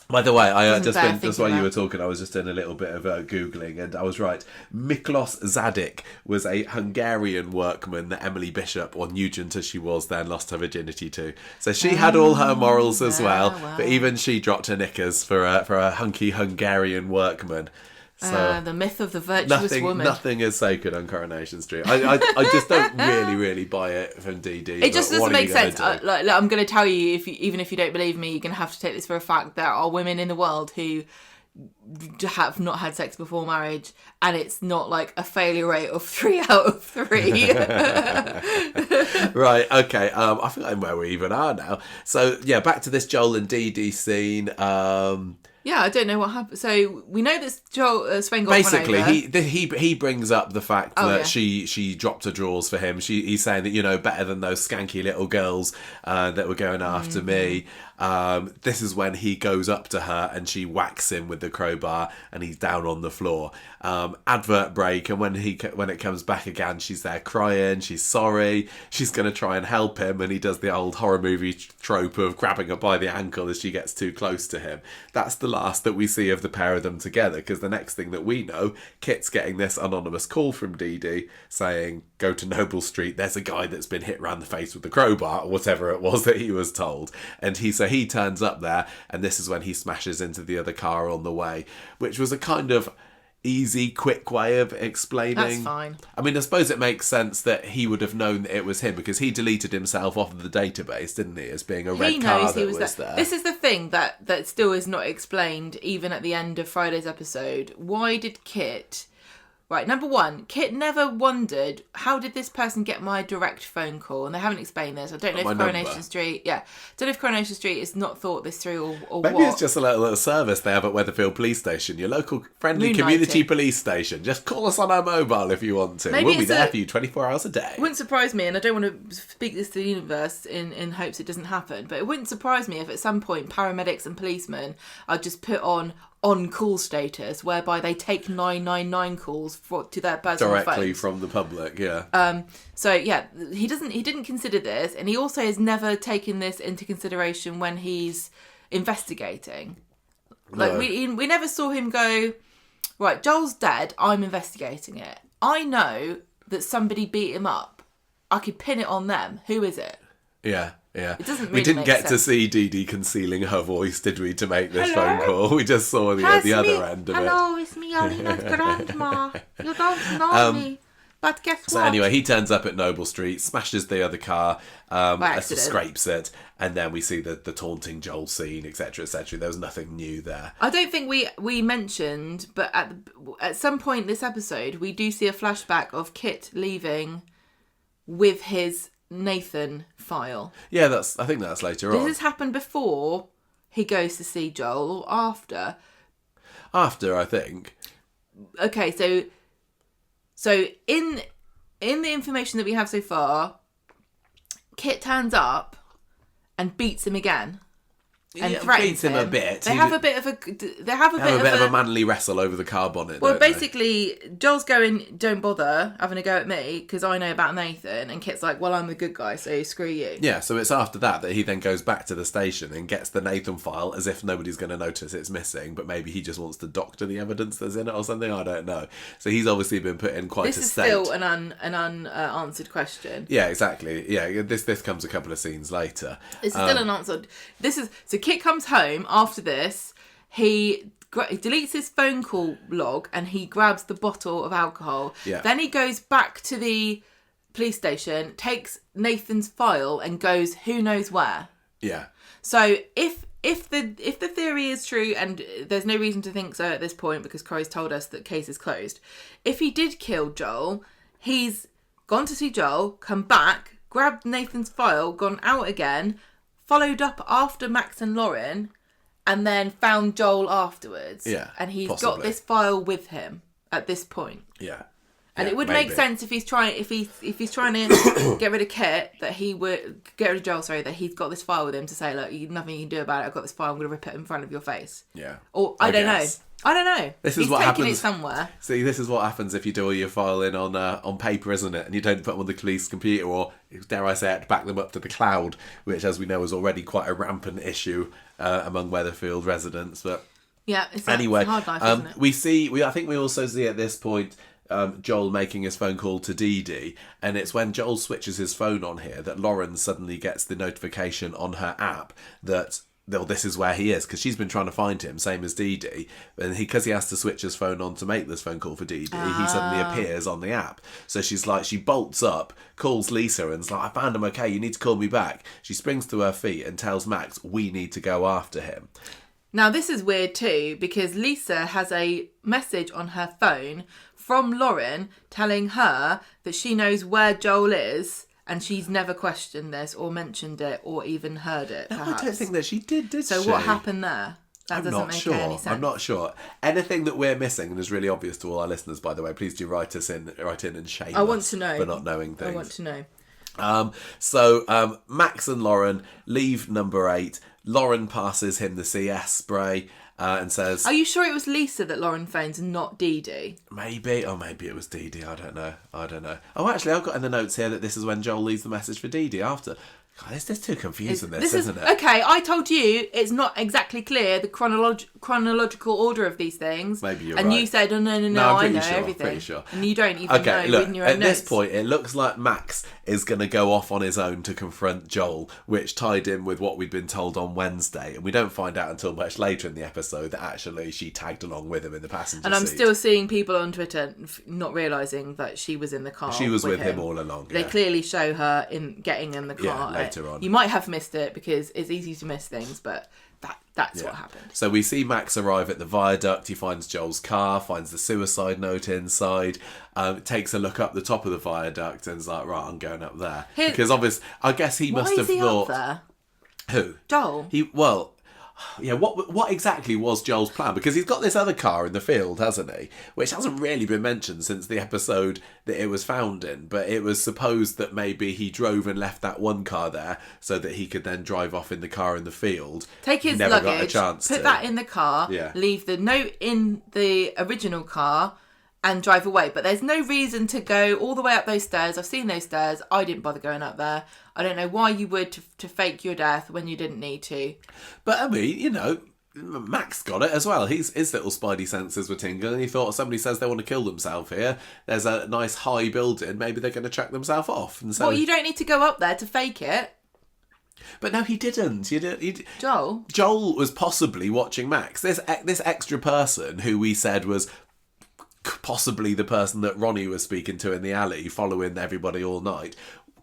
By the way, that's why you were talking. I was just doing a little bit of Googling, and I was right. Miklos Zadik was a Hungarian workman that Emily Bishop, or Nugent as she was then, lost her virginity to. So she had all her morals as well, but even she dropped her knickers for a hunky Hungarian workman. So the myth of the virtuous woman. Nothing is sacred on Coronation Street. I just don't really buy it from Dee Dee. It just doesn't make sense. I'm going to tell you, even if you don't believe me, you're going to have to take this for a fact. There are women in the world who have not had sex before marriage, and it's not like a failure rate of 3 out of 3. Right, okay. I think I'm where we even are now. So yeah, back to this Joel and Dee Dee scene. Yeah, I don't know what happened. So we know that Sven got basically run over. he brings up the fact that she dropped her drawers for him. He's saying that better than those skanky little girls that were going after me. This is when he goes up to her and she whacks him with the crowbar and he's down on the floor. Advert break, and when it comes back again, she's there crying, she's sorry, she's going to try and help him, and he does the old horror movie trope of grabbing her by the ankle as she gets too close to him. That's the last that we see of the pair of them together, because the next thing that we know, Kit's getting this anonymous call from Dee Dee saying, go to Noble Street, there's a guy that's been hit round the face with the crowbar, or whatever it was that he was told. And he turns up there, and this is when he smashes into the other car on the way, which was a kind of easy, quick way of explaining. That's fine. I mean, I suppose it makes sense that he would have known that it was him, because he deleted himself off of the database, didn't he, as being a red car that was there. This is the thing that still is not explained, even at the end of Friday's episode. Why did Kit... Right, number one, Kit never wondered, how did this person get my direct phone call? And they haven't explained this. I don't know if Coronation Street... Yeah. Don't know if Coronation Street has not thought this through or Maybe what. It's just a little service they have at Weatherfield Police Station, your local friendly community police station. Just call us on our mobile if you want to. We'll be there for you 24 hours a day. It wouldn't surprise me, and I don't want to speak this to the universe in hopes it doesn't happen, but it wouldn't surprise me if at some point paramedics and policemen are just put on on-call status, whereby they take 999 calls to their personal directly phones. from the public. Yeah. So yeah, he didn't consider this, and he also has never taken this into consideration when he's investigating. Like, No. we never saw him go, right, Joel's dead, I'm investigating it. I know that somebody beat him up. I could pin it on them. Who is it? Yeah. It doesn't really we didn't make get to sense. see Dee Dee concealing her voice, did we, to make this Hello? phone call? We just saw the other end of it. Hello, it's me, Alina's grandma. You don't know me, but guess what? So anyway, he turns up at Noble Street, smashes the other car, accident. scrapes it, and then we see the taunting Joel scene, etc., etc. There was nothing new there. I don't think we mentioned, but at some point this episode, we do see a flashback of Kit leaving with his Nathan file. Yeah, I think that's later on. Does this happen before he goes to see Joel or after? After, I think. Okay, so in the information that we have so far, Kit turns up and beats him again. And threatens beats him a bit. They have a bit of a manly wrestle over the car bonnet. Well, don't they? basically, Joel's going, don't bother having a go at me because I know about Nathan. And Kit's like, well, I'm the good guy, so screw you. Yeah, so it's after that he then goes back to the station and gets the Nathan file as if nobody's going to notice it's missing, but maybe he just wants to doctor the evidence that's in it or something. I don't know. So he's obviously been put in quite a state. This is still an unanswered question. Yeah, exactly. Yeah, this comes a couple of scenes later. This is still unanswered. So Kit comes home after this. He deletes his phone call log and he grabs the bottle of alcohol. Yeah. Then he goes back to the police station, takes Nathan's file and goes who knows where. Yeah. So if the theory is true, and there's no reason to think so at this point because Corrie's told us that case is closed. If he did kill Joel, he's gone to see Joel, come back, grabbed Nathan's file, gone out again, followed up after Max and Lauren, and then found Joel afterwards. Yeah, and he's possibly got this file with him at this point. Yeah. And Yeah, it would maybe make sense if he's trying to get rid of Kit, that he would get rid of Joel. Sorry, that he's got this file with him to say, look, nothing you can do about it. I've got this file. I'm going to rip it in front of your face. Yeah. Or I don't know. I don't know. This is he's what taking happens. it somewhere. See, this is what happens if you do all your filing on paper, isn't it? And you don't put them on the police computer, or dare I say it, back them up to the cloud, which, as we know, is already quite a rampant issue among Weatherfield residents. But yeah, it's anyway, a hard life, isn't it? I think we also see at this point Joel making his phone call to Dee Dee, and it's when Joel switches his phone on here that Lauren suddenly gets the notification on her app that, well, this is where he is, because she's been trying to find him, same as Dee Dee, and because he has to switch his phone on to make this phone call for Dee Dee, he suddenly appears on the app. So she's like, she bolts up, calls Lisa, and is like, I found him, okay, you need to call me back. She springs to her feet and tells Max, we need to go after him. Now, this is weird too, because Lisa has a message on her phone from Lauren telling her that she knows where Joel is, and she's never questioned this or mentioned it or even heard it, perhaps. I don't think that she did she? So what happened there? That doesn't make any sense. I'm not sure. Anything that we're missing, and is really obvious to all our listeners, by the way, please do write in and shame I want us to know. for not knowing things. I want to know. So Max and Lauren leave number 8. Lauren passes him the CS spray and says, Are you sure it was Lisa that Lauren phones and not Dee Dee? maybe it was Dee Dee. I don't know. Oh, actually, I've got in the notes here that this is when Joel leaves the message for Dee Dee after. God, this is too confusing, isn't it? Okay, I told you it's not exactly clear the chronological order of these things. Maybe you're and right. you said, oh, no, I'm I pretty know sure, everything. pretty sure. And you don't even know look, reading your own at notes. this point, it looks like Max is going to go off on his own to confront Joel, which tied in with what we'd been told on Wednesday. And we don't find out until much later in the episode that actually she tagged along with him in the passenger And I'm seat. still seeing people on Twitter not realising that she was in the car. She was with him all along. They clearly show her in getting in the car. Yeah, later on. You might have missed it because it's easy to miss things, but that's what happened. So we see Max arrive at the viaduct. He finds Joel's car, finds the suicide note inside, takes a look up the top of the viaduct and is like, right, I'm going up there. Because obviously, I guess he must have thought... Up there? Who? Joel. Yeah, what exactly was Joel's plan? Because he's got this other car in the field, hasn't he? Which hasn't really been mentioned since the episode that it was found in. But it was supposed that maybe he drove and left that one car there so that he could then drive off in the car in the field. Take his Never luggage, got a chance put that in the car, leave the note in the original car and drive away. But there's no reason to go all the way up those stairs. I've seen those stairs. I didn't bother going up there. I don't know why you would to fake your death when you didn't need to. But I mean, you know, Max got it as well. His little spidey senses were tingling. He thought, somebody says they want to kill themselves here. There's a nice high building. Maybe they're going to track themselves off. And so, well, you don't need to go up there to fake it. But no, he didn't. Joel was possibly watching Max. This extra person who we said was possibly the person that Ronnie was speaking to in the alley, following everybody all night,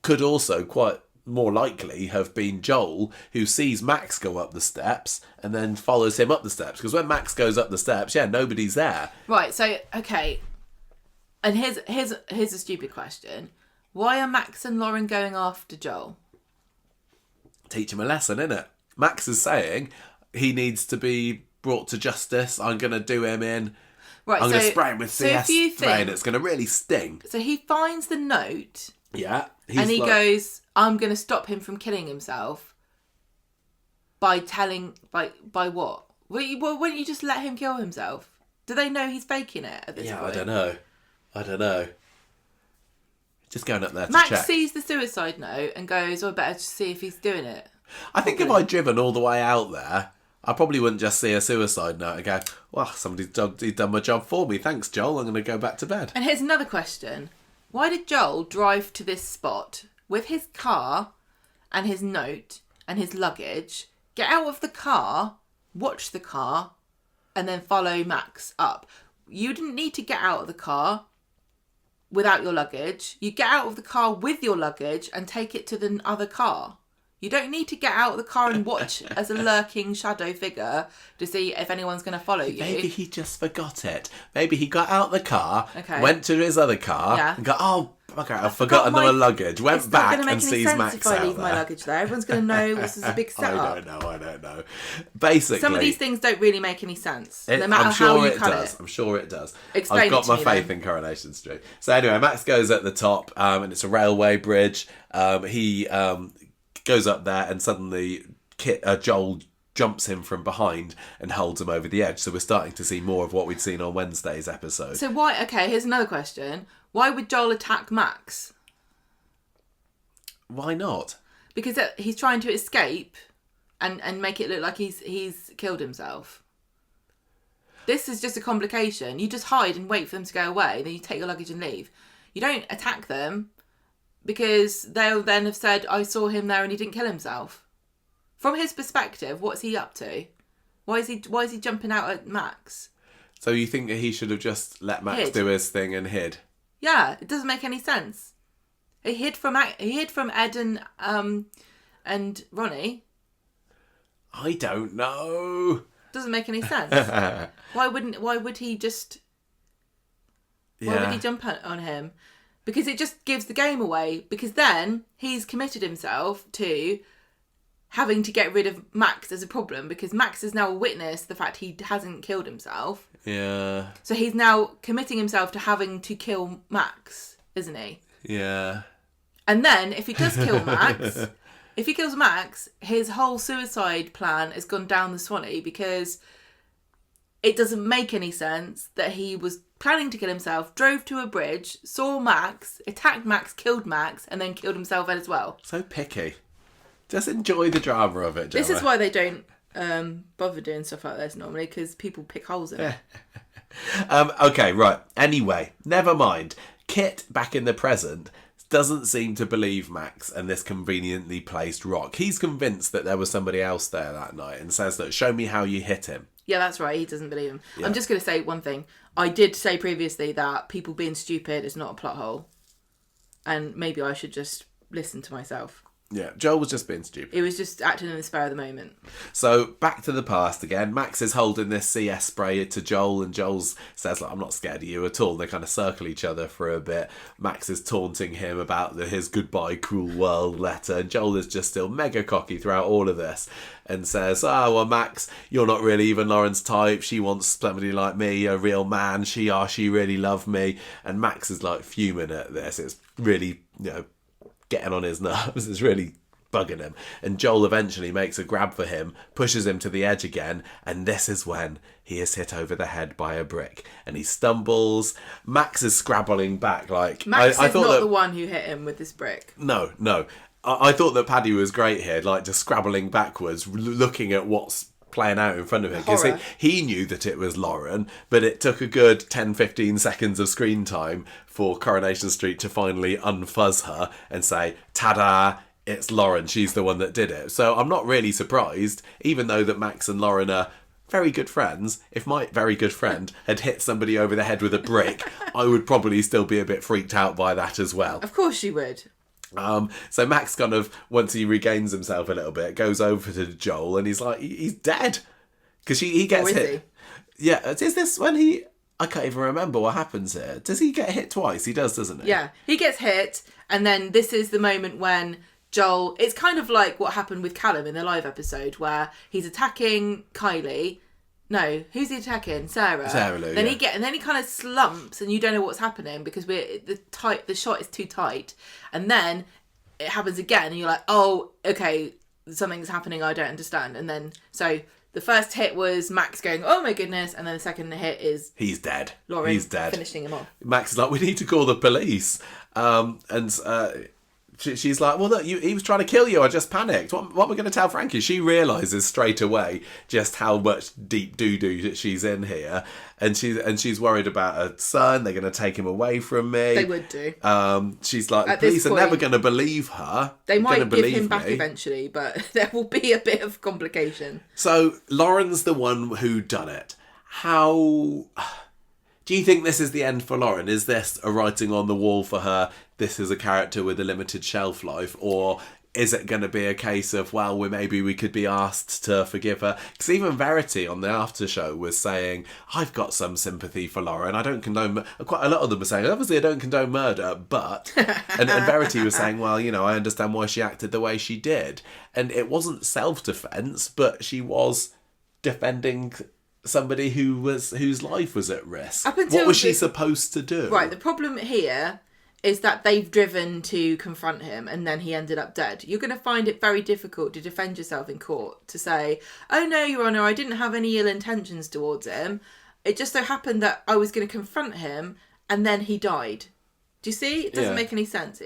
could also quite more likely have been Joel, who sees Max go up the steps and then follows him up the steps. Because when Max goes up the steps, nobody's there. Right, so, okay. And here's a stupid question. Why are Max and Lauren going after Joel? Teach him a lesson, innit? Max is saying he needs to be brought to justice. I'm going to do him in. Right, I'm going to spray him with CS spray and it's going to really sting. So he finds the note. Yeah. And he goes, I'm going to stop him from killing himself by by what? Wouldn't you just let him kill himself? Do they know he's faking it at this point? I don't know. Just going up there to check. Max sees the suicide note and goes, I better see if he's doing it. I think if I'd driven all the way out there, I probably wouldn't just see a suicide note and go, well, somebody's done my job for me. Thanks, Joel. I'm going to go back to bed. And here's another question. Why did Joel drive to this spot with his car and his note and his luggage, get out of the car, watch the car, and then follow Max up? You didn't need to get out of the car without your luggage. You get out of the car with your luggage and take it to the other car. You don't need to get out of the car and watch as a lurking shadow figure to see if anyone's going to follow you. Maybe he just forgot it. Maybe he got out of the car, went to his other car, and got, I've forgotten my luggage. Went back and sees Max out there. If I leave my luggage there, everyone's going to know this is a big setup. I don't know. Basically, some of these things don't really make any sense, no matter how you cut it. I'm sure it does. Explain I've got my faith in Coronation Street. So anyway, Max goes at the top, and it's a railway bridge. He goes up there and suddenly Joel jumps him from behind and holds him over the edge. So we're starting to see more of what we'd seen on Wednesday's episode. So why... Okay, here's another question. Why would Joel attack Max? Why not? Because he's trying to escape and make it look like he's killed himself. This is just a complication. You just hide and wait for them to go away. Then you take your luggage and leave. You don't attack them because they'll then have said, I saw him there and he didn't kill himself. From his perspective, what's he up to? Why is he jumping out at Max? So you think that he should have just let Max do his thing and hid? Yeah, it doesn't make any sense. He hid from Ed and Ronnie. I don't know. Doesn't make any sense. Why would he just... Why would he jump on him? Because it just gives the game away. Because then he's committed himself to having to get rid of Max as a problem. Because Max is now a witness to the fact he hasn't killed himself. Yeah. So he's now committing himself to having to kill Max, isn't he? Yeah. And then if he does kill Max, if he kills Max, his whole suicide plan has gone down the Swanee because it doesn't make any sense that he was planning to kill himself, drove to a bridge, saw Max, attacked Max, killed Max, and then killed himself as well. So picky. Just enjoy the drama of it, Gemma. This is why they don't bother doing stuff like this normally, because people pick holes in it. Okay, right. Anyway, never mind. Kit, back in the present, doesn't seem to believe Max and this conveniently placed rock. He's convinced that there was somebody else there that night and says, look, show me how you hit him. Yeah, that's right. He doesn't believe him. Yeah. I'm just going to say one thing. I did say previously that people being stupid is not a plot hole. And maybe I should just listen to myself. Yeah, Joel was just being stupid. He was just acting in the spur of the moment. So, back to the past again. Max is holding this CS spray to Joel, and Joel says, like, I'm not scared of you at all. They kind of circle each other for a bit. Max is taunting him about his goodbye cruel world letter, and Joel is just still mega cocky throughout all of this, and says, well, Max, you're not really even Lauren's type. She wants somebody like me, a real man. She really love me. And Max is, like, fuming at this. It's really, getting on his nerves. It's really bugging him. And Joel eventually makes a grab for him, pushes him to the edge again, and this is when he is hit over the head by a brick. And he stumbles. Max is scrabbling back like... Max is not the one who hit him with this brick. No. I thought that Paddy was great here, like just scrabbling backwards, looking at what's playing out in front of him, because he knew that it was Lauren, but it took a good 10-15 seconds of screen time for Coronation Street to finally unfuzz her and say, ta-da, it's Lauren, she's the one that did it. So I'm not really surprised, even though that Max and Lauren are very good friends. If my very good friend had hit somebody over the head with a brick, I would probably still be a bit freaked out by that as well. Of course you would. So Max kind of, once he regains himself a little bit, goes over to Joel and he's like, he's dead. Because he gets hit. He? Yeah, is this when I can't even remember what happens here. Does he get hit twice? He does, doesn't he? Yeah, he gets hit, and then this is the moment when Joel... It's kind of like what happened with Callum in the live episode, where he's attacking Kylie. No, who's he attacking? Sarah. Lou, then he kind of slumps, and you don't know what's happening because the shot is too tight, and then it happens again, and you're like, oh, okay, something's happening I don't understand, and then so the first hit was Max going, oh my goodness, and then the second hit is he's dead. Lauren he's dead, finishing him off. Max is like, we need to call the police, She's like, well, look, he was trying to kill you. I just panicked. What are we going to tell Frankie? She realises straight away just how much deep doo-doo that she's in here. And she's worried about her son. They're going to take him away from me. They would do. She's like, the police are never going to believe her. They might give him back eventually, but there will be a bit of complication. So Lauren's the one who done it. How... Do you think this is the end for Lauren? Is this a writing on the wall for her? This is a character with a limited shelf life? Or is it going to be a case of, well, maybe we could be asked to forgive her? Because even Verity on the after show was saying, I've got some sympathy for Lauren. I don't condone... Quite a lot of them were saying, obviously I don't condone murder, but... and Verity was saying, well, I understand why she acted the way she did. And it wasn't self-defence, but she was defending... somebody whose life was at risk. What was she supposed to do? Right, the problem here is that they've driven to confront him and then he ended up dead. You're going to find it very difficult to defend yourself in court, to say, oh no, Your Honour, I didn't have any ill intentions towards him. It just so happened that I was going to confront him and then he died. Do you see? It doesn't make any sense.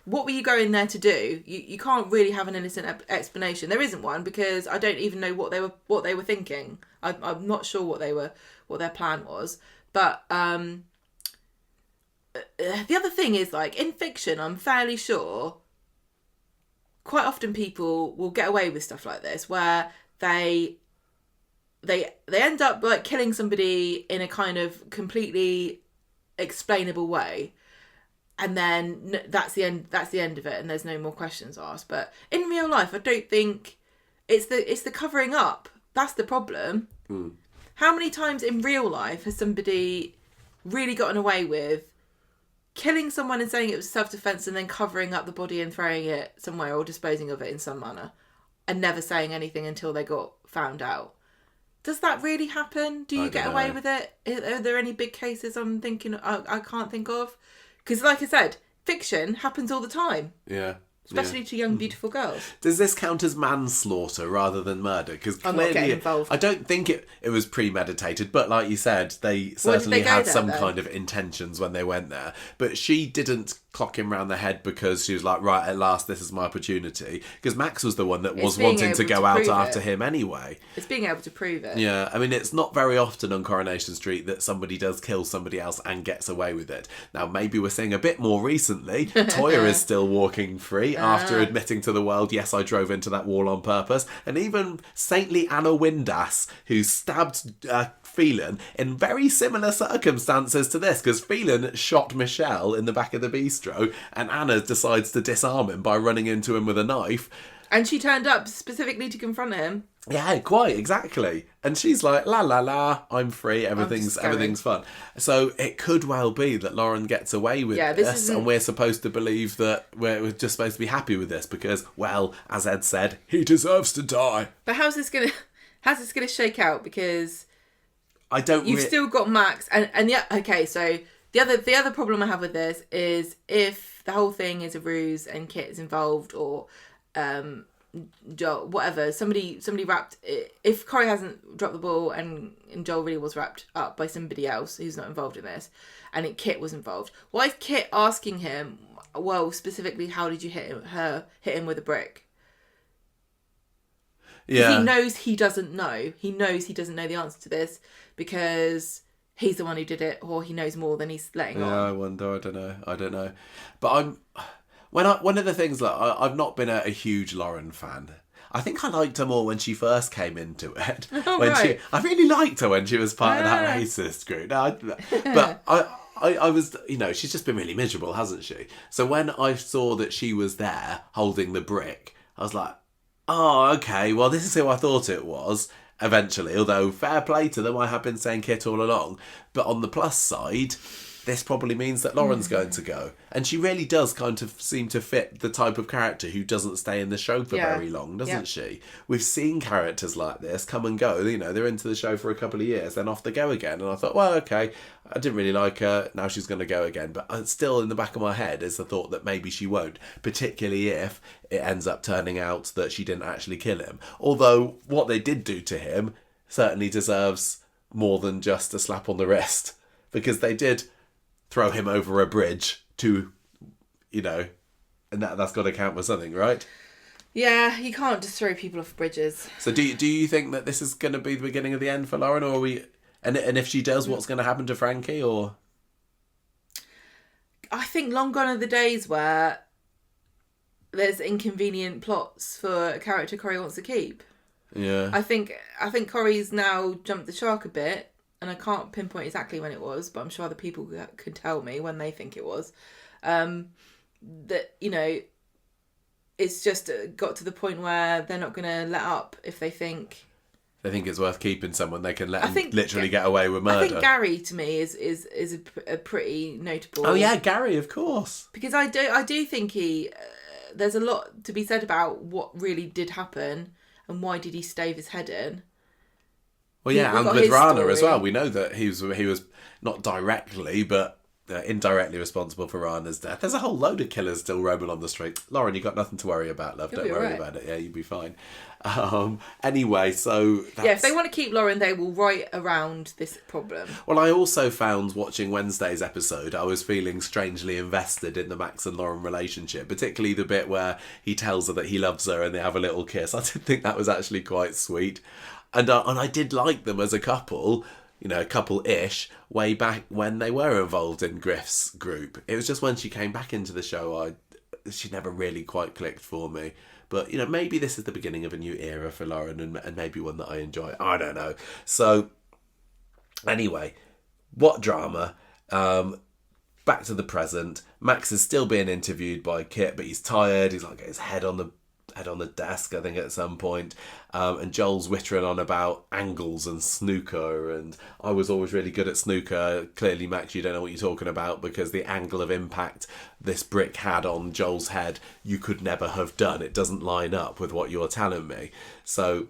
What were you going there to do? You can't really have an innocent explanation. There isn't one because I don't even know what they were thinking. I'm not sure what their plan was. But the other thing is, like, in fiction, I'm fairly sure quite often people will get away with stuff like this where they end up like killing somebody in a kind of completely explainable way. And then that's the end of it, and there's no more questions asked. But in real life, I don't think it's the covering up. That's the problem. How many times in real life has somebody really gotten away with killing someone and saying it was self-defense and then covering up the body and throwing it somewhere or disposing of it in some manner and never saying anything until they got found out? Does that really happen? Do you get away with it? Are there any big cases I'm thinking I can't think of? Because, like I said, fiction happens all the time. Yeah. Especially to young, beautiful girls. Does this count as manslaughter rather than murder? Because I'm not getting involved. I don't think it was premeditated, but like you said, they certainly had some kind of intentions when they went there. But she didn't clock him round the head because she was like, right, at last, this is my opportunity. Because Max was the one that was wanting to go out after him anyway. It's being able to prove it. Yeah, I mean, it's not very often on Coronation Street that somebody does kill somebody else and gets away with it. Now, maybe we're seeing a bit more recently. Toya is still walking free after admitting to the world, yes, I drove into that wall on purpose. And even saintly Anna Windass, who stabbed Phelan in very similar circumstances to this, because Phelan shot Michelle in the back of the bistro and Anna decides to disarm him by running into him with a knife. And she turned up specifically to confront him. Yeah, quite, exactly. And she's like, la la la, I'm free, everything's fun. So it could well be that Lauren gets away with this and we're supposed to believe that we're just supposed to be happy with this because, well, as Ed said, he deserves to die. But how's this gonna shake out? Because you've still got Max and yeah, okay, so the other problem I have with this is if the whole thing is a ruse and Kit is involved or Joel, whatever, somebody wrapped, if Corrie hasn't dropped the ball and Joel really was wrapped up by somebody else who's not involved in this, and Kit was involved, why is Kit asking him, well, specifically, how did you hit him with a brick? Yeah. He knows he doesn't know. He knows he doesn't know the answer to this because he's the one who did it, or he knows more than he's letting on. Yeah, I wonder. I don't know. But one of the things that I've not been a huge Lauren fan. I think I liked her more when she first came into it. Right. I really liked her when she was part of that racist group. But I was, she's just been really miserable, hasn't she? So when I saw that she was there holding the brick, I was like, oh, okay, well, this is who I thought it was. Eventually, although fair play to them, I have been saying Kit all along. But on the plus side, this probably means that Lauren's going to go. And she really does kind of seem to fit the type of character who doesn't stay in the show for very long, doesn't she? We've seen characters like this come and go. They're into the show for a couple of years, then off they go again. And I thought, well, okay, I didn't really like her. Now she's going to go again. But still in the back of my head is the thought that maybe she won't, particularly if it ends up turning out that she didn't actually kill him. Although what they did do to him certainly deserves more than just a slap on the wrist, because they did throw him over a bridge to, and that's got to count for something, right? Yeah, you can't just throw people off bridges. So do you think that this is going to be the beginning of the end for Lauren, or are we? And if she does, what's going to happen to Frankie? Or I think long gone are the days where there's inconvenient plots for a character Corrie wants to keep. Yeah. I think Corrie's now jumped the shark a bit. And I can't pinpoint exactly when it was, but I'm sure other people could tell me when they think it was. That, it's just got to the point where they're not going to let up if they think it's worth keeping someone. They can let him literally get away with murder. I think Gary, to me, is a pretty notable... Oh, yeah, Gary, of course. Because I do think there's a lot to be said about what really did happen and why did he stave his head in. Well, yeah, and with Rana as well. We know that he was not directly, but indirectly responsible for Rana's death. There's a whole load of killers still roaming on the street. Lauren, you got nothing to worry about, love. Don't worry about it. Yeah, you'll be fine. Anyway, so... if they want to keep Lauren, they will right around this problem. Well, I also found, watching Wednesday's episode, I was feeling strangely invested in the Max and Lauren relationship, particularly the bit where he tells her that he loves her and they have a little kiss. I did think that was actually quite sweet. And I did like them as a couple, couple-ish, way back when they were involved in Griff's group. It was just when she came back into the show, she never really quite clicked for me. But, maybe this is the beginning of a new era for Lauren and maybe one that I enjoy. I don't know. So, anyway, what drama. Back to the present. Max is still being interviewed by Kit, but he's tired. He's like got his head on the desk, I think, at some point. And Joel's whittering on about angles and snooker, and I was always really good at snooker. Clearly, Max, you don't know what you're talking about, because the angle of impact this brick had on Joel's head, you could never have done. It doesn't line up with what you're telling me. So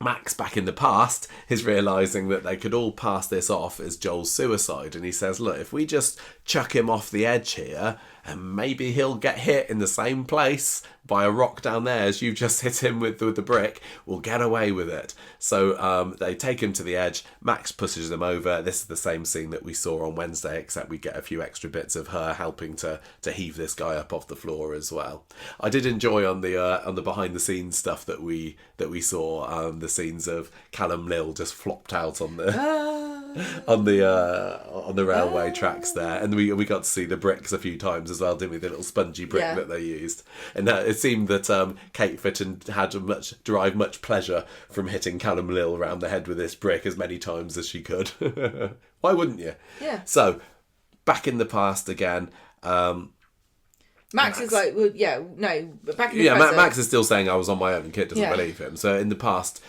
Max, back in the past, is realising that they could all pass this off as Joel's suicide, and he says, look, if we just chuck him off the edge here, and maybe he'll get hit in the same place by a rock down there as you've just hit him with the brick, we'll get away with it. So they take him to the edge. Max pushes them over. This is the same scene that we saw on Wednesday, except we get a few extra bits of her helping to heave this guy up off the floor as well. I did enjoy on the behind the scenes stuff that we saw, the scenes of Callum Lill just flopped out on the on the railway tracks there, and we got to see the bricks a few times as well, didn't we? The little spongy brick that they used, and it seemed that Kate Fitton had derived much pleasure from hitting Callum Lill around the head with this brick as many times as she could. Why wouldn't you? Yeah. So back in the past again. Max is like, well, but back in the present. Max is still saying I was on my own and Kit doesn't believe him. So in the past,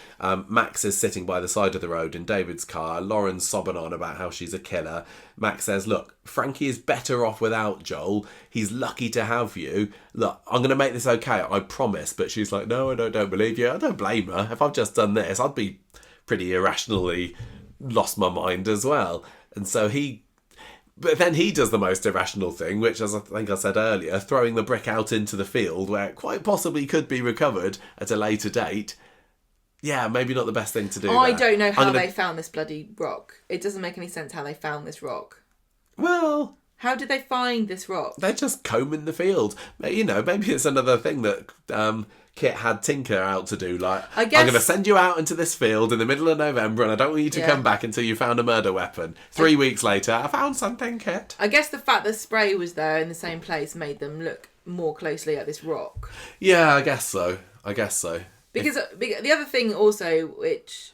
Max is sitting by the side of the road in David's car. Lauren's sobbing on about how she's a killer. Max says, look, Frankie is better off without Joel. He's lucky to have you. Look, I'm going to make this okay, I promise. But she's like, no, I don't believe you. I don't blame her. If I've just done this, I'd be pretty irrationally lost my mind as well. And so But then he does the most irrational thing, which, as I think I said earlier, throwing the brick out into the field where it quite possibly could be recovered at a later date. Yeah, maybe not the best thing to do. I don't know how they found this bloody rock. It doesn't make any sense how they found this rock. Well, how did they find this rock? They're just combing the field. You know, maybe it's another thing that Kit had Tinker out to do. Like, I'm going to send you out into this field in the middle of November and I don't want you to come back until you found a murder weapon. 3 weeks later, I found something, Kit. I guess the fact that spray was there in the same place made them look more closely at this rock. Yeah, I guess so. Because the other thing also, which,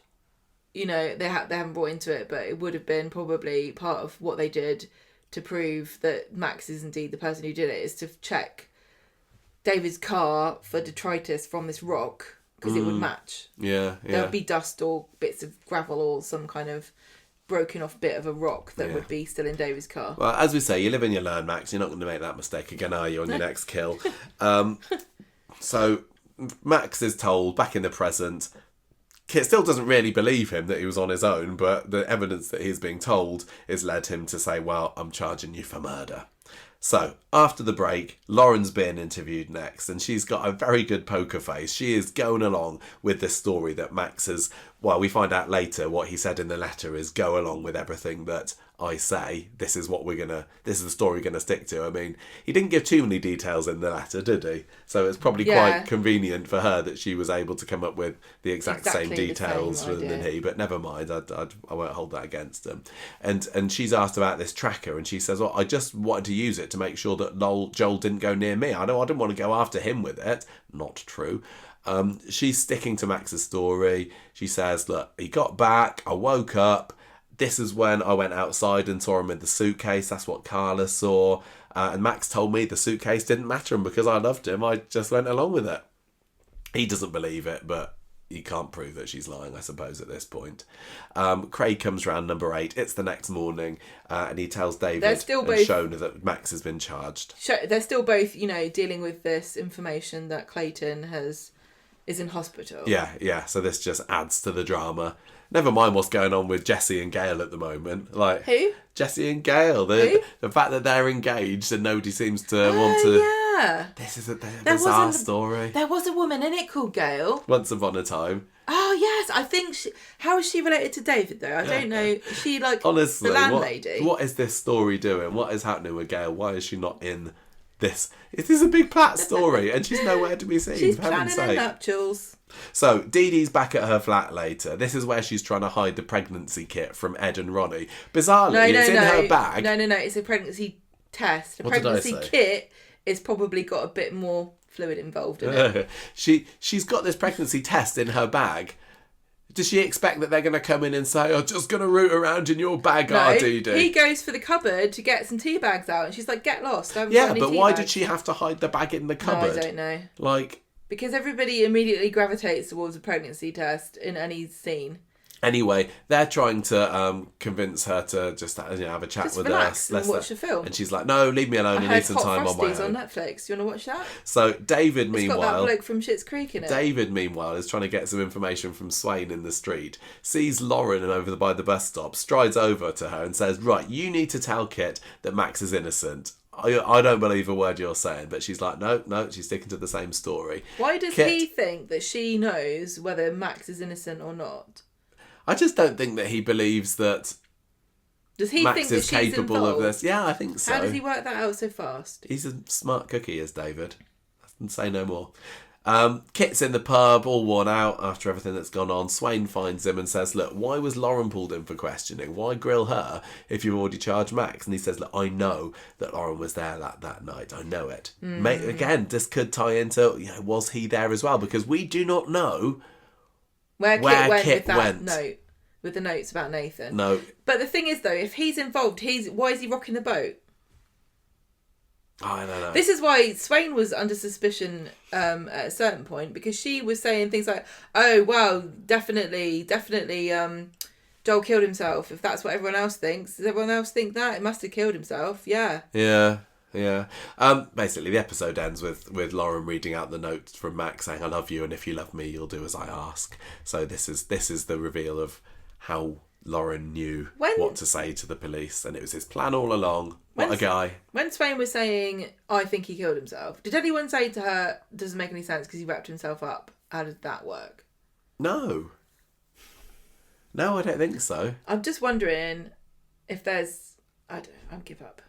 you know, they haven't brought into it, but it would have been probably part of what they did to prove that Max is indeed the person who did it, is to check David's car for detritus from this rock, because it would match. Yeah. There would be dust or bits of gravel or some kind of broken off bit of a rock that would be still in David's car. Well, as we say, you live and you learn, Max. You're not going to make that mistake again, are you, on your next kill? So Max is told, back in the present, Kit still doesn't really believe him that he was on his own, but the evidence that he's being told has led him to say, well, I'm charging you for murder. So, after the break, Lauren's being interviewed next, and she's got a very good poker face. She is going along with this story that Max has, well, we find out later what he said in the letter is go along with everything that I say. This is the story we're going to stick to. I mean, he didn't give too many details in the letter, did he? So it's probably quite convenient for her that she was able to come up with the exact same details than he, but never mind, I won't hold that against him. And she's asked about this tracker, and she says, well, I just wanted to use it to make sure that Joel didn't go near me. I didn't want to go after him with it. Not true. She's sticking to Max's story. She says, look, he got back, I woke up, this is when I went outside and saw him with the suitcase. That's what Carla saw. And Max told me the suitcase didn't matter, and because I loved him, I just went along with it. He doesn't believe it, but you can't prove that she's lying, I suppose, at this point. Craig comes round number 8. It's the next morning, and he tells David and Shona that Max has been charged. They're still both, you know, dealing with this information that Clayton is in hospital. Yeah. So this just adds to the drama. Never mind what's going on with Jesse and Gail at the moment. Like, who? Jesse and Gail. The fact that they're engaged and nobody seems to want to... Yeah. This is a bizarre story. There was a woman in it called Gail. Once upon a time. Oh, yes. I think how is she related to David, though? I don't know. Is she, like, honestly, the landlady? What is this story doing? What is happening with Gail? Why is she not in this? It is a big plot story, and she's nowhere to be seen. She's planning her nuptials. So, Dee Dee's back at her flat later. This is where she's trying to hide the pregnancy kit from Ed and Ronnie. Bizarrely, it's in her bag. No. It's a pregnancy test. A pregnancy kit is probably got a bit more fluid involved in it. She's got this pregnancy test in her bag. Does she expect that they're going to come in and say, I'm just going to root around in your bag, Dee Dee? He goes for the cupboard to get some tea bags out, and she's like, get lost. But why did she have to hide the bag in the cupboard? No, I don't know. Like... Because everybody immediately gravitates towards a pregnancy test in any scene. Anyway, they're trying to convince her to just have a chat with us. Let's watch a film. And she's like, no, leave me alone. I need some time on my own. On Netflix. You want to watch that? So David, meanwhile... It's got that bloke from Schitt's Creek in it. David, meanwhile, is trying to get some information from Swain in the street. Sees Lauren by the bus stop, strides over to her and says, right, you need to tell Kit that Max is innocent. I don't believe a word you're saying, but she's like, no, she's sticking to the same story. Why does he think that she knows whether Max is innocent or not? I just don't think that he believes that Max is capable of this. Yeah, I think so. How does he work that out so fast? He's a smart cookie, is David. I can say no more. Kit's in the pub, all worn out after everything that's gone on. Swain finds him and says, look, why was Lauren pulled in for questioning? Why grill her if you've already charged Max? And he says, look, I know that Lauren was there that night. I know it. Again, this could tie into, was he there as well? Because we do not know where Kit went with that note, with the notes about Nathan. No. But the thing is, though, if he's involved, why is he rocking the boat? I don't know. This is why Swain was under suspicion at a certain point, because she was saying things like, oh, well, definitely, Joel killed himself. If that's what everyone else thinks. Does everyone else think that? It must have killed himself. Yeah. Yeah. Basically, the episode ends with Lauren reading out the note from Max saying, I love you, and if you love me, you'll do as I ask. So this is the reveal of how Lauren knew what to say to the police, and it was his plan all along. What a guy. When Swain was saying, I think he killed himself, did anyone say to her, doesn't make any sense because he wrapped himself up? How did that work? No, I don't think so. I'm just wondering if there's... I'll give up.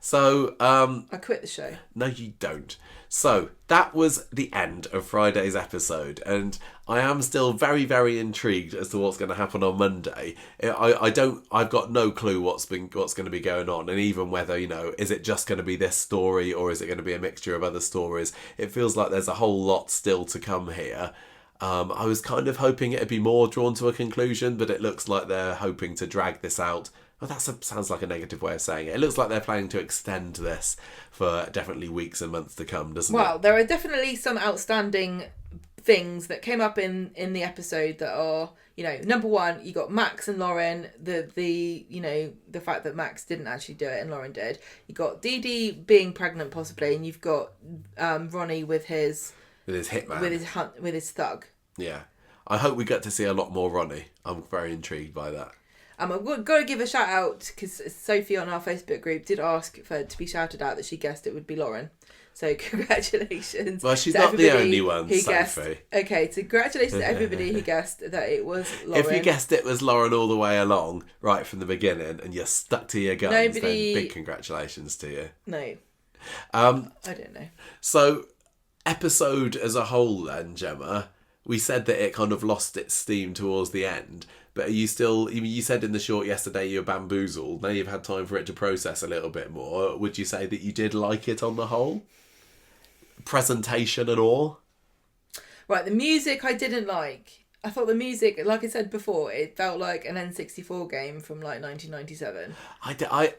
So, I quit the show. No, you don't. So, that was the end of Friday's episode, and I am still very, very intrigued as to what's going to happen on Monday. I've got no clue what's going to be going on, and even whether, is it just going to be this story, or is it going to be a mixture of other stories? It feels like there's a whole lot still to come here. I was kind of hoping it'd be more drawn to a conclusion, but it looks like they're hoping to drag this out. Well, that sounds like a negative way of saying it. It looks like they're planning to extend this for definitely weeks and months to come, doesn't it? Well, there are definitely some outstanding things that came up in the episode that are, number one, you got Max and Lauren, the fact that Max didn't actually do it and Lauren did. You got Dee Dee being pregnant possibly, and you've got Ronnie with his hitman, with his thug. Yeah, I hope we get to see a lot more Ronnie. I'm very intrigued by that. I've got to give a shout out because Sophie on our Facebook group did ask to be shouted out that she guessed it would be Lauren. So congratulations. Well, she's not the only one, Sophie. Okay, so congratulations to everybody who guessed that it was Lauren. If you guessed it was Lauren all the way along, right from the beginning, and you're stuck to your guns, then big congratulations to you. No. I don't know. So, episode as a whole then, Gemma, we said that it kind of lost its steam towards the end. But are you still... You said in the short yesterday you're bamboozled. Now you've had time for it to process a little bit more. Would you say that you did like it on the whole? Presentation and all? Right, the music I didn't like. I thought the music, like I said before, it felt like an N64 game from like 1997.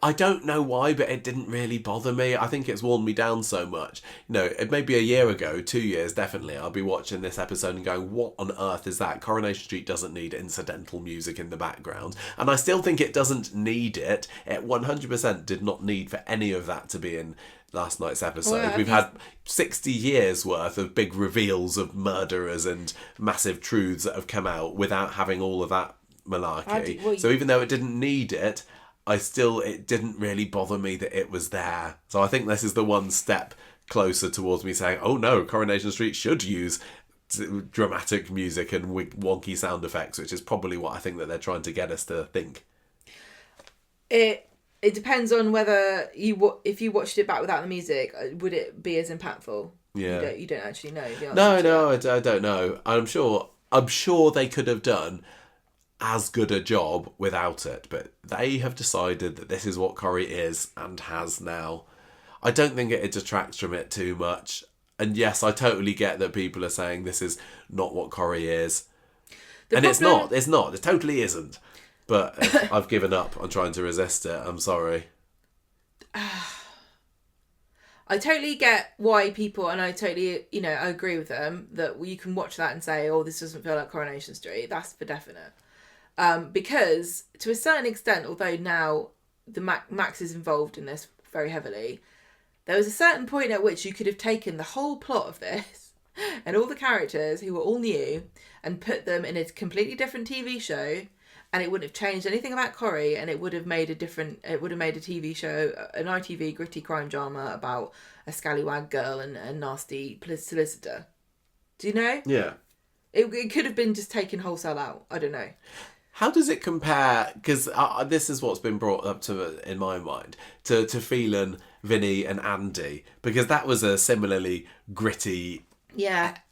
I don't know why, but it didn't really bother me. I think it's worn me down so much. It may be a year ago, 2 years definitely, I'll be watching this episode and going, what on earth is that? Coronation Street doesn't need incidental music in the background. And I still think it doesn't need it. It 100% did not need for any of that to be in last night's episode. Well, we've had 60 years worth of big reveals of murderers and massive truths that have come out without having all of that malarkey. So even though it didn't need it, it didn't really bother me that it was there. So I think this is the one step closer towards me saying, oh no, Coronation Street should use dramatic music and wonky sound effects, which is probably what I think that they're trying to get us to think. It depends on whether if you watched it back without the music, would it be as impactful? Yeah, you don't actually know the answer. No, I don't know. I'm sure they could have done as good a job without it, but they have decided that this is what Corrie is and has now. I don't think it detracts from it too much. And yes, I totally get that people are saying this is not what Corrie is, it's not. It totally isn't. But I've given up on trying to resist it. I'm sorry. I totally get why people, and I totally, I agree with them, that you can watch that and say, oh, this doesn't feel like Coronation Street. That's for definite. Because to a certain extent, although now the Max is involved in this very heavily, there was a certain point at which you could have taken the whole plot of this and all the characters who were all new and put them in a completely different TV show, and it wouldn't have changed anything about Corrie, and it would have made a TV show, an ITV gritty crime drama about a scallywag girl and a nasty solicitor. Do you know? Yeah. It could have been just taken wholesale out. I don't know. How does it compare? Because this is what's been brought up in my mind to Phelan, Vinny, and Andy, because that was a similarly gritty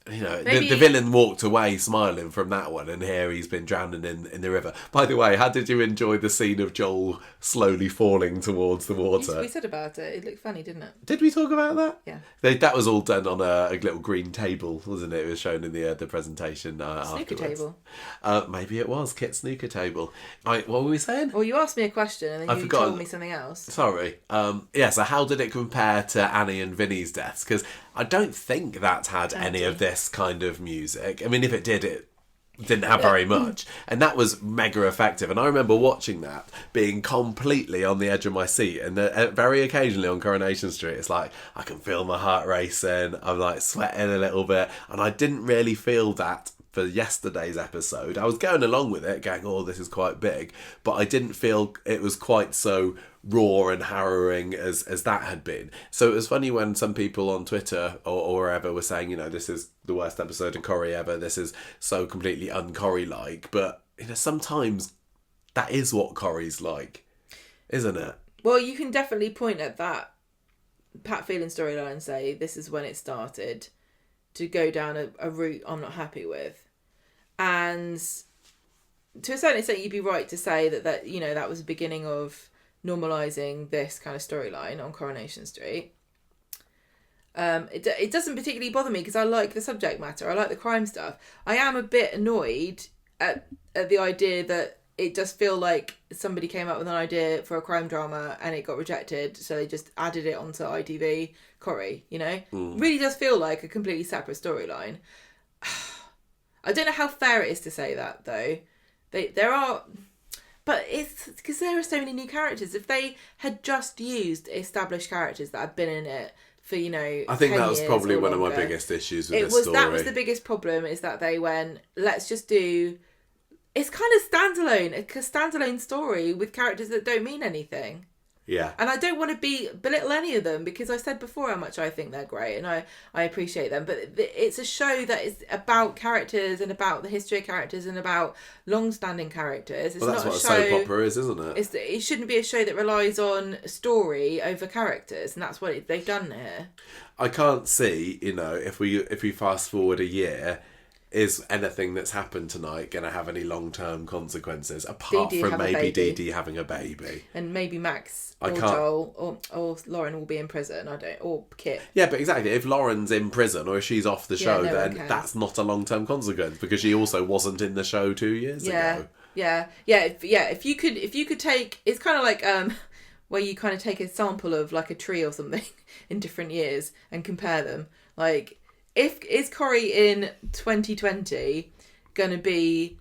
You know, the villain walked away smiling from that one, and here he's been drowning in the river. By the way, how did you enjoy the scene of Joel slowly falling towards the water? We said about it. It looked funny, didn't it? Did we talk about that? Yeah. That was all done on a little green table, wasn't it? It was shown in the presentation snooker afterwards. Table. Maybe it was Kit's snooker table. What were we saying? Well, you asked me a question and then you told me something else. Sorry. So how did it compare to Annie and Vinny's deaths? Because I don't think that had any of this kind of music. I mean, if it did, it didn't have very much. And that was mega effective. And I remember watching that, being completely on the edge of my seat. And very occasionally on Coronation Street, it's like, I can feel my heart racing. I'm like sweating a little bit. And I didn't really feel that for yesterday's episode. I was going along with it, going, oh, this is quite big. But I didn't feel it was quite so raw and harrowing as that had been. So it was funny when some people on Twitter or wherever were saying, you know, this is the worst episode of Corrie ever, this is so completely un-Corrie-like. But, you know, sometimes that is what Corrie's like, isn't it? Well, you can definitely point at that Pat Phelan storyline and say, this is when it started to go down a route I'm not happy with. And to a certain extent, you'd be right to say that you know, that was the beginning of normalising this kind of storyline on Coronation Street. It doesn't particularly bother me because I like the subject matter. I like the crime stuff. I am a bit annoyed at the idea that it does feel like somebody came up with an idea for a crime drama and it got rejected, so they just added it onto ITV Corrie, you know? Really does feel like a completely separate storyline. I don't know how fair it is to say that, though. There are... But it's because there are so many new characters. If they had just used established characters that had been in it for, you know, I think 10 that was years probably or one of my longer, biggest issues with this story. That was the biggest problem, is that they went, let's just do... It's kind of a standalone story with characters that don't mean anything. Yeah. And I don't want to belittle any of them, because I said before how much I think they're great and I appreciate them. But it's a show that is about characters and about the history of characters and about long-standing characters. It's well, that's not what a show, soap opera is, isn't it? It shouldn't be a show that relies on story over characters, and that's what they've done here. I can't see, you know, if we fast forward a year, is anything that's happened tonight going to have any long-term consequences apart from maybe Dee Dee having a baby, and maybe Max or Joel or Lauren will be in prison? Or Kit. Yeah, but exactly. If Lauren's in prison or if she's off the show, then that's not a long-term consequence because she also wasn't in the show 2 years ago. Yeah. If you could take, it's kind of like where you kind of take a sample of like a tree or something in different years and compare them, like. Is Corrie in 2020 going to be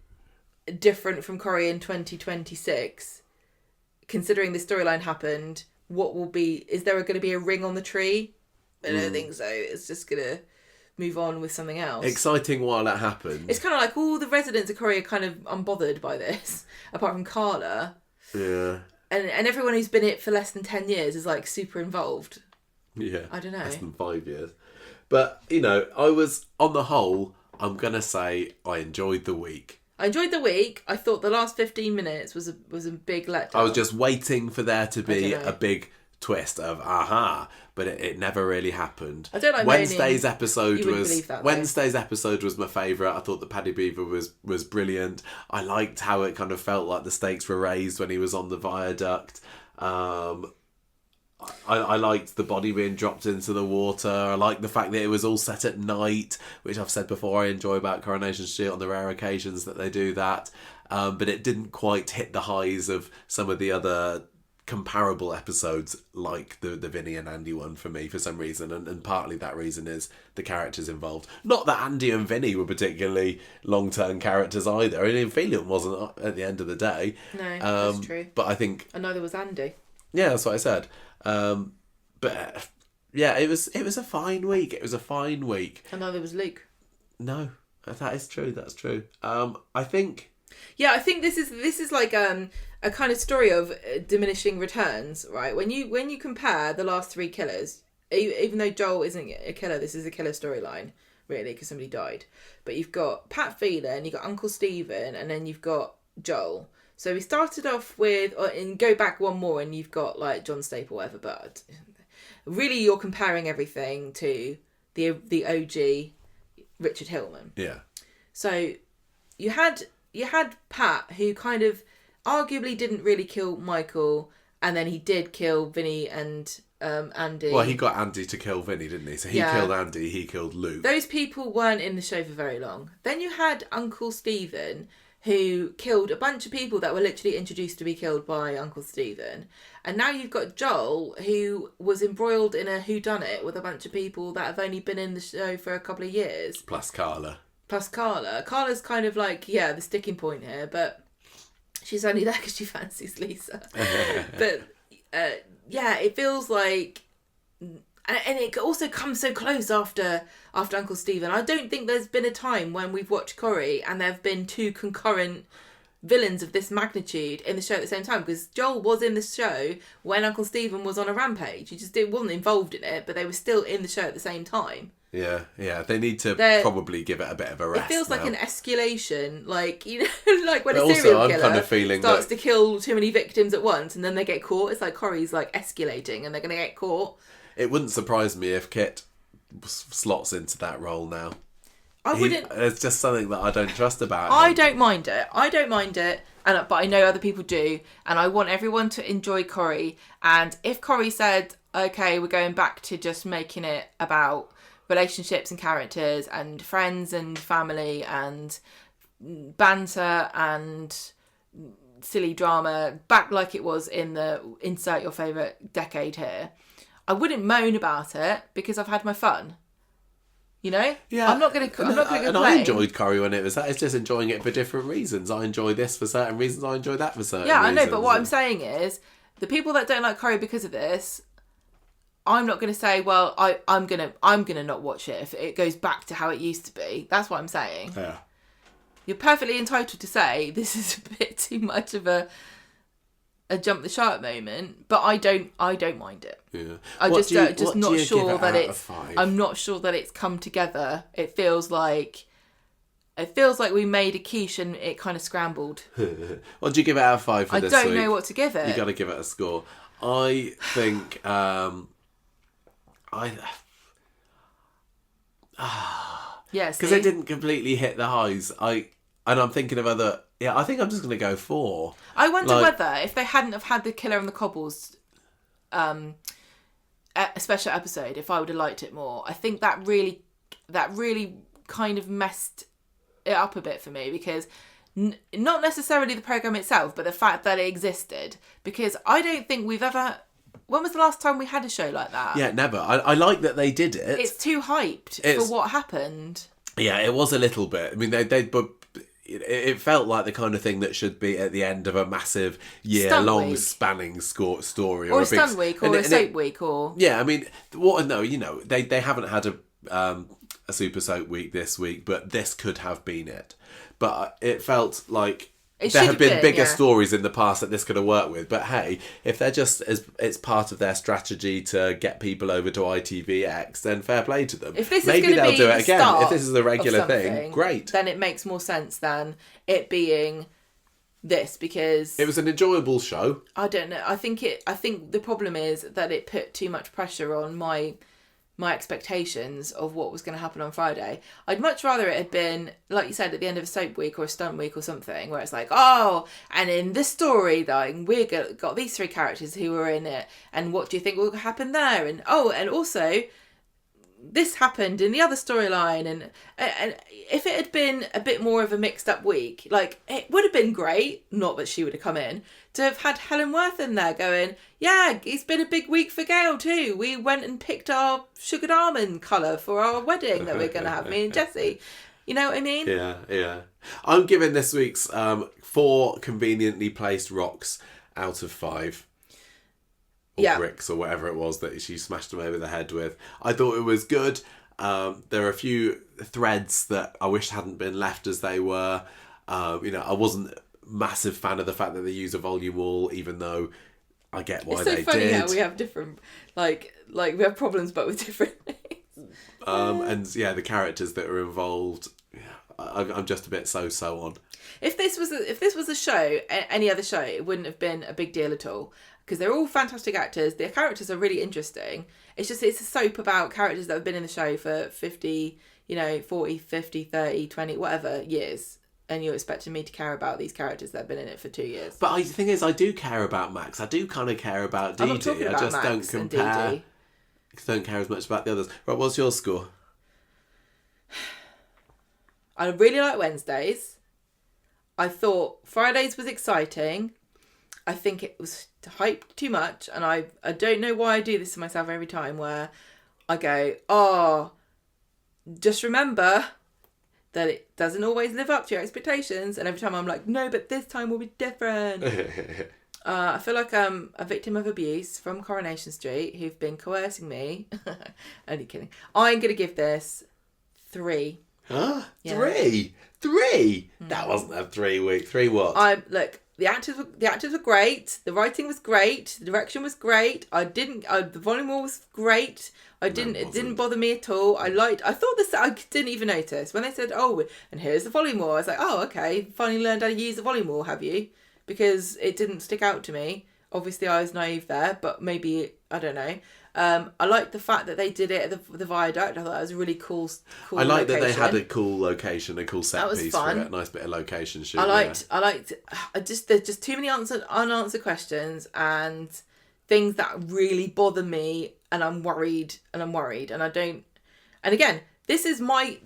different from Corrie in 2026? Considering the storyline happened, what will be? Is there going to be a ring on the tree? I don't think so. It's just going to move on with something else. Exciting while it happened. It's kind of like all the residents of Corrie are kind of unbothered by this, apart from Carla. Yeah. And everyone who's been in it for less than 10 years is like super involved. Yeah. I don't know. Less than 5 years. But, you know, I was, on the whole, I'm going to say I enjoyed the week. I enjoyed the week. I thought the last 15 minutes was a big letdown. I was just waiting for there to be a big twist of aha, but it never really happened. I don't like Wednesday's episode Wednesday's episode was my favourite. I thought that Paddy Beaver was brilliant. I liked how it kind of felt like the stakes were raised when he was on the viaduct. I liked the body being dropped into the water. I liked the fact that it was all set at night, which I've said before I enjoy about Coronation Street on the rare occasions that they do that. But it didn't quite hit the highs of some of the other comparable episodes, like the Vinny and Andy one for me for some reason. And partly that reason is the characters involved. Not that Andy and Vinny were particularly long-term characters either. I mean, Phelan wasn't at the end of the day. No, that's true. But I think... And neither was Andy. Yeah, that's what I said. But yeah, it was a fine week. It was a fine week. And neither was Luke. No, that is true. That's true. I think. Yeah, I think this is like a kind of story of diminishing returns, right? When you compare the last three killers, even though Joel isn't a killer, this is a killer storyline, really, because somebody died. But you've got Pat Phelan, you've got Uncle Stephen, and then you've got Joel. So we started off with, and go back one more, and you've got like John Staple, whatever. But really, you're comparing everything to the OG Richard Hillman. Yeah. So you had Pat, who kind of arguably didn't really kill Michael, and then he did kill Vinny and Andy. Well, he got Andy to kill Vinny, didn't he? So he killed Andy, he killed Luke. Those people weren't in the show for very long. Then you had Uncle Stephen, who killed a bunch of people that were literally introduced to be killed by Uncle Stephen. And now you've got Joel, who was embroiled in a whodunit with a bunch of people that have only been in the show for a couple of years. Plus Carla. Carla's kind of like, the sticking point here, but she's only there because she fancies Lisa. But, it feels like... And it also comes so close after Uncle Stephen. I don't think there's been a time when we've watched Corrie and there have been two concurrent villains of this magnitude in the show at the same time, because Joel was in the show when Uncle Stephen was on a rampage. He just wasn't involved in it, but they were still in the show at the same time. Yeah. They need to probably give it a bit of a rest. It feels now. like an escalation, like, you know, like when but a serial also, killer kind of feeling starts to kill too many victims at once and then they get caught. It's like Corrie's like escalating and they're going to get caught. It wouldn't surprise me if Kit slots into that role now. I wouldn't. It's just something that I don't trust about him. I don't mind it, but I know other people do, and I want everyone to enjoy Corrie. And if Corrie said, "Okay, we're going back to just making it about relationships and characters and friends and family and banter and silly drama, back like it was in the insert your favourite decade here," I wouldn't moan about it because I've had my fun. You know? Yeah. I'm not going to complain. And I enjoyed Corrie when it was that. It's just enjoying it for different reasons. I enjoy this for certain reasons. I enjoy that for certain reasons. Yeah, I know. But what I'm saying is, the people that don't like Corrie because of this, I'm not going to say, well, I'm gonna not watch it if it goes back to how it used to be. That's what I'm saying. Yeah. You're perfectly entitled to say this is a bit too much of a jump the shark moment, but I don't mind it. Yeah. I'm not sure that it's come together. It feels like we made a quiche and it kind of scrambled. What do you give it out of 5 for this week? I don't know what to give it. You got to give it a score. I think yes, because it didn't completely hit the highs. I'm thinking of other. Yeah, I think I'm just going to go 4. I wonder whether if they hadn't have had the Killer on the Cobbles a special episode, if I would have liked it more. I think that really kind of messed it up a bit for me, because not necessarily the programme itself, but the fact that it existed. Because I don't think we've ever... When was the last time we had a show like that? Yeah, never. I like that they did it. It's too hyped for what happened. Yeah, it was a little bit. I mean, but it felt like the kind of thing that should be at the end of a massive year-long spanning story, or a stunt week, or a soap week, or I mean, they haven't had a super soap week this week, but this could have been it. But it felt like there have been bigger stories in the past that this could have worked with. But hey, if they're just it's part of their strategy to get people over to ITVX, then fair play to them. If this maybe is they'll do it again. If this is the regular thing, great. Then it makes more sense than it being this, because it was an enjoyable show. I don't know. I think the problem is that it put too much pressure on my expectations of what was going to happen on Friday. I'd much rather it had been, like you said, at the end of a soap week or a stunt week or something, where it's like, oh, and in this story, we got these 3 characters who were in it, and what do you think will happen there? And and also this happened in the other storyline, and if it had been a bit more of a mixed up week, like, it would have been great, not that she would have come in, to have had Helen Worth in there going, yeah, it's been a big week for Gail too. We went and picked our sugared almond colour for our wedding that we're going to have, me and Jessie. You know what I mean? Yeah. I'm giving this week's 4 conveniently placed rocks out of 5. Or bricks or whatever it was that she smashed them over the head with. I thought it was good. There are a few threads that I wish hadn't been left as they were. I wasn't a massive fan of the fact that they use a volume wall, even though I get why they did. It's so funny how we have different, like we have problems but with different things. And the characters that are involved, I'm just a bit so on. If this was a show, any other show, it wouldn't have been a big deal at all. Because they're all fantastic actors. Their characters are really interesting. It's a soap about characters that have been in the show for 50 40, 50, 30, 20, whatever years, and you're expecting me to care about these characters that have been in it for 2 years. But the thing is, I do care about Max. I do kind of care about Dee I'm not talking Dee. I about just Max don't and compare. Dee Dee. Don't care as much about the others. Right, what's your score? I really like Wednesdays. I thought Fridays was exciting. I think it was hyped too much, and I don't know why I do this to myself every time, where I go, oh, just remember that it doesn't always live up to your expectations, and every time I'm like, no, but this time will be different. I feel like I'm a victim of abuse from Coronation Street, who've been coercing me. Only kidding. I'm going to give this 3. Huh? Yeah. 3? 3? That wasn't a 3 week. 3 what? Look, the actors were great. The writing was great. The direction was great. The volume was great. It didn't bother me at all. I didn't even notice when they said, oh, and here's the volume wall. I was like, oh, okay, finally learned how to use the volume wall, have you? Because it didn't stick out to me. Obviously, I was naive there, but maybe, I don't know. I liked the fact that they did it at the viaduct. I thought that was a really cool I like location. that they had a cool location, a cool set piece fun. for it. Nice bit of location shoot. There's just too many unanswered questions and things that really bother me, and I'm worried, and I don't. And again, this is my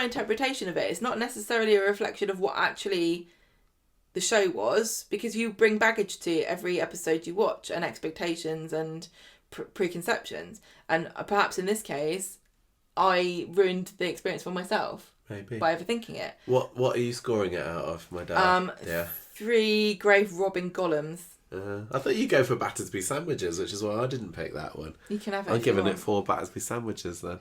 interpretation of it. It's not necessarily a reflection of what actually the show was, because you bring baggage to every episode you watch, and expectations and preconceptions, and perhaps in this case I ruined the experience for myself by overthinking it. What are you scoring it out of, my dad? 3 grave robbing golems. I thought you'd go for Battersby sandwiches, which is why I didn't pick that one. You can have it. I'm giving it 4 Battersby sandwiches then.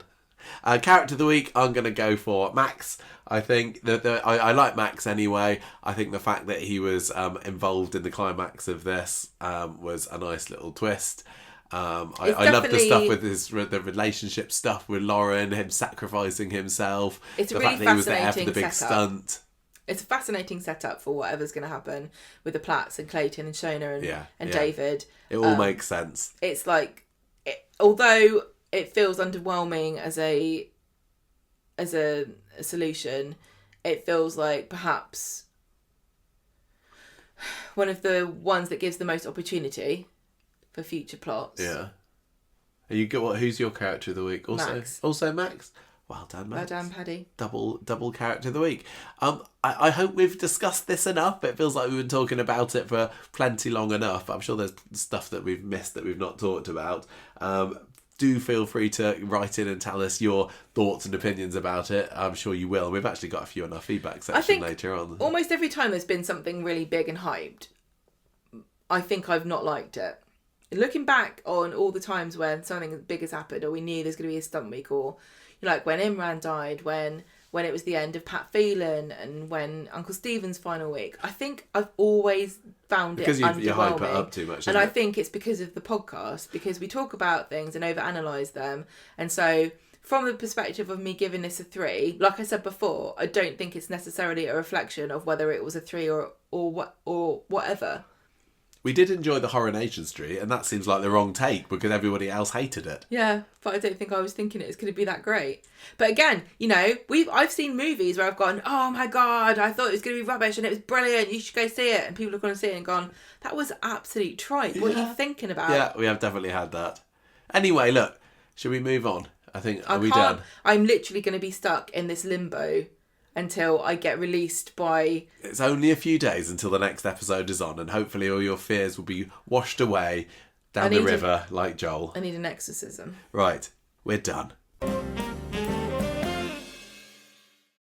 Character of the week, I'm going to go for Max. I think that I like Max anyway. I think the fact that he was involved in the climax of this was a nice little twist. I love the stuff with the relationship stuff with Lauren, him sacrificing himself. It's the a really fact that he was there for the big setup. stunt. It's a fascinating setup for whatever's going to happen with the Platts and Clayton and Shona and David. It all makes sense. It's like, although it feels underwhelming as a solution, it feels like perhaps one of the ones that gives the most opportunity for future plots. Yeah. Who's your character of the week? Also Max. Well done, Max. Well done, Paddy. Double character of the week. I hope we've discussed this enough. It feels like we've been talking about it for plenty long enough. I'm sure there's stuff that we've missed that we've not talked about. Do feel free to write in and tell us your thoughts and opinions about it. I'm sure you will. We've actually got a few on our feedback section later on. Almost every time there's been something really big and hyped, I think I've not liked it. Looking back on all the times when something big has happened, or we knew there's going to be a stunt week, or like when Imran died, when it was the end of Pat Phelan, and when Uncle Stephen's final week, I think I've always found it underwhelming. Because you hype it up too much. And I think it's because of the podcast, because we talk about things and overanalyze them. And so from the perspective of me giving this a 3, like I said before, I don't think it's necessarily a reflection of whether it was a 3 or whatever. We did enjoy the Coronation Street, and that seems like the wrong take because everybody else hated it. Yeah, but I don't think I was thinking it was going to be that great. But again, I've seen movies where I've gone, oh my God, I thought it was going to be rubbish and it was brilliant, you should go see it. And people have gone to see it and gone, that was absolute tripe. What are you thinking about? Yeah, we have definitely had that. Anyway, look, should we move on? Are we done? I'm literally going to be stuck in this limbo until I get released by... It's only a few days until the next episode is on, and hopefully all your fears will be washed away down the river like Joel. I need an exorcism. Right, we're done.